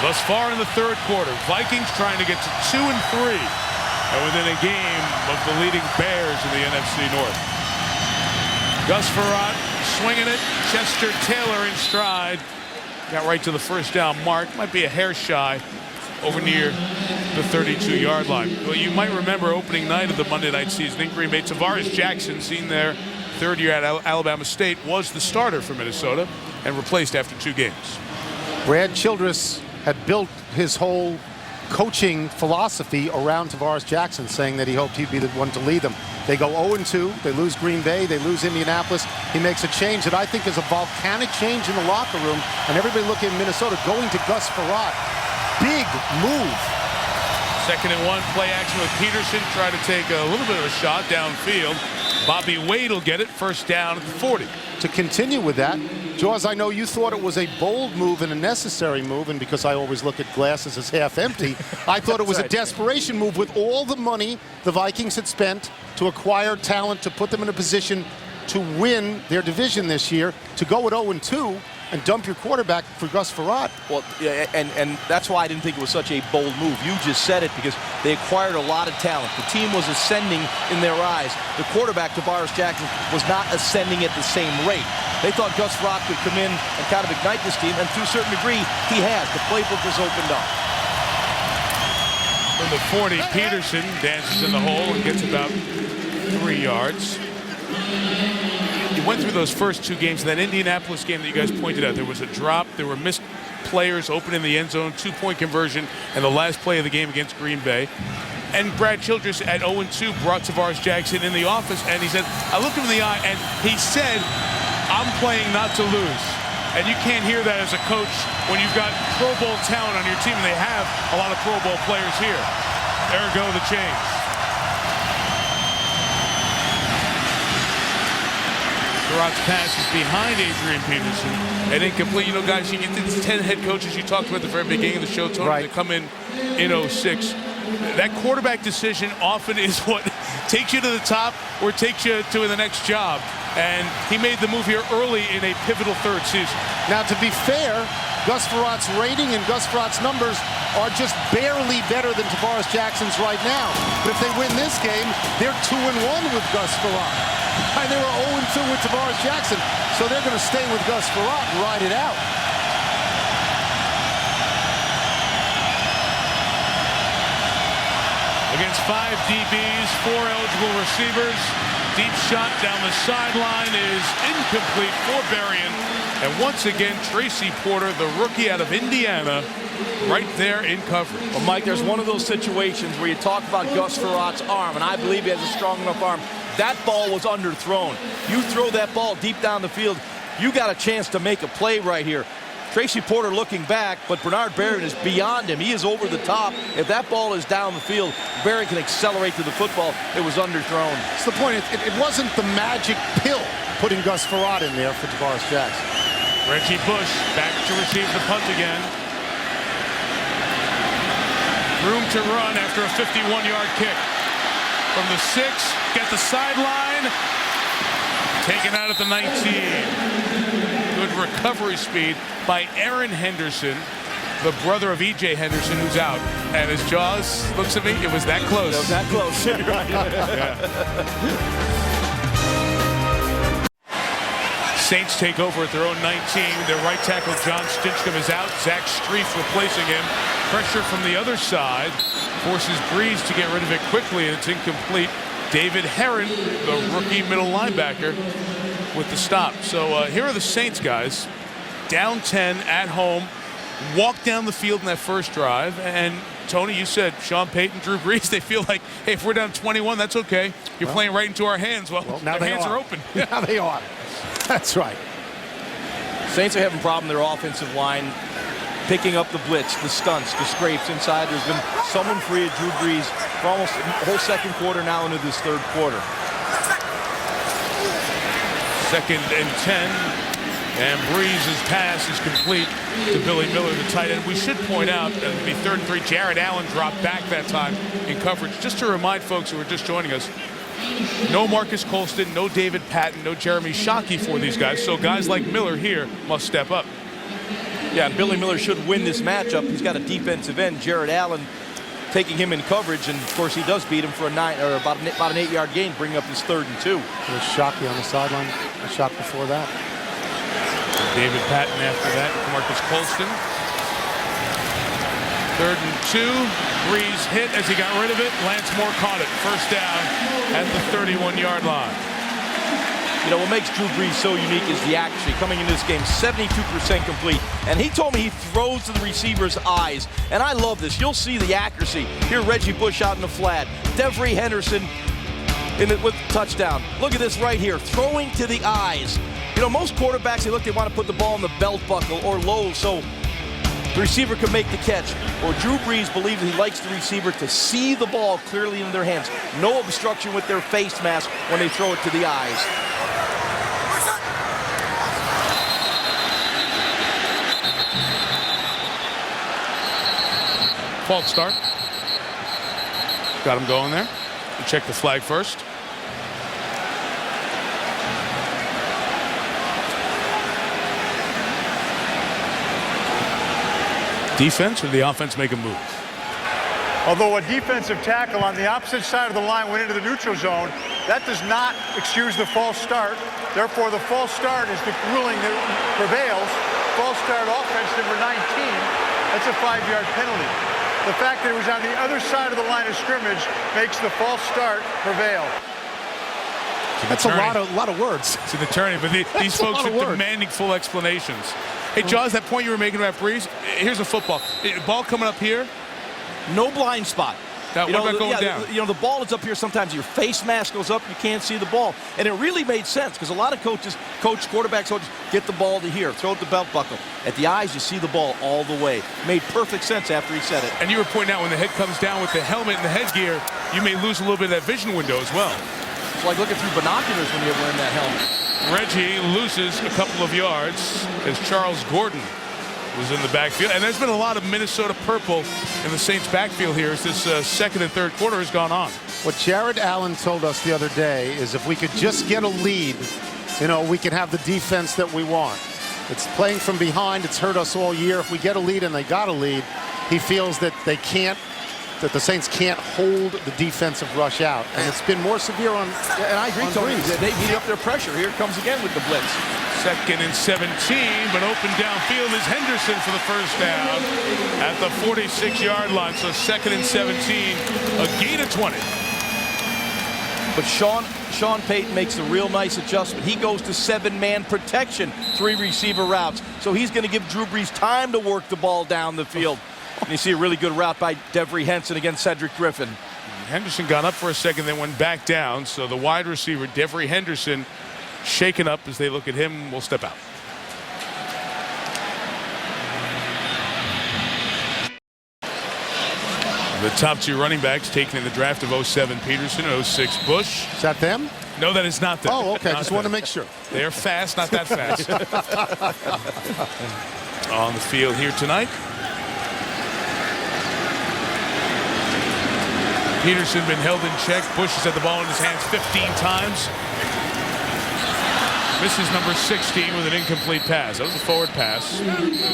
Thus far in the third quarter, Vikings trying to get to 2 and 3, and within a game of the leading Bears in the NFC North. Gus Frerotte swinging it. Chester Taylor in stride. Got right to the first down mark. Might be a hair shy over near the 32-yard line. Well, you might remember opening night of the Monday night season in Green Bay, Tavares Jackson, seen there third year at Alabama State, was the starter for Minnesota and replaced after 2 games. Brad Childress had built his whole coaching philosophy around Tavares Jackson, saying that he hoped he'd be the one to lead them. They go 0-2. They lose Green Bay. They lose Indianapolis. He makes a change that I think is a volcanic change in the locker room. And everybody looking at Minnesota going to Gus Frerotte. Big move. 2nd and 1, play action with Peterson. Try to take a little bit of a shot downfield. Bobby Wade will get it. First down at the 40. To continue with that, Jaws, I know you thought it was a bold move and a necessary move, and because I always look at glasses as half empty, I thought it was a desperation move with all the money the Vikings had spent to acquire talent, to put them in a position to win their division this year, to go at 0-2 and dump your quarterback for Gus Frerotte. Well, yeah, and that's why I didn't think it was such a bold move. You just said it, because they acquired a lot of talent. The team was ascending in their eyes. The quarterback, Tavares Jackson, was not ascending at the same rate. They thought Gus Frerotte could come in and kind of ignite this team, and to a certain degree, he has. The playbook has opened up. From the 40, Peterson dances in the hole and gets about 3 yards. He went through those first 2 games. In that Indianapolis game that you guys pointed out, there was a drop. There were missed players open in the end zone, 2-point conversion, and the last play of the game against Green Bay. And Brad Childress at 0-2 brought Tavares Jackson in the office, and he said, I looked him in the eye, and he said, I'm playing not to lose. And you can't hear that as a coach when you've got Pro Bowl talent on your team, and they have a lot of Pro Bowl players here. Ergo the change. Frerodte's pass is behind Adrian Peterson and incomplete. You know, guys, you get these 10 head coaches you talked about at the very beginning of the show, Tony, that come in 06. That quarterback decision often is what takes you to the top or takes you to the next job. And he made the move here early in a pivotal third season. Now, to be fair, Gus Ferrotte's rating and Gus Ferrotte's numbers are just barely better than Tavares Jackson's right now. But if they win this game, they're 2-1 with Gus Frerotte. And they were 0-2 with Tavares Jackson. So they're going to stay with Gus Frerotte and ride it out. Against 5 DBs, 4 eligible receivers. Deep shot down the sideline is incomplete for Berrien. And once again, Tracy Porter, the rookie out of Indiana, right there in coverage. Well, Mike, there's one of those situations where you talk about Gus Ferrotte's arm, and I believe he has a strong enough arm. That ball was underthrown. You throw that ball deep down the field, you got a chance to make a play right here. Tracy Porter looking back, but Bernard Berrien is beyond him. He is over the top. If that ball is down the field, Berrien can accelerate to the football. It was underthrown. That's the point. It wasn't the magic pill putting Gus Frerotte in there for Tavares Jackson. Reggie Bush back to receive the punt again. Room to run after a 51-yard kick. From the 6, get the sideline. Taken out at the 19. Good recovery speed by Aaron Henderson, the brother of E.J. Henderson, who's out. And as Jaws looks at me, it was that close. It was that close. Saints take over at their own 19. Their right tackle, John Stinchcomb, is out. Zach Strief replacing him. Pressure from the other side forces Breeze to get rid of it quickly, and it's incomplete. David Herron, the rookie middle linebacker, with the stop. So here are the Saints guys, down 10 at home. walked down the field in that first drive. And Tony, you said Sean Payton, Drew Brees, they feel like, hey, if we're down 21, that's okay. You're playing right into our hands. Well now their hands are open. Now they are. That's right. Saints are having a problem in their offensive line picking up the blitz, the stunts, the scrapes inside. There's been someone free at Drew Brees for almost the whole second quarter now into this third quarter. 2nd and 10. And Brees' pass is complete to Billy Miller, the tight end. We should point out that it'll be 3rd and 3. Jared Allen dropped back that time in coverage. Just to remind folks who are just joining us, no Marcus Colston, no David Patton, no Jeremy Shockey for these guys. So guys like Miller here must step up. Yeah, and Billy Miller should win this matchup. He's got a defensive end, Jared Allen, taking him in coverage, and of course he does beat him for about an 8-yard gain, bringing up his 3rd and 2. There's Shockey on the sideline. A shot before that. David Patton after that, Marcus Colston. 3rd and 2. Brees hit as he got rid of it. Lance Moore caught it. First down at the 31-yard line. You know, what makes Drew Brees so unique is the accuracy. Coming into this game, 72% complete. And he told me he throws to the receiver's eyes. And I love this. You'll see the accuracy. Here, Reggie Bush out in the flat. Devery Henderson with the touchdown. Look at this right here, throwing to the eyes. You know, most quarterbacks, they want to put the ball in the belt buckle or low so the receiver can make the catch. Or Drew Brees believes he likes the receiver to see the ball clearly in their hands. No obstruction with their face mask when they throw it to the eyes. False start. Got him going there. We'll check the flag first. Defense or the offense make a move? Although a defensive tackle on the opposite side of the line went into the neutral zone, that does not excuse the false start. Therefore, the false start is the ruling that prevails. False start offense number 19. That's a 5-yard penalty. The fact that it was on the other side of the line of scrimmage makes the false start prevail. That's a lot of words. It's an attorney, but these folks are demanding full explanations. Hey, Jaws, that point you were making about Brees, here's a football. Ball coming up here. No blind spot. What about going down? You know, the ball is up here. Sometimes your face mask goes up. You can't see the ball. And it really made sense because a lot of quarterbacks get the ball to here, throw it the belt buckle. At the eyes, you see the ball all the way. Made perfect sense after he said it. And you were pointing out when the head comes down with the helmet and the headgear, you may lose a little bit of that vision window as well. It's like looking through binoculars when you're wearing that helmet. Reggie loses a couple of yards as Charles Gordon was in the backfield. And there's been a lot of Minnesota purple in the Saints backfield here as this 2nd and 3rd quarter has gone on. What Jared Allen told us the other day is if we could just get a lead, you know, we can have the defense that we want. It's playing from behind. It's hurt us all year. If we get a lead, and they got a lead, he feels that the Saints can't hold the defensive rush out. And it's been more severe on and I agree, Tony. They beat up their pressure. Here it comes again with the blitz. 2nd and 17, but open downfield is Henderson for the first down at the 46-yard line. So 2nd and 17, a gain of 20. But Sean Payton makes a real nice adjustment. He goes to 7-man protection, 3 receiver routes. So he's going to give Drew Brees time to work the ball down the field. And you see a really good route by Devery Henson against Cedric Griffin. Henderson got up for a second, then went back down. So the wide receiver, Devery Henderson, shaken up as they look at him, will step out. The top 2 running backs taken in the draft of 07 Peterson, 06 Bush. Is that them? No, that is not them. Oh, okay. Not Just them. want to make sure. They are fast, not that fast. On the field here tonight. Peterson been held in check. Bush has had the ball in his hands 15 times. Misses number 16 with an incomplete pass. That was a forward pass.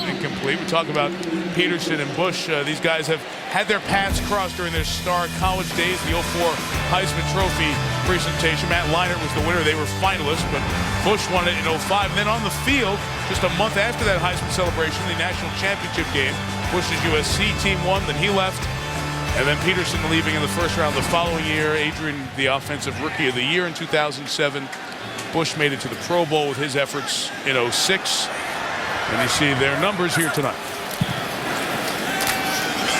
Incomplete. We talk about Peterson and Bush. These guys have had their paths crossed during their star college days. The 04 Heisman Trophy presentation. Matt Leinart was the winner. They were finalists, but Bush won it in 05. And then on the field, just a month after that Heisman celebration, the national championship game, Bush's USC team won, then he left. And then Peterson leaving in the first round the following year. Adrian, the offensive rookie of the year in 2007. Bush made it to the Pro Bowl with his efforts in 06. And you see their numbers here tonight.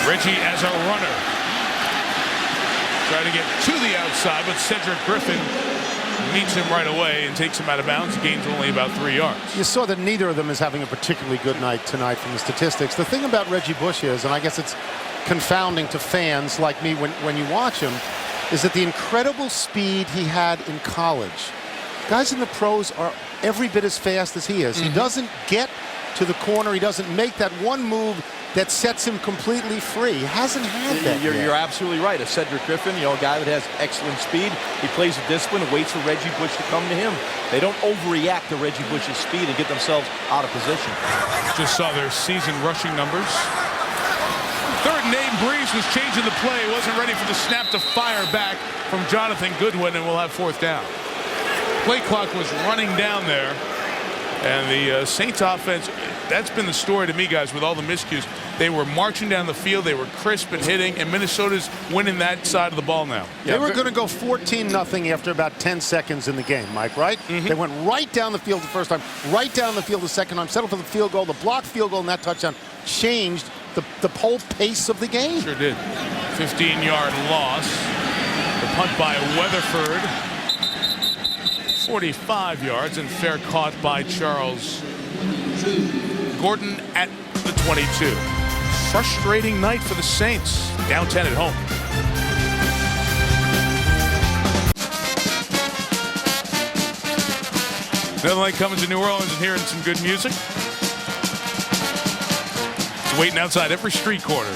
Reggie as a runner. Trying to get to the outside, but Cedric Griffin meets him right away and takes him out of bounds. Gains only about 3 yards. You saw that neither of them is having a particularly good night tonight from the statistics. The thing about Reggie Bush is, and I guess it's confounding to fans like me when you watch him, is that the incredible speed he had in college. Guys in the pros are every bit as fast as he is. He doesn't get to the corner. He doesn't make that one move that sets him completely free. He hasn't had that yet. You're absolutely right. A Cedric Griffin, a guy that has excellent speed. He plays with discipline and waits for Reggie Bush to come to him. They don't overreact to Reggie Bush's speed and get themselves out of position. Just saw their season rushing numbers. Third and 8, Breeze was changing the play. Wasn't ready for the snap to fire back from Jonathan Goodwin, and we'll have 4th down. Play clock was running down there, and the Saints offense, that's been the story to me, guys, with all the miscues. They were marching down the field. They were crisp and hitting, and Minnesota's winning that side of the ball now. They were going to go 14-0 after about 10 seconds in the game, Mike, right? They went right down the field the first time, right down the field the second time, settled for the field goal. The blocked field goal and that touchdown changed the whole pace of the game. Sure did. 15-yard loss. The punt by Weatherford. 45 yards, and fair caught by Charles Gordon at the 22. Frustrating night for the Saints. Down 10 at home. Nothing like coming to New Orleans and hearing some good music. It's waiting outside every street corner.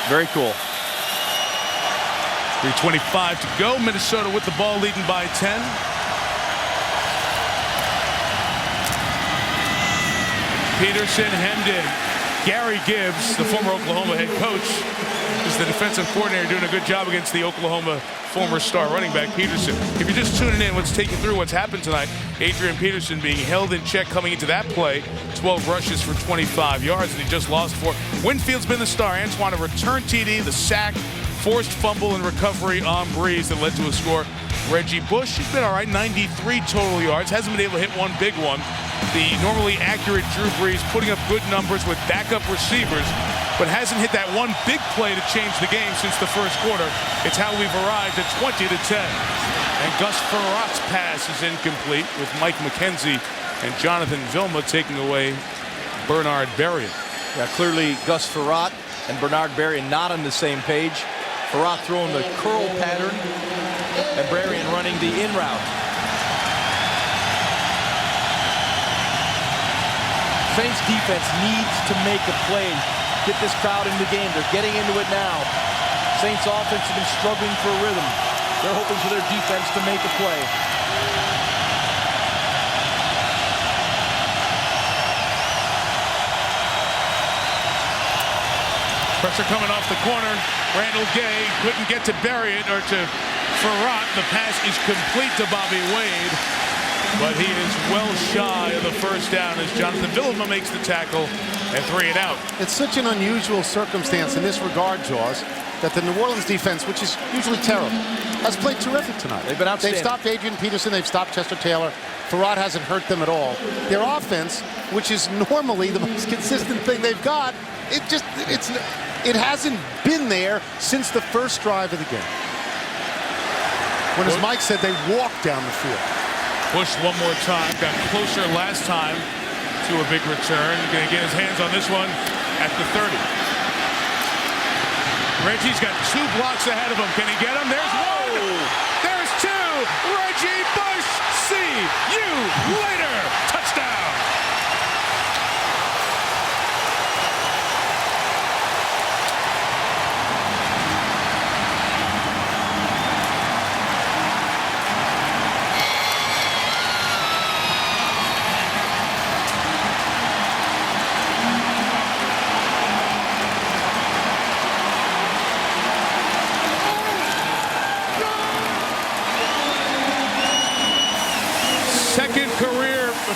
Very cool. 3:25 to go. Minnesota with the ball, leading by 10. Peterson hemmed in. Gary Gibbs, the former Oklahoma head coach, is the defensive coordinator, doing a good job against the Oklahoma former star running back Peterson. If you're just tuning in, let's take you through what's happened tonight. Adrian Peterson being held in check coming into that play. 12 rushes for 25 yards, and he just lost 4. Winfield's been the star. Antoine, a return TD, the sack, forced fumble and recovery on Breeze that led to a score. Reggie Bush, he's been all right, 93 total yards. Hasn't been able to hit one big one. The normally accurate Drew Brees putting up good numbers with backup receivers, but hasn't hit that one big play to change the game since the first quarter. It's how we've arrived at 20-10. And Gus Frerott's pass is incomplete, with Mike McKenzie and Jonathan Vilma taking away Bernard Berrien. Yeah, clearly Gus Frerotte and Bernard Berrien not on the same page. Frerotte throwing the curl pattern and Berrien running the in route. Saints defense needs to make a play. Get this crowd in the game. They're getting into it now. Saints offense has been struggling for a rhythm. They're hoping for their defense to make a play. Pressure coming off the corner. Randall Gay couldn't get to Berrien or to Frerotte. The pass is complete to Bobby Wade, but he is well shy of the first down as Jonathan Vilma makes the tackle and 3 and out. It's such an unusual circumstance in this regard, Jaws, that the New Orleans defense, which is usually terrible, has played terrific tonight. They've been outstanding. They've stopped Adrian Peterson. They've stopped Chester Taylor. Frerotte hasn't hurt them at all. Their offense, which is normally the most consistent thing they've got, it hasn't been there since the first drive of the game. When, as Mike said, they walked down the field. Bush one more time, got closer last time to a big return. Going to get his hands on this one at the 30. Reggie's got 2 blocks ahead of him. Can he get him? There's 1. There's 2. Reggie Bush, see you later. Touchdown.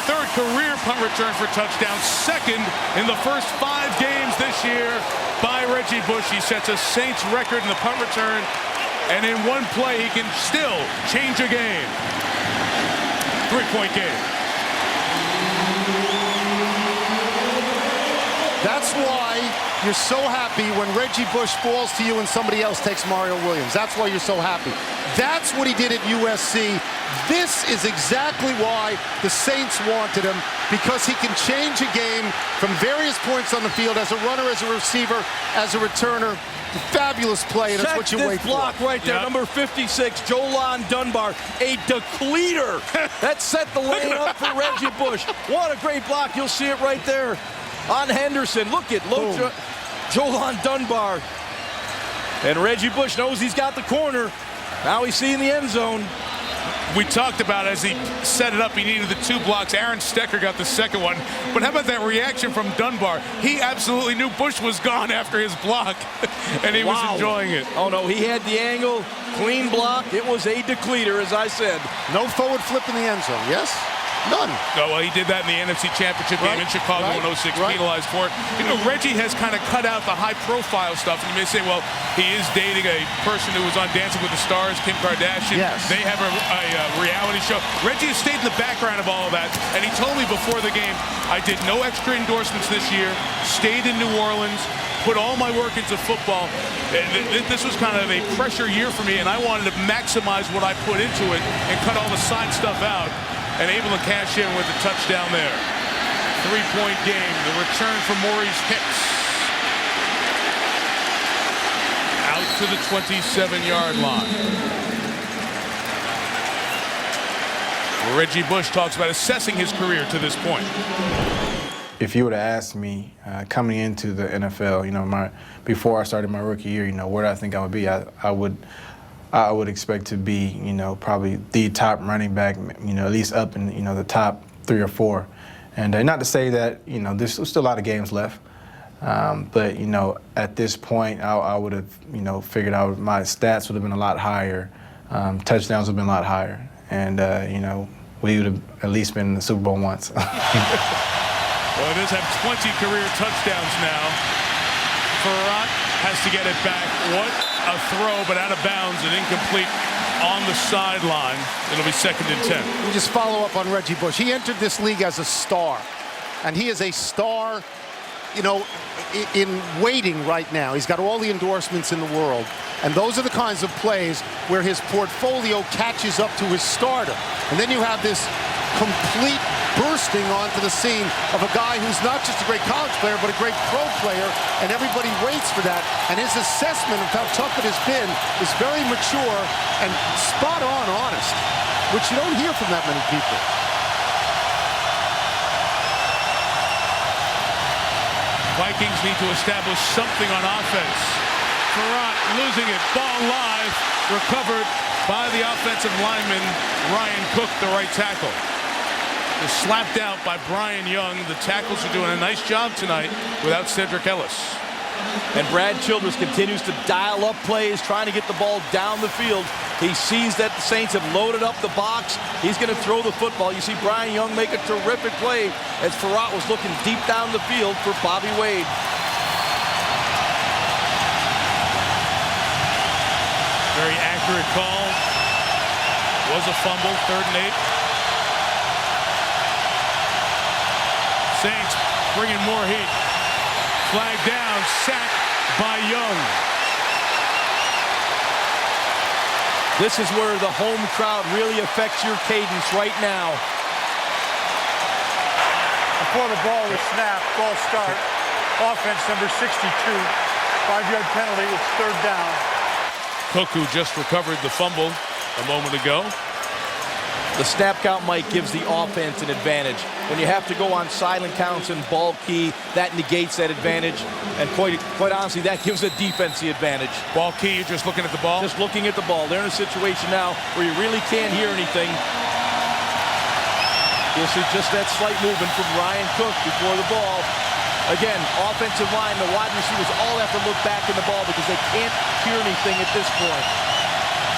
Third career punt return for touchdown, second in the first 5 games this year by Reggie Bush. He sets a Saints record in the punt return, and in one play he can still change a game. 3-point game. That's why you're so happy when Reggie Bush falls to you and somebody else takes Mario Williams. That's why you're so happy. That's what he did at USC. This is exactly why the Saints wanted him, because he can change a game from various points on the field as a runner, as a receiver, as a returner. Fabulous play, and that's what you wait for. Block right there, number 56, Jolan Dunbar, a depleter. That set the lane up for Reggie Bush. What a great block. You'll see it right there on Henderson. Look at Jolan Dunbar. And Reggie Bush knows he's got the corner. Now he's seeing the end zone. We talked about as he set it up, he needed the 2 blocks. Aaron Stecker got the second one. But how about that reaction from Dunbar? He absolutely knew Bush was gone after his block, and he was enjoying it. Oh, no, he had the angle, clean block. It was a decleater, as I said. No forward flip in the end zone, yes? None. Oh, well, he did that in the NFC Championship game in Chicago in 06, penalized for it. You know, Reggie has kind of cut out the high-profile stuff. And you may say, well, he is dating a person who was on Dancing with the Stars, Kim Kardashian. Yes. They have a reality show. Reggie has stayed in the background of all of that. And he told me before the game, I did no extra endorsements this year, stayed in New Orleans, put all my work into football. This was kind of a pressure year for me, and I wanted to maximize what I put into it and cut all the side stuff out. And able to cash in with a touchdown there. 3-point game. The return for Maurice Hicks. Out to the 27-yard line. Reggie Bush talks about assessing his career to this point. If you would have asked me coming into the NFL, you know, before I started my rookie year, you know, where I think I would be, I would expect to be, you know, probably the top running back, you know, at least up in, you know, the top 3 or 4. And not to say that, you know, there's still a lot of games left. But, you know, at this point, I would have, you know, figured out my stats would have been a lot higher. Touchdowns would have been a lot higher. And, you know, we would have at least been in the Super Bowl once. Well, he does have 20 career touchdowns now. Farrat has to get it back. What a throw, but out of bounds and incomplete on the sideline. It'll be 2nd and 10. We just follow up on Reggie Bush. He entered this league as a star, and he is a star, you know, in waiting right now. He's got all the endorsements in the world, and those are the kinds of plays where his portfolio catches up to his starter. And then you have this complete bursting onto the scene of a guy who's not just a great college player, but a great pro player, and everybody waits for that. And his assessment of how tough it has been is very mature and spot on honest, which you don't hear from that many people. Vikings need to establish something on offense. Farrat losing it, ball live, recovered by the offensive lineman, Ryan Cook, the right tackle. Is slapped out by Brian Young. The tackles are doing a nice job tonight without Cedric Ellis. And Brad Childress continues to dial up plays, trying to get the ball down the field. He sees that the Saints have loaded up the box. He's going to throw the football. You see Brian Young make a terrific play as Farrat was looking deep down the field for Bobby Wade. Very accurate call. Was a fumble, 3rd and 8. Saints bringing more heat. Flag down, sacked by Young. This is where the home crowd really affects your cadence right now. Before the ball was snapped, ball start. Offense number 62. 5-yard penalty. It's 3rd down. Cook, who just recovered the fumble a moment ago. The snap count, Mike, gives the offense an advantage. When you have to go on silent counts and ball key, that negates that advantage. And quite honestly, that gives a defense the advantage. Ball key, you're just looking at the ball? Just looking at the ball. They're in a situation now where you really can't hear anything. You'll see just that slight movement from Ryan Cook before the ball. Again, offensive line, the wide receivers all have to look back in the ball because they can't hear anything at this point.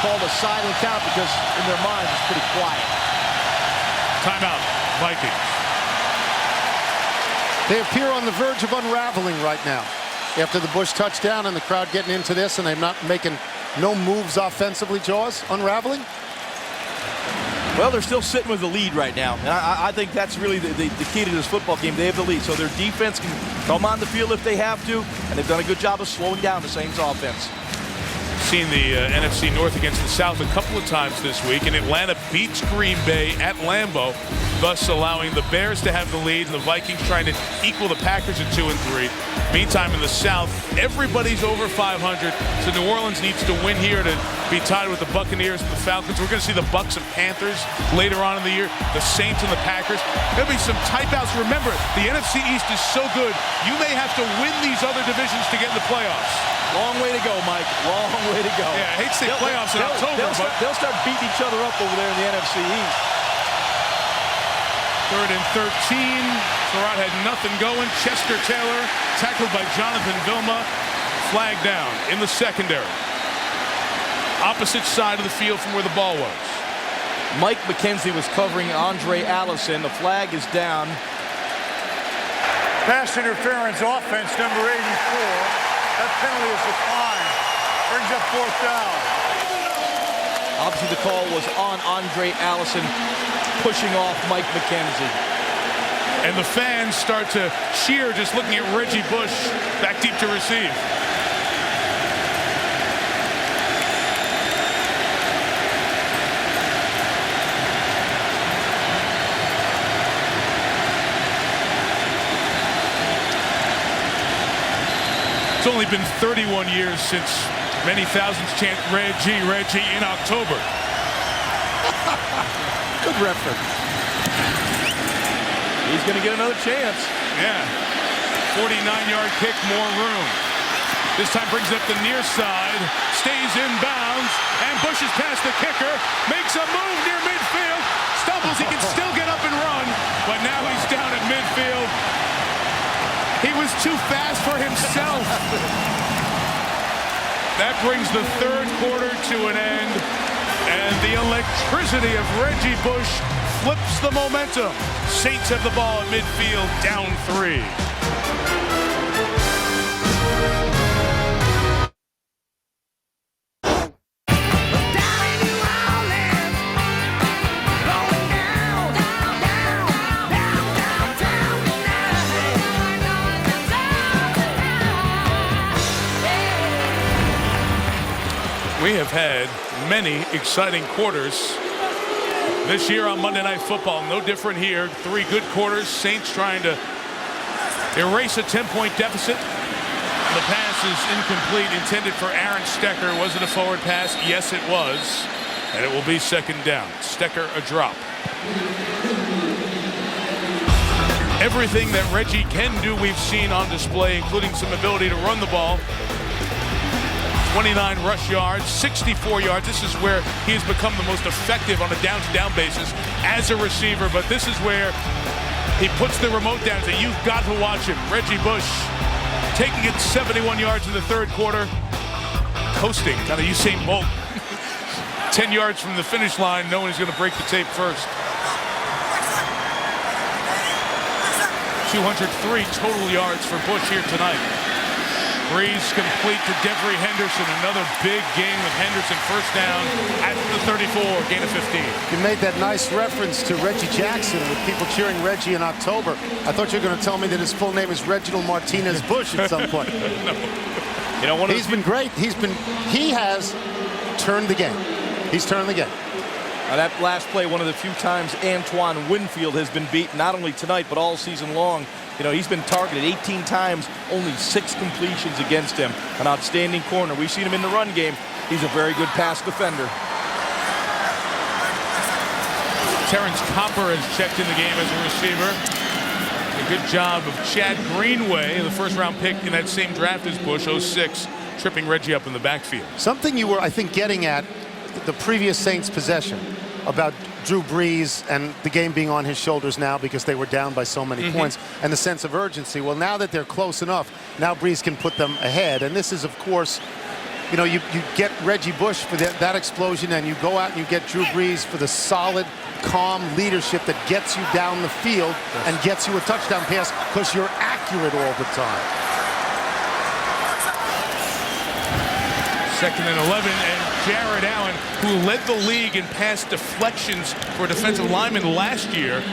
Called a silent count because in their minds it's pretty quiet. Timeout, Vikings. They appear on the verge of unraveling right now. After the Bush touchdown and the crowd getting into this and they're not making no moves offensively, Jaws, unraveling? Well, they're still sitting with the lead right now, and I think that's really the key to this football game. They have the lead, so their defense can come on the field if they have to, and they've done a good job of slowing down the Saints offense. Seen the NFC North against the South a couple of times this week, and Atlanta beats Green Bay at Lambeau, thus allowing the Bears to have the lead and the Vikings trying to equal the Packers at 2 and 3. Meantime, in the South, everybody's over 500, so New Orleans needs to win here to be tied with the Buccaneers and the Falcons. We're going to see the Bucs and Panthers later on in the year, the Saints and the Packers. There'll be some type outs. Remember, the NFC East is so good, you may have to win these other divisions to get in the playoffs. Long way to go, Mike. Long way to go. Yeah, I hate to say playoffs in October, but they'll start beating each other up over there in the NFC East. 3rd and 13. Surratt had nothing going. Chester Taylor tackled by Jonathan Vilma. Flag down in the secondary. Opposite side of the field from where the ball was. Mike McKenzie was covering Andre Allison. The flag is down. Pass interference offense, number 84. That penalty is declined. Brings up 4th down. Obviously, the call was on Andre Allison, pushing off Mike McKenzie. And the fans start to cheer just looking at Reggie Bush back deep to receive. It's only been 31 years since many thousands chant Reggie, Reggie in October. Good reference. He's going to get another chance. Yeah. 49-yard kick, more room. This time brings it up the near side, stays in bounds, and Bush is past the kicker, makes a move near midfield, stumbles, he can still get up and run, but now he's down at midfield. He was too fast for himself. That brings the 3rd quarter to an end, and the electricity of Reggie Bush flips the momentum. Saints have the ball at midfield, down 3. We have had many exciting quarters this year on Monday Night Football. No different here. 3 good quarters. Saints trying to erase a 10-point deficit. The pass is incomplete, intended for Aaron Stecker. Was it a forward pass? Yes, it was. And it will be 2nd down. Stecker a drop. Everything that Reggie can do we've seen on display, including some ability to run the ball. 29 rush yards, 64 yards. This is where he has become the most effective on a down-to-down basis as a receiver. But this is where he puts the remote down and says, you've got to watch him. Reggie Bush taking it 71 yards in the 3rd quarter. Coasting, kind of Usain Bolt. 10 yards from the finish line, knowing he's going to break the tape first. 203 total yards for Bush here tonight. Breeze complete to Devery Henderson. Another big game with Henderson. 1st down at the 34, gain of 15. You made that nice reference to Reggie Jackson with people cheering Reggie in October. I thought you were going to tell me that his full name is Reginald Martinez Bush at some point. No. You know, he's been great. He has turned the game. He's turned the game. That last play, one of the few times Antoine Winfield has been beaten, not only tonight, but all season long. You know, he's been targeted 18 times, only 6 completions against him. An outstanding corner. We've seen him in the run game. He's a very good pass defender. Terrence Copper has checked in the game as a receiver. A good job of Chad Greenway, the 1st-round pick in that same draft as Bush, 06, tripping Reggie up in the backfield. Something you were, I think, getting at the previous Saints possession about Drew Brees and the game being on his shoulders now because they were down by so many points, and the sense of urgency. Well, now that they're close enough, now Brees can put them ahead. And this is, of course, you know, you get Reggie Bush for that explosion, and you go out and you get Drew Brees for the solid, calm leadership that gets you down the field and gets you a touchdown pass because you're accurate all the time. 2nd and 11, and Jared Allen, who led the league in pass deflections for defensive linemen last year,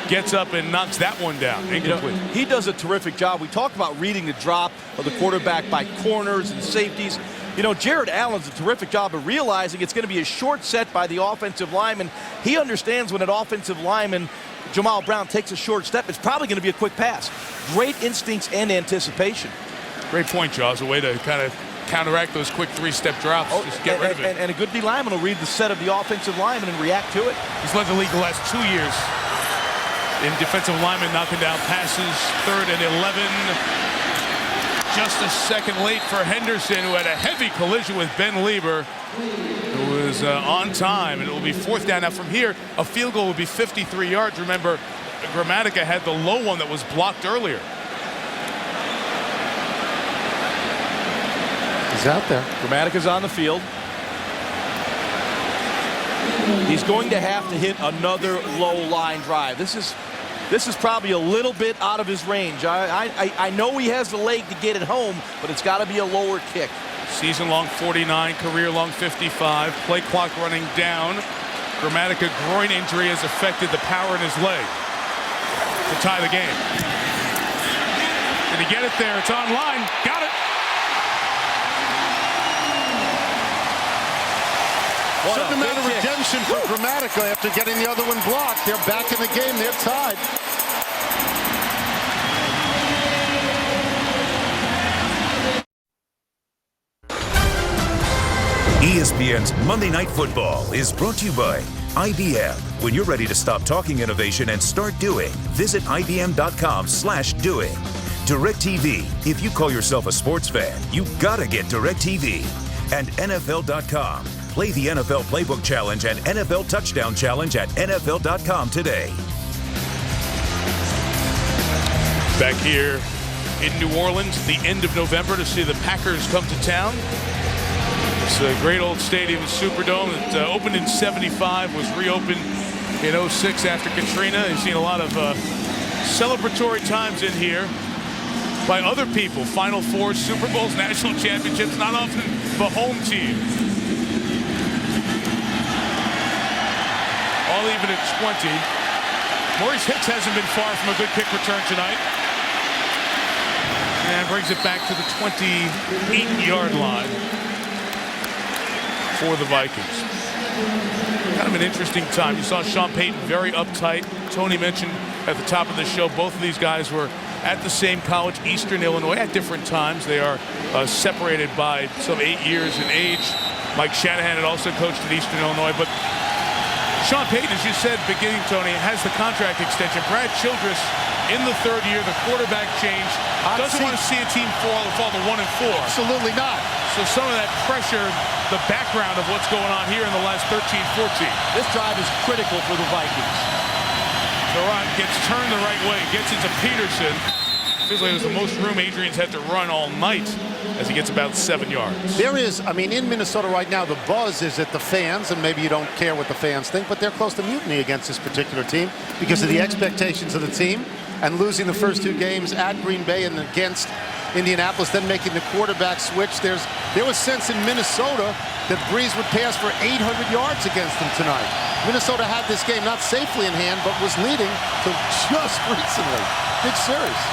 gets up and knocks that one down. Incomplete. You know, he does a terrific job. We talk about reading the drop of the quarterback by corners and safeties. You know, Jared Allen's a terrific job of realizing it's going to be a short set by the offensive lineman. He understands when an offensive lineman, Jamal Brown, takes a short step, it's probably going to be a quick pass. Great instincts and anticipation. Great point, Jaws. A way to kind of counteract those quick three-step drops. Just get rid of it. And a good D lineman will read the set of the offensive lineman and react to it. He's led the league the last 2 years in defensive linemen knocking down passes. 3rd and 11. Just a second late for Henderson, who had a heavy collision with Ben Lieber, who was on time, and it will be 4th down. Now from here, a field goal would be 53 yards. Remember, Gramatica had the low one that was blocked earlier. He's out there. Gramatica's on the field. He's going to have to hit another low line drive. This is probably a little bit out of his range. I know he has the leg to get it home, but it's got to be a lower kick. Season-long 49, career-long 55. Play clock running down. Gramatica groin injury has affected the power in his leg to tie the game. Did he get it there? It's on line. Got it. Certain amount of redemption for Gramatica after getting the other one blocked. They're back in the game. They're tied. ESPN's Monday Night Football is brought to you by IBM. When you're ready to stop talking innovation and start doing, visit IBM.com/doing. DirecTV. If you call yourself a sports fan, you gotta get DirecTV. And NFL.com. Play the NFL Playbook Challenge and NFL Touchdown Challenge at NFL.com today. Back here in New Orleans, the end of November, to see the Packers come to town. It's a great old stadium, the Superdome. It opened in '75, was reopened in '06 after Katrina. You've seen a lot of celebratory times in here by other people. Final Fours, Super Bowls, national championships, not often the home team. All even at 20. Maurice Hicks hasn't been far from a good kick return tonight. And brings it back to the 28-yard line for the Vikings. Kind of an interesting time. You saw Sean Payton very uptight. Tony mentioned at the top of the show, both of these guys were at the same college, Eastern Illinois, at different times. They are separated by some 8 years in age. Mike Shanahan had also coached at Eastern Illinois, but Sean Payton, as you said, beginning, Tony, has the contract extension. Brad Childress in the 3rd year, the quarterback change. Doesn't want to see a team fall to 1-4. Absolutely not. So some of that pressure, the background of what's going on here in the last 13-14. This drive is critical for the Vikings. Durant gets turned the right way, gets into Peterson. Feels like it was the most room Adrian's had to run all night as he gets about 7 yards. There is, I mean, in Minnesota right now, the buzz is at the fans, and maybe you don't care what the fans think, but they're close to mutiny against this particular team because of the expectations of the team and losing the first 2 games at Green Bay and against Indianapolis, then making the quarterback switch. There was sense in Minnesota that Breeze would pass for 800 yards against them tonight. Minnesota had this game not safely in hand, but was leading till just recently. Big series.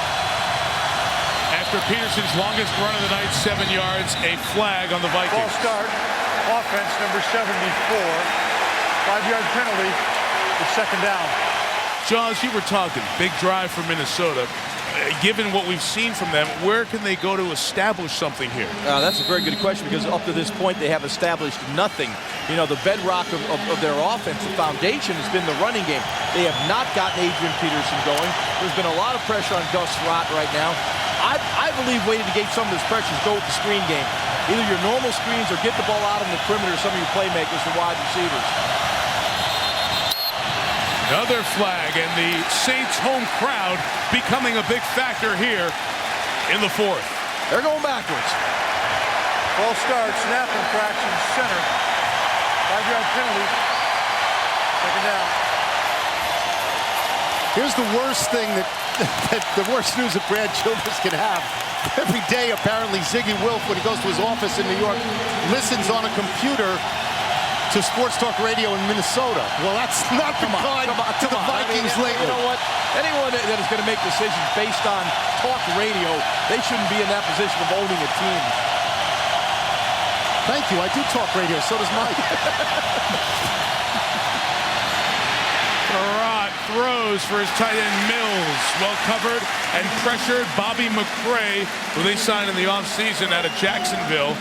After Peterson's longest run of the night, 7 yards, a flag on the Vikings. Ball start, offense number 74. 5-yard penalty, it's 2nd down. Jaws, you were talking, big drive for Minnesota. Given what we've seen from them, where can they go to establish something here? That's a very good question, because up to this point they have established nothing. You know, the bedrock of their offense, the foundation, has been the running game. They have not gotten Adrian Peterson going. There's been a lot of pressure on Gus Rott right now. I believe way to negate some of this pressure is go with the screen game. Either your normal screens or get the ball out in the perimeter, some of your playmakers, the wide receivers. Another flag, and the Saints home crowd becoming a big factor here in the 4th. They're going backwards. Ball start, snap infraction, center. 5-yard penalty. 2nd down. Here's the worst thing that the worst news that Brad Childress can have. Every day, apparently, Ziggy Wilf, when he goes to his office in New York, listens on a computer to Sports Talk Radio in Minnesota. Well, that's not been kind to the Vikings lately. You know what? Anyone that is going to make decisions based on talk radio, they shouldn't be in that position of owning a team. Thank you. I do talk radio. So does Mike. Farad throws for his tight end Mills. Well covered and pressured. Bobby McCray, who they signed in the offseason out of Jacksonville,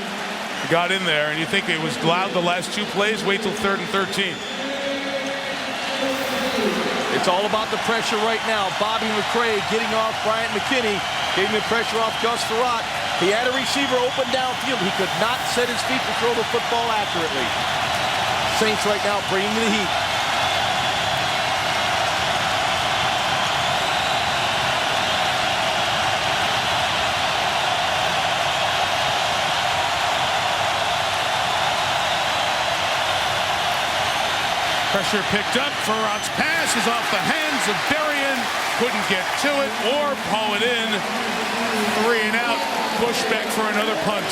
got in there. And you think it was loud the last 2 plays? Wait till 3rd and 13. It's all about the pressure right now. Bobby McCray getting off Bryant McKinney, getting the pressure off Gus Farad. He had a receiver open downfield. He could not set his feet to throw the football accurately. Saints right now bringing the heat. Pressure picked up. Farad's pass is off the hands of Berrien. Couldn't get to it or haul it in. 3 and out. Bush back for another punt.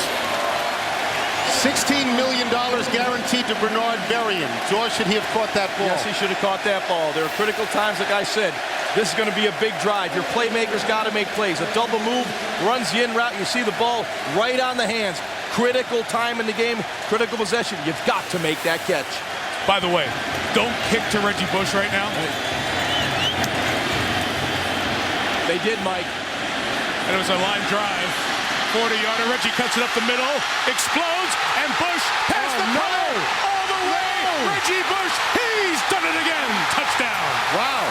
$16 million guaranteed to Bernard Berrien. George, should he have caught that ball? Yes, he should have caught that ball. There are critical times, like I said. This is going to be a big drive. Your playmakers got to make plays. A double move, runs the in route. You see the ball right on the hands. Critical time in the game, critical possession. You've got to make that catch. By the way, don't kick to Reggie Bush right now. They did, Mike. And it was a line drive. 40-yarder. Reggie cuts it up the middle. Explodes. And Bush has the power all the way. Reggie Bush, he's done it again. Touchdown. Wow.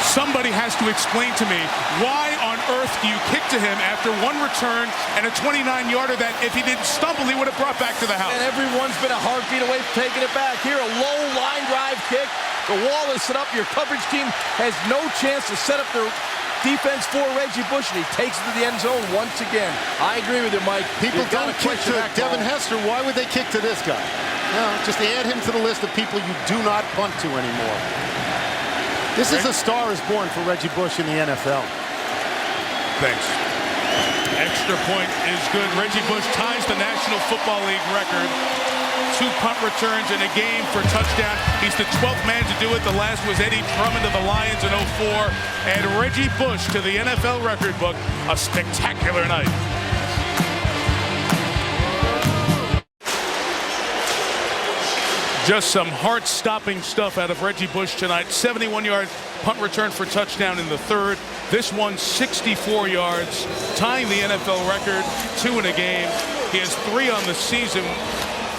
Somebody has to explain to me, why on earth do you kick to him after 1 return and a 29-yarder that if he didn't stumble, he would have brought back to the house? And everyone's been a heartbeat away from taking it back. Here, a low line drive kick. The wall is set up. Your coverage team has no chance to set up their defense for Reggie Bush, and he takes it to the end zone once again. I agree with you, Mike. People don't kick to Devin Hester. Why would they kick to this guy? No, just add him to the list of people you do not punt to anymore. This is a star is born for Reggie Bush in the NFL. Thanks. Extra point is good. Reggie Bush ties the National Football League record. 2 punt returns in a game for touchdown. He's the 12th man to do it. The last was Eddie Drummond of the Lions in 04. And Reggie Bush to the NFL record book. A spectacular night. Just some heart-stopping stuff out of Reggie Bush tonight. 71-yard punt return for touchdown in the 3rd. This one 64 yards, tying the NFL record, 2 in a game. He has 3 on the season.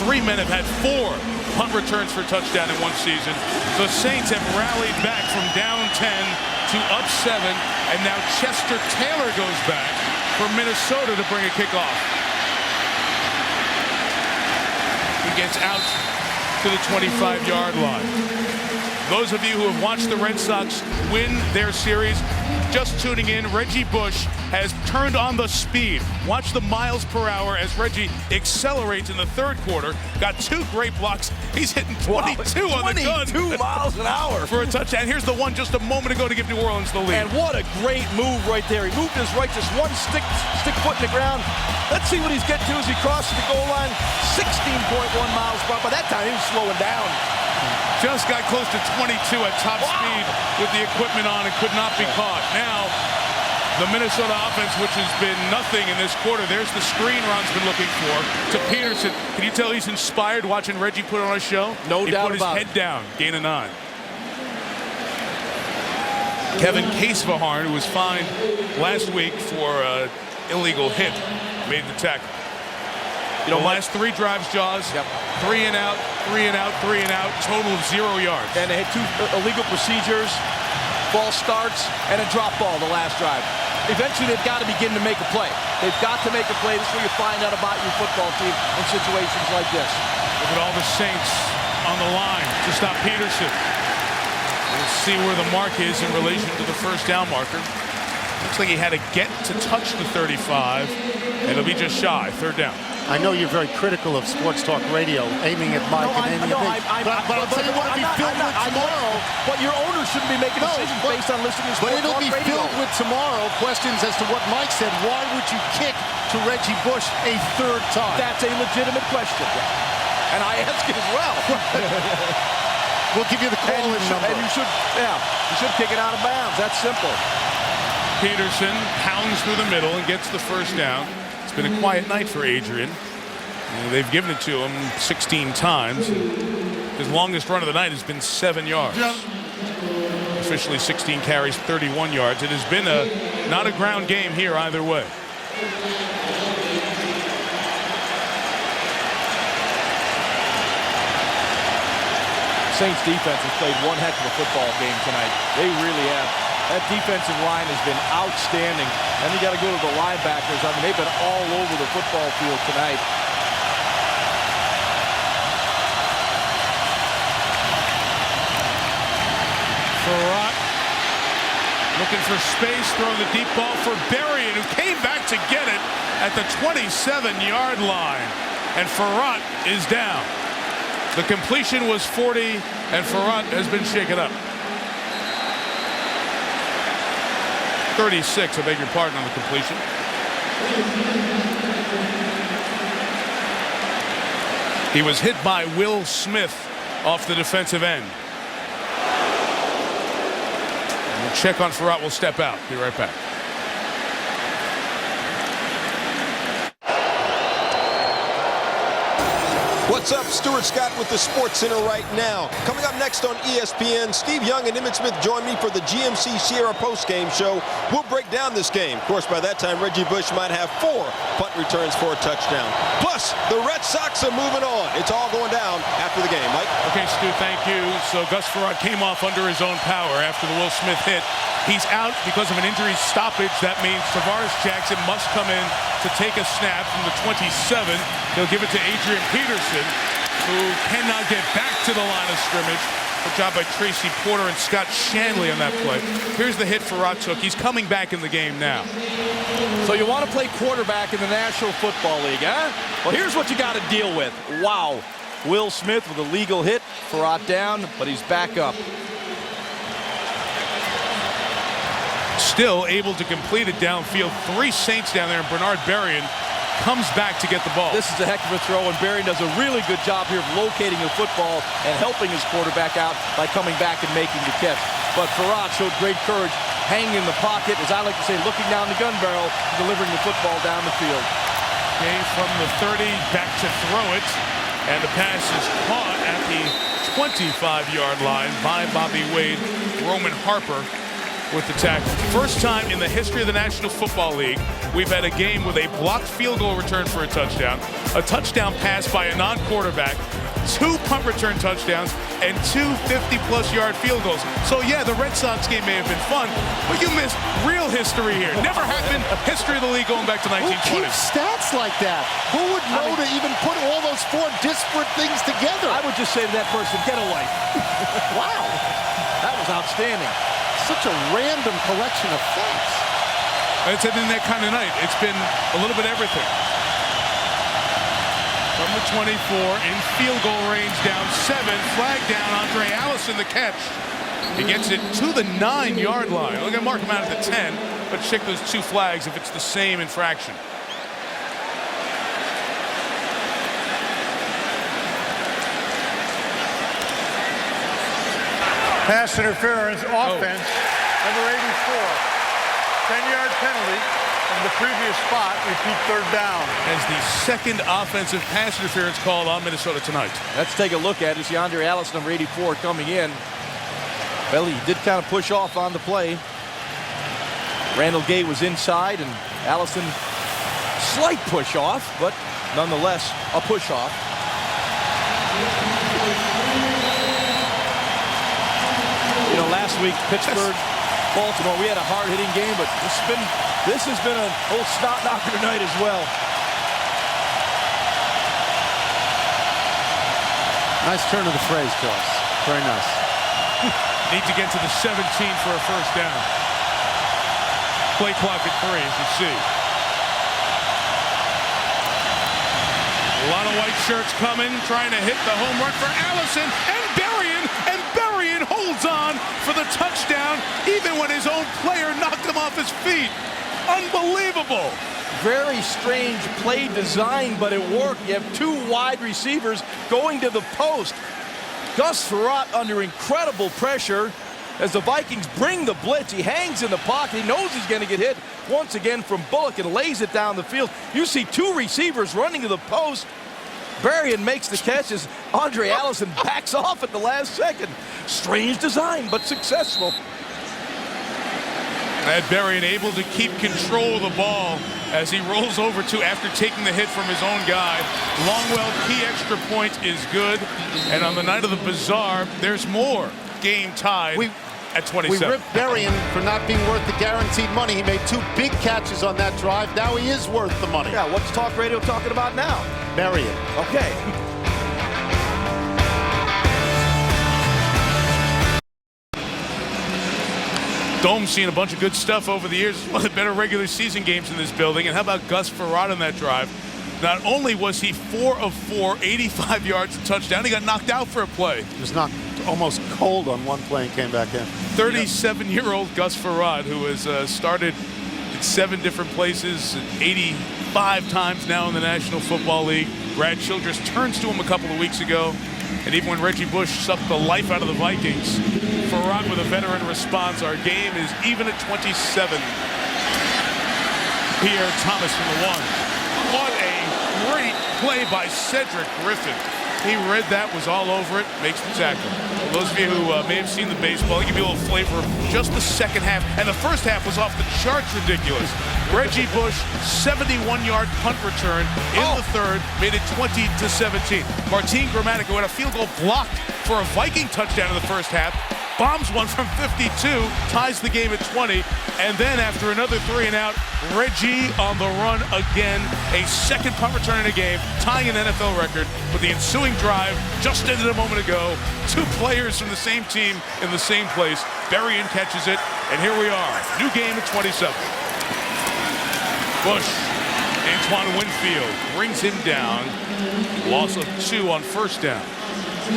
3 men have had 4 punt returns for touchdown in 1 season. The Saints have rallied back from down 10 to up 7, and now Chester Taylor goes back for Minnesota to bring a kickoff. He gets out to the 25-yard line. Those of you who have watched the Red Sox win their series, just tuning in, Reggie Bush has turned on the speed. Watch the miles per hour as Reggie accelerates in the 3rd quarter. Got 2 great blocks. He's hitting 22 on the gun. 22 miles an hour. For a touchdown. Here's the one just a moment ago to give New Orleans the lead. And what a great move right there. He moved his right, just 1 stick foot in the ground. Let's see what he's getting to as he crosses the goal line. 16.1 miles per hour. By that time, he was slowing down. Just got close to 22 at top speed with the equipment on and could not be caught. Now, the Minnesota offense, which has been nothing in this quarter. There's the screen Ron's been looking for to Peterson. Can you tell he's inspired watching Reggie put on a show? No doubt about it. He put his head down, gain a 9. Kevin Casevaharn, who was fined last week for illegal hit, made the tackle. You know, last 3 drives, Jaws. Yep. 3 and out, 3 and out, 3 and out. Total of 0 yards. And they had 2 illegal procedures. false starts, and a drop ball the last drive. Eventually, they've got to begin to make a play. They've got to make a play. This is where you find out about your football team in situations like this. Look at all the Saints on the line to stop Peterson. We'll see where the mark is in relation to the first down marker. Looks like he had to get to touch the 35, and it'll be just shy, third down. I know you're very critical of Sports Talk Radio, aiming at Mike and aiming at me. But I'll tell you what, it'll be filled with tomorrow. But your owner shouldn't be making decisions based on listening to Sports Talk Radio. But it'll be filled with tomorrow questions as to what Mike said. Why would you kick to Reggie Bush a third time? That's a legitimate question. And I ask it as well. We'll give you the call-in number. And you should kick it out of bounds. That's simple. Peterson pounds through the middle and gets the first down. It's been a quiet night for Adrian. And they've given it to him 16 times. His longest run of the night has been 7 yards. Officially 16 carries, 31 yards. It has been not a ground game here either way. Saints defense has played one heck of a football game tonight. They really have. That defensive line has been outstanding. Then you got to go to the linebackers. I mean, they've been all over the football field tonight. Farrat looking for space, throwing the deep ball for Berrien, who came back to get it at the 27-yard line. And Farrat is down. The completion was 40, and Farrat has been shaken up. 36, I beg your pardon, on the completion. He was hit by Will Smith off the defensive end. And we'll check on Farrat. We'll step out. Be right back. What's up? Stuart Scott with the Sports Center right now. Coming up next on ESPN, Steve Young and Emmitt Smith join me for the GMC Sierra postgame show. We'll break down this game. Of course, by that time, Reggie Bush might have 4 punt returns for a touchdown. Plus, the Red Sox are moving on. It's all going down after the game. Mike? Okay, Stu, thank you. So Gus Farrat came off under his own power after the Will Smith hit. He's out because of an injury stoppage. That means Tavares Jackson must come in to take a snap from the 27. He'll give it to Adrian Peterson, who cannot get back to the line of scrimmage. Good job by Tracy Porter and Scott Shanley on that play. Here's the hit Farrat took. He's coming back in the game now. So you want to play quarterback in the National Football League, huh? Well, here's what you got to deal with. Wow. Will Smith with a legal hit. Farrat down, but he's back up. Still able to complete it downfield. 3 Saints down there, and Bernard Berrien comes back to get the ball. This is a heck of a throw, and Berrien does a really good job here of locating the football and helping his quarterback out by coming back and making the catch. But Farrat showed great courage, hanging in the pocket, as I like to say, looking down the gun barrel, delivering the football down the field. Okay, from the 30, back to throw it, and the pass is caught at the 25-yard line by Bobby Wade. Roman Harper with the tackle. First time in the history of the National Football League we've had a game with a blocked field goal return for a touchdown pass by a non-quarterback, 2 punt return touchdowns, and 2 50-plus yard field goals. So yeah, the Red Sox game may have been fun, but you missed real history here. Never happened. History of the league going back to 1920. Who keeps stats like that? Who would know to even put all those 4 disparate things together? I would just say to that person, get a life. Wow. That was outstanding. Such a random collection of facts. It's been that kind of night. It's been a little bit everything. From the 24, in field goal range, down 7, flag down, Andre Allison the catch. He gets it to the 9-yard line. We're going to mark him out at the 10, but check those 2 flags if it's the same infraction. Pass interference, offense, number 84. 10-yard penalty from the previous spot, repeat third down. As the second offensive pass interference called on Minnesota tonight. Let's take a look at it. It's Andre Allison, number 84, coming in. Well, he did kind of push off on the play. Randall Gay was inside, and Allison, slight push off, but nonetheless, a push off. You know, last week, Pittsburgh Baltimore. We had a hard-hitting game, but this has been an old snot knocker tonight as well. Nice turn of the phrase, Joss. Very nice. Need to get to the 17 for a first down. Play clock at 3, as you see. A lot of white shirts coming, trying to hit the home run for Allison, and Berrien holds on for the touchdown, even when his own player knocked him off his feet. Unbelievable. Very strange play design, but it worked. You have two wide receivers going to the post. Gus Frerotte under incredible pressure as the Vikings bring the blitz. He hangs in the pocket. He knows he's going to get hit once again from Bullock and lays it down the field. You see two receivers running to the post. Berrien makes the catch as Andre Allison backs off at the last second. Strange design, but successful. Ed Berrien able to keep control of the ball as he rolls over to after taking the hit from his own guy. Longwell, key extra point is good. And on the night of the bazaar, there's more. Game tied at 27. We ripped Berrien for not being worth the guaranteed money. He made two big catches on that drive. Now he is worth the money. Yeah, what's Talk Radio talking about now? Berrien. Okay. Dome's seen a bunch of good stuff over the years. One of the better regular season games in this building. And how about Gus Frerotte on that drive? Not only was he 4 of 4, 85 yards and touchdown, he got knocked out for a play. He was knocked almost cold on one play and came back in. 37-year-old Gus Frerotte, who has started in 7 different places, 85 times now in the National Football League. Brad Childress turns to him a couple of weeks ago. And even when Reggie Bush sucked the life out of the Vikings, Frerotte with a veteran response. Our game is even at 27. Pierre Thomas from the 1. What a great play by Cedric Griffin. He read that, was all over it, makes the tackle. For those of you who may have seen the baseball, I'll give you a little flavor of just the second half. And the first half was off the charts ridiculous. Reggie Bush, 71-yard punt return in the third, made it 20-17. Martin Grammatico had a field goal blocked for a Viking touchdown in the first half. Bombs one from 52, ties the game at 20, and then after another 3 and out, Reggie on the run again, a second punt return in a game, tying an NFL record. With the ensuing drive, just ended a moment ago, 2 players from the same team in the same place. Berrien catches it, and here we are, new game at 27. Bush, Antoine Winfield brings him down, loss of 2 on first down.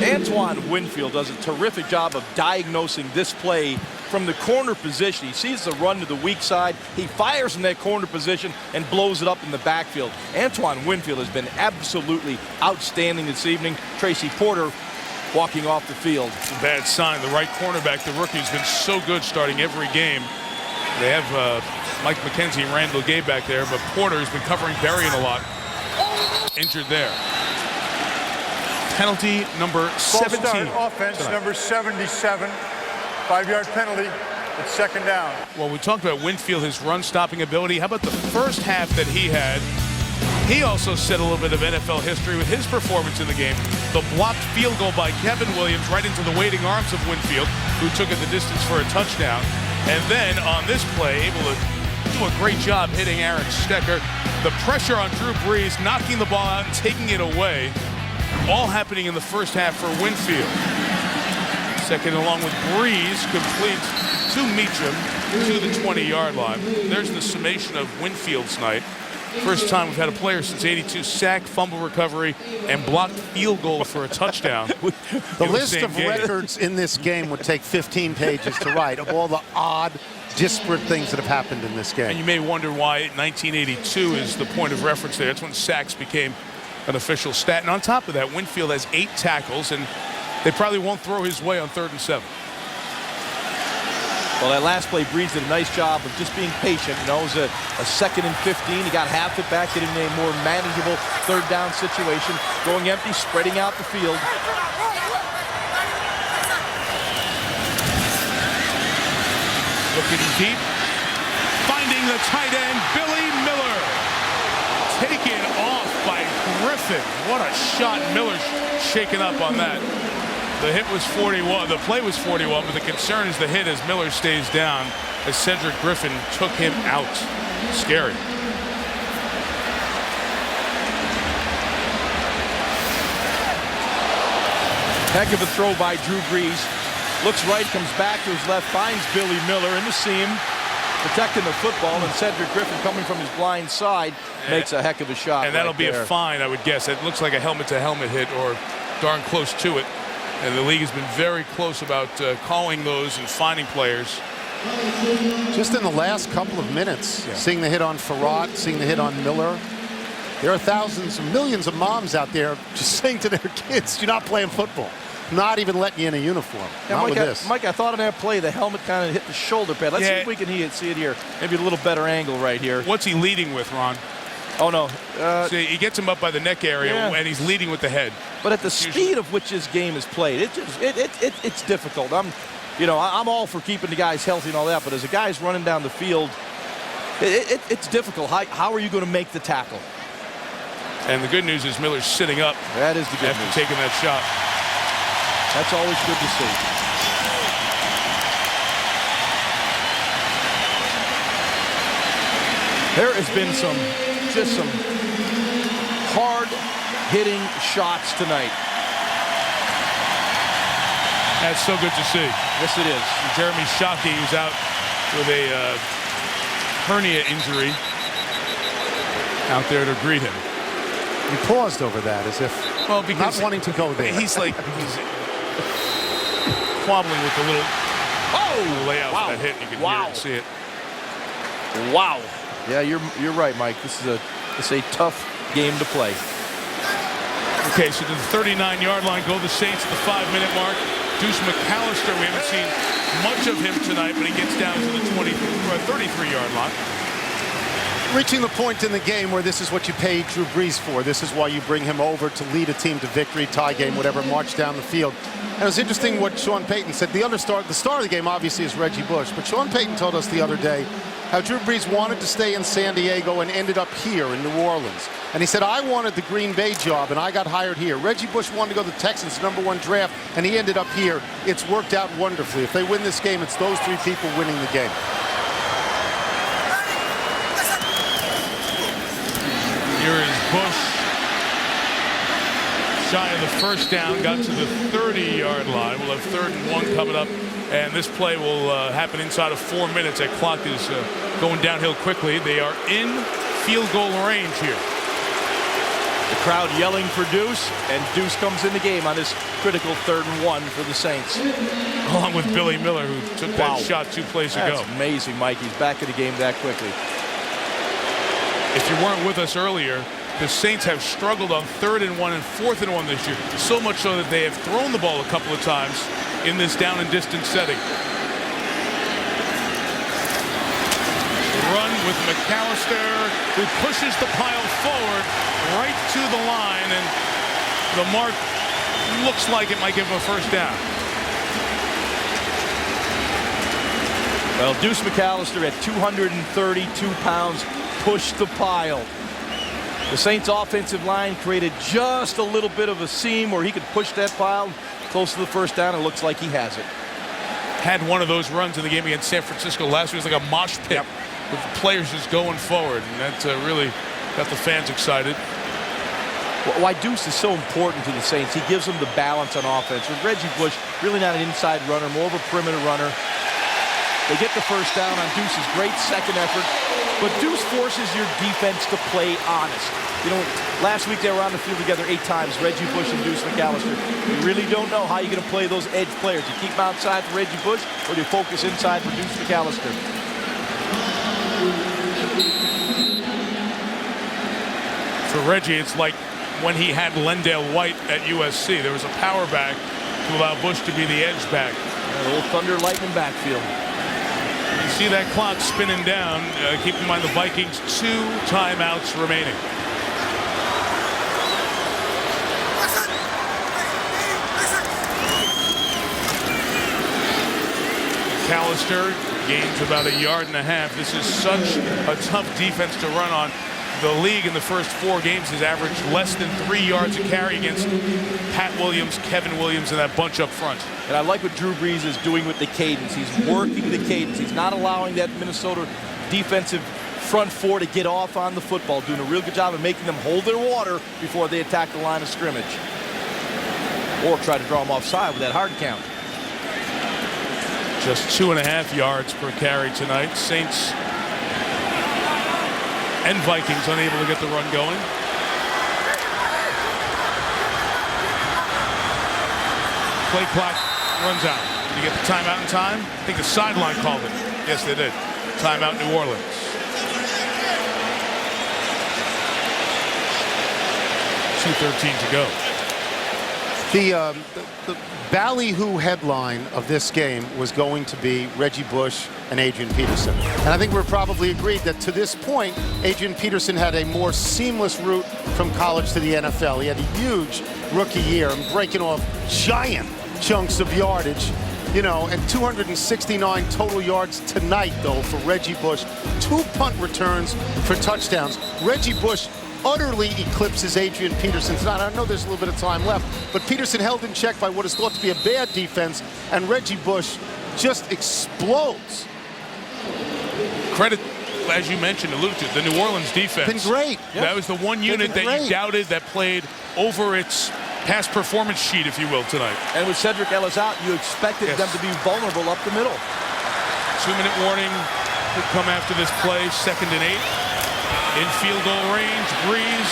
Antoine Winfield does a terrific job of diagnosing this play from the corner position. He sees the run to the weak side. He fires from that corner position and blows it up in the backfield. Antoine Winfield has been absolutely outstanding this evening. Tracy Porter walking off the field. It's a bad sign. The right cornerback, the rookie, has been so good starting every game. They have Mike McKenzie and Randall Gay back there, but Porter has been covering Berrien a lot. Injured there. Penalty number 17. Start, offense tonight. Number 77. 5-yard penalty. It's second down. Well, we talked about Winfield, his run-stopping ability. How about the first half that he had? He also set a little bit of NFL history with his performance in the game. The blocked field goal by Kevin Williams right into the waiting arms of Winfield, who took it the distance for a touchdown. And then on this play, able to do a great job hitting Aaron Stecker. The pressure on Drew Brees, knocking the ball out and taking it away. All happening in the first half for Winfield. Second along with Brees, complete to Meacham to the 20-yard line. There's the summation of Winfield's night. First time we've had a player since '82 sack, fumble recovery, and blocked field goal for a touchdown. The list of records in this game would take 15 pages to write of all the odd, disparate things that have happened in this game. And you may wonder why 1982 is the point of reference there. That's when sacks became an official stat. And on top of that, Winfield has 8 tackles, and they probably won't throw his way on 3rd and 7. Well, that last play, Brees did a nice job of just being patient. You know, it was a 2nd and 15. He got half it back, getting a more manageable 3rd down situation. Going empty, spreading out the field. Looking deep, finding the tight end, Billy Miller. Taken off by Griffin. What a shot. Miller shaken up on that. The hit was 41. The play was 41, but the concern is the hit as Miller stays down as Cedric Griffin took him out. Scary. Heck of a throw by Drew Brees. Looks right, comes back to his left, finds Billy Miller in the seam, protecting the football, and Cedric Griffin coming from his blind side makes a heck of a shot. And that'll be a fine, I would guess. It looks like a helmet-to-helmet hit or darn close to it. And the league has been very close about calling those and finding players. Just in the last couple of minutes, seeing the hit on Farad, seeing the hit on Miller, there are thousands, millions of moms out there just saying to their kids, you're not playing football. Not even letting you in a uniform. Yeah, not Mike, with this. Mike, I thought on that play, the helmet kind of hit the shoulder pad. Let's see if we can see it here. Maybe a little better angle right here. What's he leading with, Ron? Oh, no. See, he gets him up by the neck area, and he's leading with the head. But at the speed of which this game is played, it's difficult. I'm all for keeping the guys healthy and all that, but as a guy's running down the field, it's difficult. How are you going to make the tackle? And the good news is Miller's sitting up. That is the good news. After taking that shot. That's always good to see. There has been some hard-hitting shots tonight. That's so good to see. Yes, it is. Jeremy Shockey, who's out with a hernia injury, out there to greet him. He paused over that as if not wanting to go there. He's quabbling with the little layout of that hit. You can hear it and see it. Wow. Yeah, you're right, Mike. This is a tough game to play. Okay, so to the 39-yard line go the Saints at the 5-minute mark. Deuce McAllister, we haven't seen much of him tonight, but he gets down to the 33-yard line. Reaching the point in the game where this is what you paid Drew Brees for. This is why you bring him over to lead a team to victory, tie game, whatever, march down the field. And it was interesting what Sean Payton said. The star of the game, obviously, is Reggie Bush. But Sean Payton told us the other day how Drew Brees wanted to stay in San Diego and ended up here in New Orleans. And he said, I wanted the Green Bay job, and I got hired here. Reggie Bush wanted to go to the Texans' #1 draft, and he ended up here. It's worked out wonderfully. If they win this game, it's those three people winning the game. Here is Bush. Shy of the first down, got to the 30-yard line. We'll have 3rd and 1 coming up, and this play will happen inside of 4 minutes. That clock is going downhill quickly. They are in field goal range here. The crowd yelling for Deuce, and Deuce comes in the game on this critical 3rd and 1 for the Saints. Along with Billy Miller, who took that shot 2 plays ago. That's amazing, Mike. He's back in the game that quickly. If you weren't with us earlier, the Saints have struggled on 3rd and 1 and 4th and 1 this year, so much so that they have thrown the ball a couple of times in this down and distance setting. Run with McAllister, who pushes the pile forward right to the line, and the mark looks like it might give him a first down. Well, Deuce McAllister at 232 pounds pushed the pile. The Saints offensive line created just a little bit of a seam where he could push that pile close to the first down. It looks like he has it. Had one of those runs in the game against San Francisco last week. It was like a mosh pit with the players just going forward, and that really got the fans excited. Why Deuce is so important to the Saints, he gives them the balance on offense. With Reggie Bush, really not an inside runner, more of a perimeter runner. They get the first down on Deuce's great second effort, but Deuce forces your defense to play honest. You know, last week they were on the field together 8 times, Reggie Bush and Deuce McAllister. You really don't know how you're going to play those edge players. You keep them outside for Reggie Bush, or do you focus inside for Deuce McAllister? For Reggie, it's like when he had Lendale White at USC. There was a power back to allow Bush to be the edge back. A little thunder lightning backfield. You see that clock spinning down. Keep in mind the Vikings 2 timeouts remaining. McAllister gains about 1.5 yards. This is such a tough defense to run on. the league in the first 4 games has averaged less than 3 yards a carry against Pat Williams, Kevin Williams, and that bunch up front. And I like what Drew Brees is doing with the cadence. He's working the cadence. He's not allowing that Minnesota defensive front 4 to get off on the football, doing a real good job of making them hold their water before they attack the line of scrimmage. Or try to draw them offside with that hard count. Just 2.5 yards per carry tonight. Saints and Vikings unable to get the run going. Play clock runs out. Did you get the timeout in time? I think the sideline called it. Yes, they did. Timeout New Orleans. .2:13 to go. The ballyhoo headline of this game was going to be Reggie Bush and Adrian Peterson. And I think we're probably agreed that to this point, Adrian Peterson had a more seamless route from college to the NFL. He had a huge rookie year and breaking off giant chunks of yardage, you know, and 269 total yards tonight, though, for Reggie Bush. 2 punt returns for touchdowns. Reggie Bush utterly eclipses Adrian Peterson tonight. I know there's a little bit of time left, but Peterson held in check by what is thought to be a bad defense, and Reggie Bush just explodes. Credit, as you mentioned, alluded to, the New Orleans defense. Been great. That was the one unit that you doubted that played over its past performance sheet, if you will, tonight. And with Cedric Ellis out, you expected them to be vulnerable up the middle. 2-minute warning could come after this play. 2nd and 8. In field goal range, Brees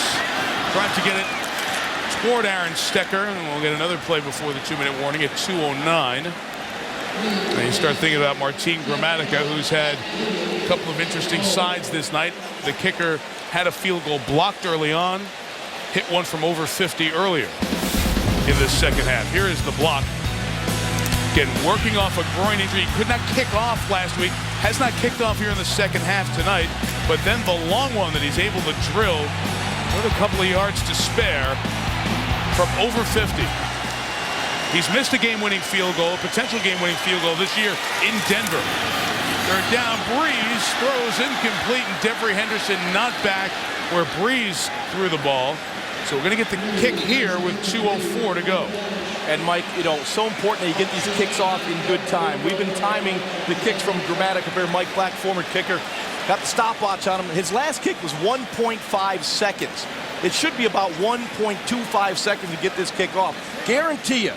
trying to get it toward Aaron Stecker, and we'll get another play before the 2-minute warning at 2:09. And you start thinking about Martin Gramatica, who's had a couple of interesting sides this night. The kicker had a field goal blocked early on, hit one from over 50 earlier in the second half. Here is the block. Again, working off a groin injury. Could not kick off last week. Has not kicked off here in the second half tonight. But then the long one that he's able to drill with a couple of yards to spare from over 50. He's missed a game-winning field goal, potential game-winning field goal this year in Denver. They're down. Brees throws incomplete, and Devery Henderson not back where Brees threw the ball. So we're going to get the kick here with 2:04 to go. And Mike, you know, so important that you get these kicks off in good time. We've been timing the kicks from Gramatica here. Mike Black, former kicker, got the stopwatch on him. His last kick was 1.5 seconds. It should be about 1.25 seconds to get this kick off. Guarantee you,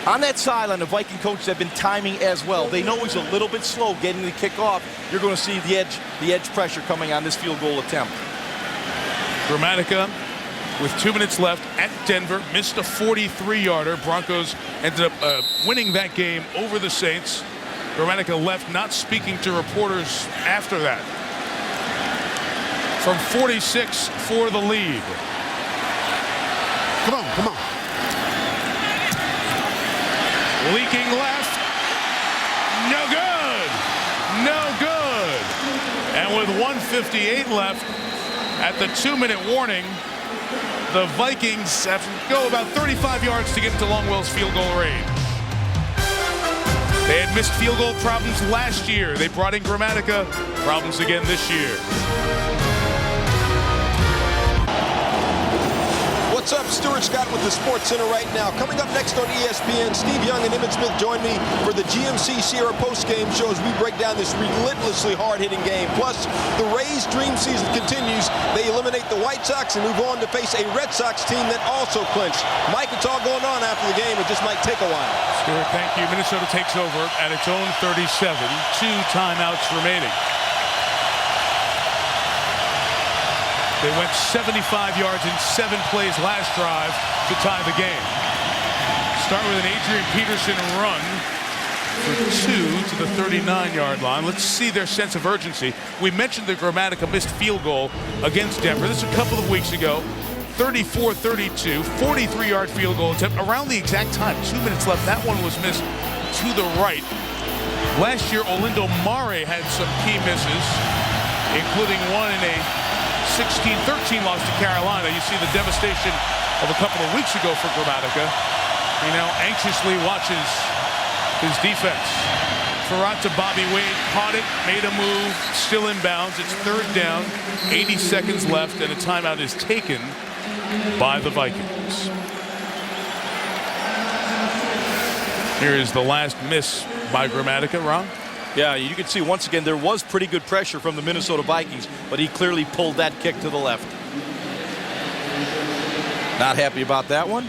on that sideline, the Viking coaches have been timing as well. They know he's a little bit slow getting the kick off. You're going to see the edge pressure coming on this field goal attempt. Gramatica, with 2 minutes left at Denver, missed a 43-yarder. Broncos ended up winning that game over the Saints. Gramatica left not speaking to reporters after that. From 46 for the lead. Come on, come on. Leaking left. No good. No good. And with 1:58 left at the 2-minute warning, the Vikings have to go about 35 yards to get into Longwell's field goal range. They had missed field goal problems last year. They brought in Gramatica. Problems again this year. What's up? Stuart Scott with the Sports Center right now. Coming up next on ESPN, Steve Young and Emmitt Smith join me for the GMC Sierra postgame show as we break down this relentlessly hard-hitting game. Plus, the Rays' dream season continues. They eliminate the White Sox and move on to face a Red Sox team that also clinched. Mike, it's all going on after the game. It just might take a while. Stuart, thank you. Minnesota takes over at its own 37. 2 timeouts remaining. They went 75 yards in 7 plays last drive to tie the game. Start with an Adrian Peterson run for 2 to the 39-yard line. Let's see their sense of urgency. We mentioned the Gramatica missed field goal against Denver. This is a couple of weeks ago. 34-32, 43-yard field goal attempt around the exact time. 2 minutes left. That one was missed to the right. Last year, Olindo Mare had some key misses, including one in a 16-13 loss to Carolina. You see the devastation of a couple of weeks ago for Gramatica. He now anxiously watches his defense. Farrat to Bobby Wade, caught it, made a move, still inbounds. It's 3rd down, 80 seconds left, and a timeout is taken by the Vikings. Here is the last miss by Gramatica, Ron. Yeah, you can see once again there was pretty good pressure from the Minnesota Vikings, but he clearly pulled that kick to the left. Not happy about that one.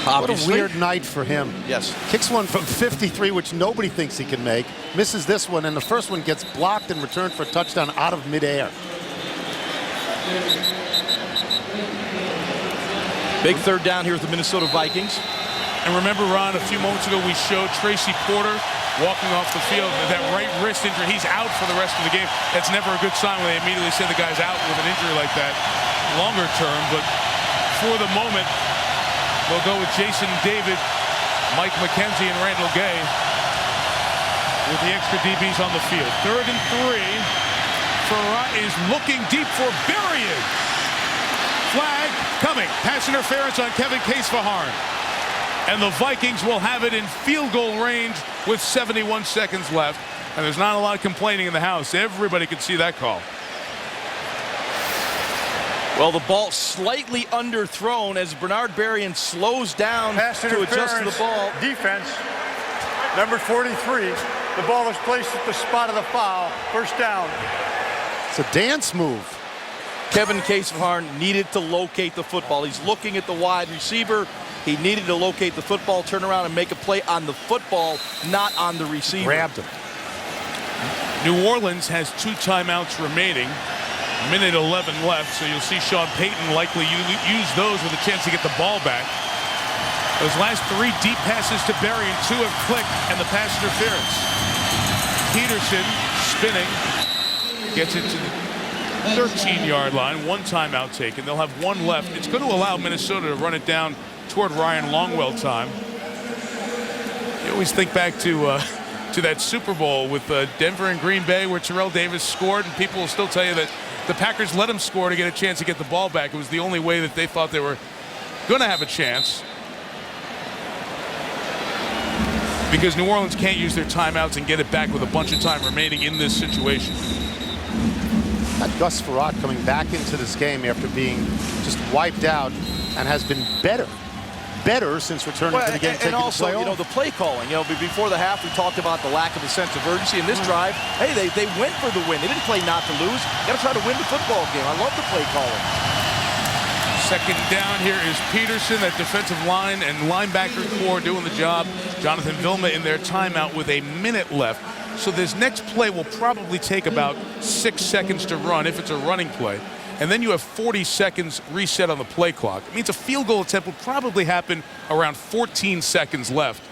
Obviously. What a weird night for him. Yes. Kicks one from 53, which nobody thinks he can make. Misses this one, and the first one gets blocked and returned for a touchdown out of midair. Big 3rd down here with the Minnesota Vikings. And remember, Ron, a few moments ago we showed Tracy Porter walking off the field with that right wrist injury. He's out for the rest of the game. That's never a good sign when they immediately send the guys out with an injury like that. Longer term, but for the moment, they'll go with Jason David, Mike McKenzie, and Randall Gay with the extra DBs on the field. 3rd and 3. Farrat is looking deep for Berrien. Flag coming. Pass interference on Kevin Casefaharn. And the Vikings will have it in field goal range with 71 seconds left. And there's not a lot of complaining in the house. Everybody could see that call. Well, the ball slightly underthrown as Bernard Berrien slows down to adjust to the ball. Defense, number 43. The ball is placed at the spot of the foul. 1st down. It's a dance move. Kevin Casefaharn needed to locate the football. He's looking at the wide receiver. He needed to locate the football, turn around, and make a play on the football, not on the receiver. Grabbed him. New Orleans has 2 timeouts remaining. Minute 11 left, so you'll see Sean Payton likely use those with a chance to get the ball back. Those last 3 deep passes to Berrien, 2 have clicked, and the pass interference. Peterson spinning, gets it to the 13-yard line. 1 timeout taken. They'll have 1 left. It's going to allow Minnesota to run it down toward Ryan Longwell time. You always think back to that Super Bowl with Denver and Green Bay where Terrell Davis scored, and people will still tell you that the Packers let him score to get a chance to get the ball back. It was the only way that they thought they were going to have a chance, because New Orleans can't use their timeouts and get it back with a bunch of time remaining in this situation. That Gus Farrat coming back into this game after being just wiped out and has been better since returning to the game. And also, you know, the play calling. You know, before the half, we talked about the lack of a sense of urgency. In this drive, hey, they went for the win. They didn't play not to lose. Got to try to win the football game. I love the play calling. 2nd down here is Peterson, that defensive line and linebacker core doing the job. Jonathan Vilma in their timeout with a minute left. So this next play will probably take about 6 seconds to run if it's a running play. And then you have 40 seconds reset on the play clock. It means a field goal attempt would probably happen around 14 seconds left.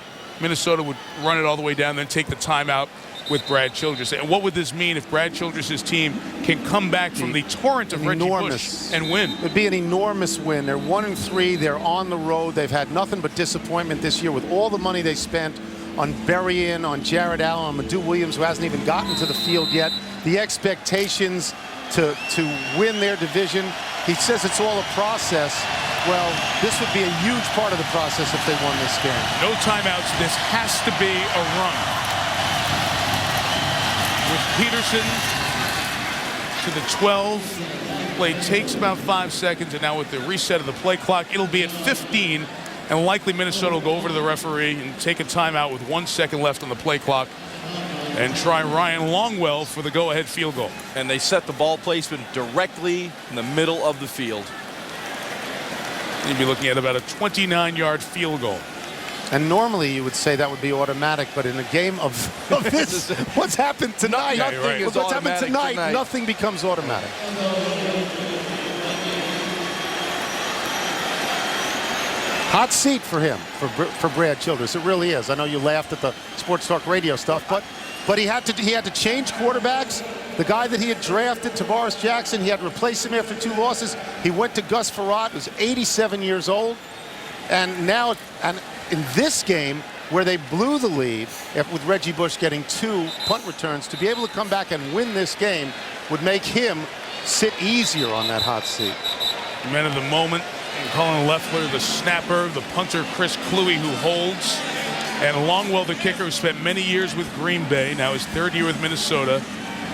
Minnesota would run it all the way down, then take the timeout with Brad Childress. And what would this mean if Brad Childress' team can come back from the torrent of Reggie Bush and win? It would be an enormous win. They're 1-3. They're on the road. They've had nothing but disappointment this year with all the money they spent on Berrien, on Jared Allen, on Madu Williams, who hasn't even gotten to the field yet. The expectations to win their division. He says it's all a process. Well, this would be a huge part of the process if they won this game. No timeouts. This has to be a run. With Peterson to the 12. Play takes about 5 seconds, and now with the reset of the play clock, it'll be at 15, and likely Minnesota will go over to the referee and take a timeout with 1 second left on the play clock and try Ryan Longwell for the go-ahead field goal. And they set the ball placement directly in the middle of the field. You'd be looking at about a 29-yard field goal. And normally you would say that would be automatic, but in a game of this, what's happened tonight? Nothing is what's happened automatic tonight? Nothing becomes automatic. Hot seat for him, for Brad Childress. It really is. I know you laughed at the Sports Talk Radio stuff, but he had to change quarterbacks. The guy that he had drafted, Tavares Jackson, he had to replace him after 2 losses. He went to Gus Farrat, who's 87 years old, and now in this game where they blew the lead with Reggie Bush getting 2 punt returns, to be able to come back and win this game would make him sit easier on that hot seat. Men of the moment, Colin Leffler, the snapper, the punter Chris Kluwe, who holds. And Longwell, the kicker, who spent many years with Green Bay, now his third year with Minnesota.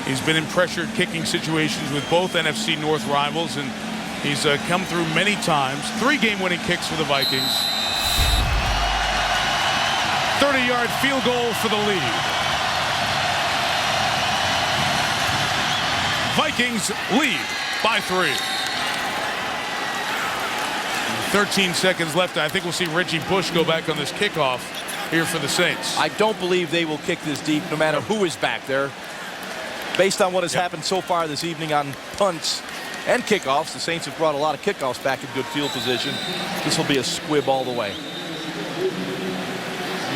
He's been in pressured kicking situations with both NFC North rivals, and he's come through many times. 3 game-winning kicks for the Vikings. 30-yard field goal for the lead. Vikings lead by 3. 13 seconds left. I think we'll see Reggie Bush go back on this kickoff here for the Saints. I don't believe they will kick this deep no matter who is back there. Based on what has happened so far this evening on punts and kickoffs, the Saints have brought a lot of kickoffs back in good field position. This will be a squib all the way.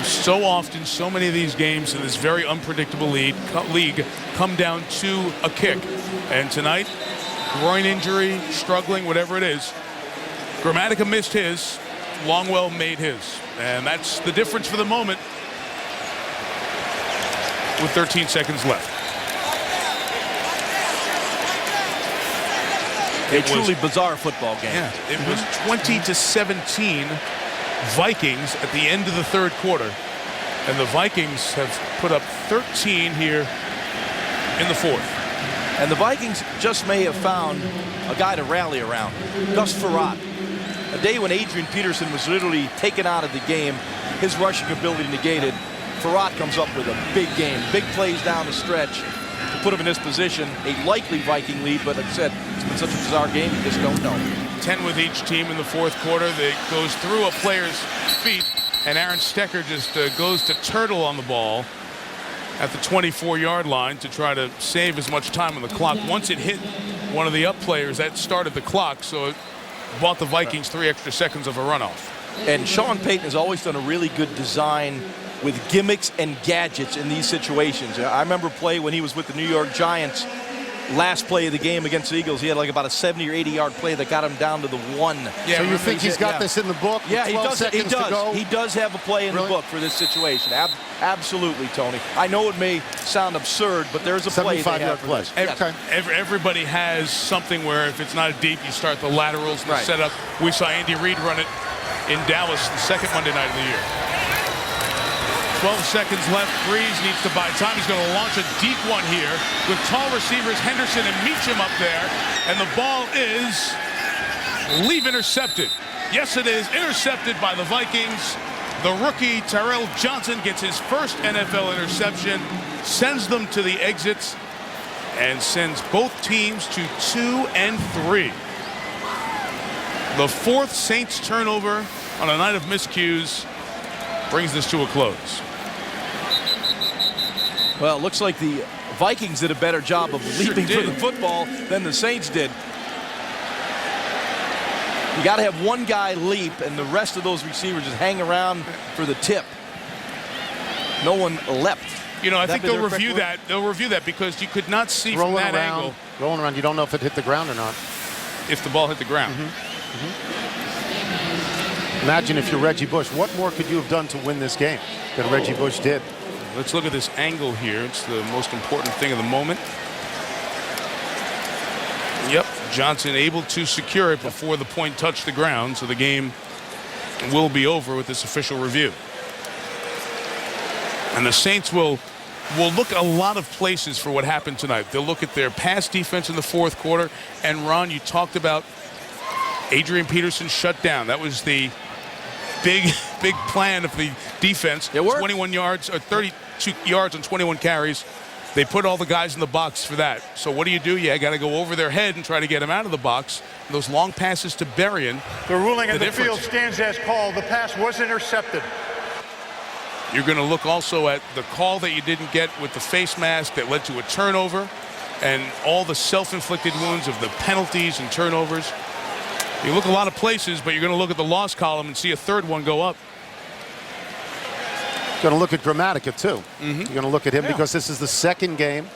So often, so many of these games in this very unpredictable league come down to a kick. And tonight, groin injury, struggling, whatever it is, Grammatica missed his, Longwell made his. And that's the difference for the moment with 13 seconds left. A truly bizarre football game. Yeah, it was 20-17 Vikings at the end of the third quarter. And the Vikings have put up 13 here in the fourth. And the Vikings just may have found a guy to rally around. Gus Frerotte. A day when Adrian Peterson was literally taken out of the game, his rushing ability negated. Frerotte comes up with a big game. Big plays down the stretch to put him in this position. A likely Viking lead, but like I said, it's been such a bizarre game, you just don't know. 10 with each team in the fourth quarter. That goes through a player's feet, and Aaron Stecker just goes to turtle on the ball at the 24-yard line to try to save as much time on the clock. Once it hit one of the up players, that started the clock, so it bought the Vikings 3 extra seconds of a runoff. And Sean Payton has always done a really good design with gimmicks and gadgets in these situations. I remember play when he was with the New York Giants. Last play of the game against the Eagles, he had like about a 70 or 80-yard play that got him down to the 1. Yeah, so you think he's got this in the book? Yeah, he does. He does. He does have a play in the book for this situation. Absolutely, Tony. I know it may sound absurd, but there's a play they have for this. Everybody has something where if it's not deep, you start the laterals, the setup. We saw Andy Reid run it in Dallas the second Monday night of the year. 12 seconds left. Breeze needs to buy time. He's going to launch a deep one here with tall receivers Henderson and Meacham up there. And the ball is intercepted. Yes, it is intercepted by the Vikings. The rookie Tyrell Johnson gets his first NFL interception, sends them to the exits, and sends both teams to 2 and 3. The fourth Saints turnover on a night of miscues brings this to a close. Well, it looks like the Vikings did a better job of leaping for the football than the Saints did. You got to have one guy leap, and the rest of those receivers just hang around for the tip. No one leapt. You know, I think they'll review that. They'll review that because you could not see from that angle. Rolling around, you don't know if it hit the ground or not. If the ball hit the ground. Imagine if you're Reggie Bush. What more could you have done to win this game than Reggie Bush did? Let's look at this angle here. It's the most important thing of the moment. Yep, Johnson able to secure it before the point touched the ground, so the game will be over with this official review. And the Saints will look at a lot of places for what happened tonight. They'll look at their pass defense in the fourth quarter. And Ron, you talked about Adrian Peterson shut down. That was the big plan of the defense. 21 yards or 32 yards on 21 carries. They put all the guys in the box for that. So what do? You got to go over their head and try to get them out of the box. And those long passes to Berrien. The ruling in the field stands as called. The pass was intercepted. You're going to look also at the call that you didn't get with the face mask that led to a turnover and all the self-inflicted wounds of the penalties and turnovers. You look a lot of places, but you're going to look at the loss column and see a third one go up. Going to look at Grammatica, too. You're going to look at him because this is the second game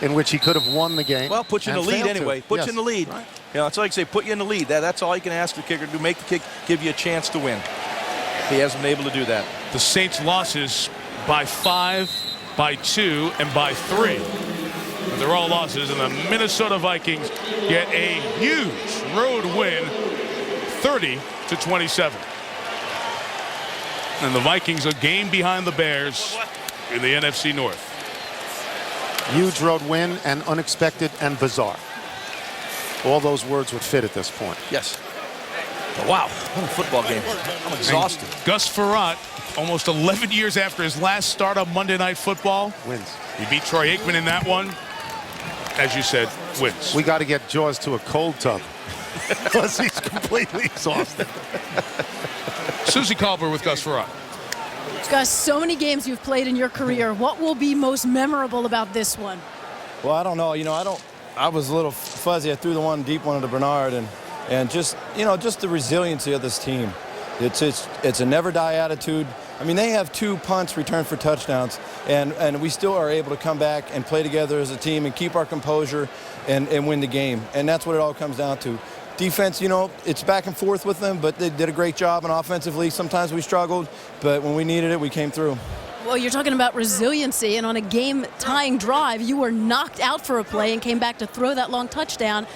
in which he could have won the game. Well, put you in the lead anyway. Put you in the lead. Right. You know, that's all I can say. Put you in the lead. That's all you can ask the kicker to do. Make the kick, give you a chance to win. He hasn't been able to do that. The Saints' losses by 5, by 2, and by 3. And they're all losses, and the Minnesota Vikings get a huge road win, 30-27. And the Vikings a game behind the Bears in the NFC North. Huge road win and unexpected and bizarre. All those words would fit at this point. Yes. But wow, what a football game. I'm exhausted. And Gus Frerotte, almost 11 years after his last start on Monday Night Football, Wins. he beat Troy Aikman in that one. As you said, wins. We got to get Jaws to a cold tub because he's completely exhausted. Suzy Kolber with Gus Frerotte. Gus, so many games you've played in your career. What will be most memorable about this one? Well, I don't know. I was a little fuzzy. I threw the one deep one to Bernard, and just just the resiliency of this team. It's a never die attitude. I mean, they have 2 punts returned for touchdowns, and we still are able to come back and play together as a team and keep our composure and win the game. And that's what it all comes down to. Defense, it's back and forth with them, but they did a great job. And offensively, sometimes we struggled, but when we needed it, we came through. Well, you're talking about resiliency, and on a game-tying drive, you were knocked out for a play and came back to throw that long touchdown.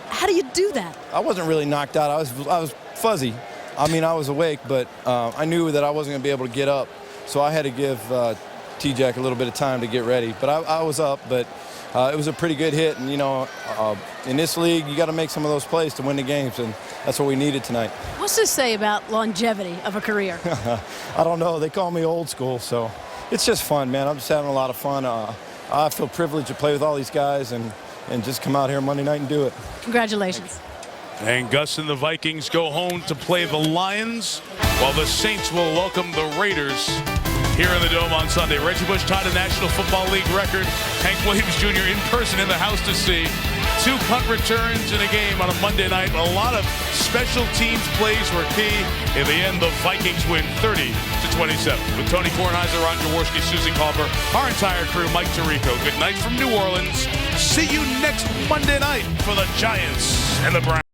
How do you do that? I wasn't really knocked out. I was fuzzy. I mean, I was awake, but I knew that I wasn't going to be able to get up. So I had to give T-Jack a little bit of time to get ready. But I was up, but it was a pretty good hit. And, in this league, you got to make some of those plays to win the games, and that's what we needed tonight. What's this say about longevity of a career? I don't know. They call me old school, so it's just fun, man. I'm just having a lot of fun. I feel privileged to play with all these guys and just come out here Monday night and do it. Congratulations. And Gus and the Vikings go home to play the Lions, while the Saints will welcome the Raiders here in the Dome on Sunday. Reggie Bush tied a National Football League record. Hank Williams Jr. in person in the house to see. 2 punt returns in a game on a Monday night. A lot of special teams plays were key. In the end, the Vikings win 30-27. With Tony Kornheiser, Ron Jaworski, Suzy Kolber, our entire crew, Mike Tirico. Good night from New Orleans. See you next Monday night for the Giants and the Browns.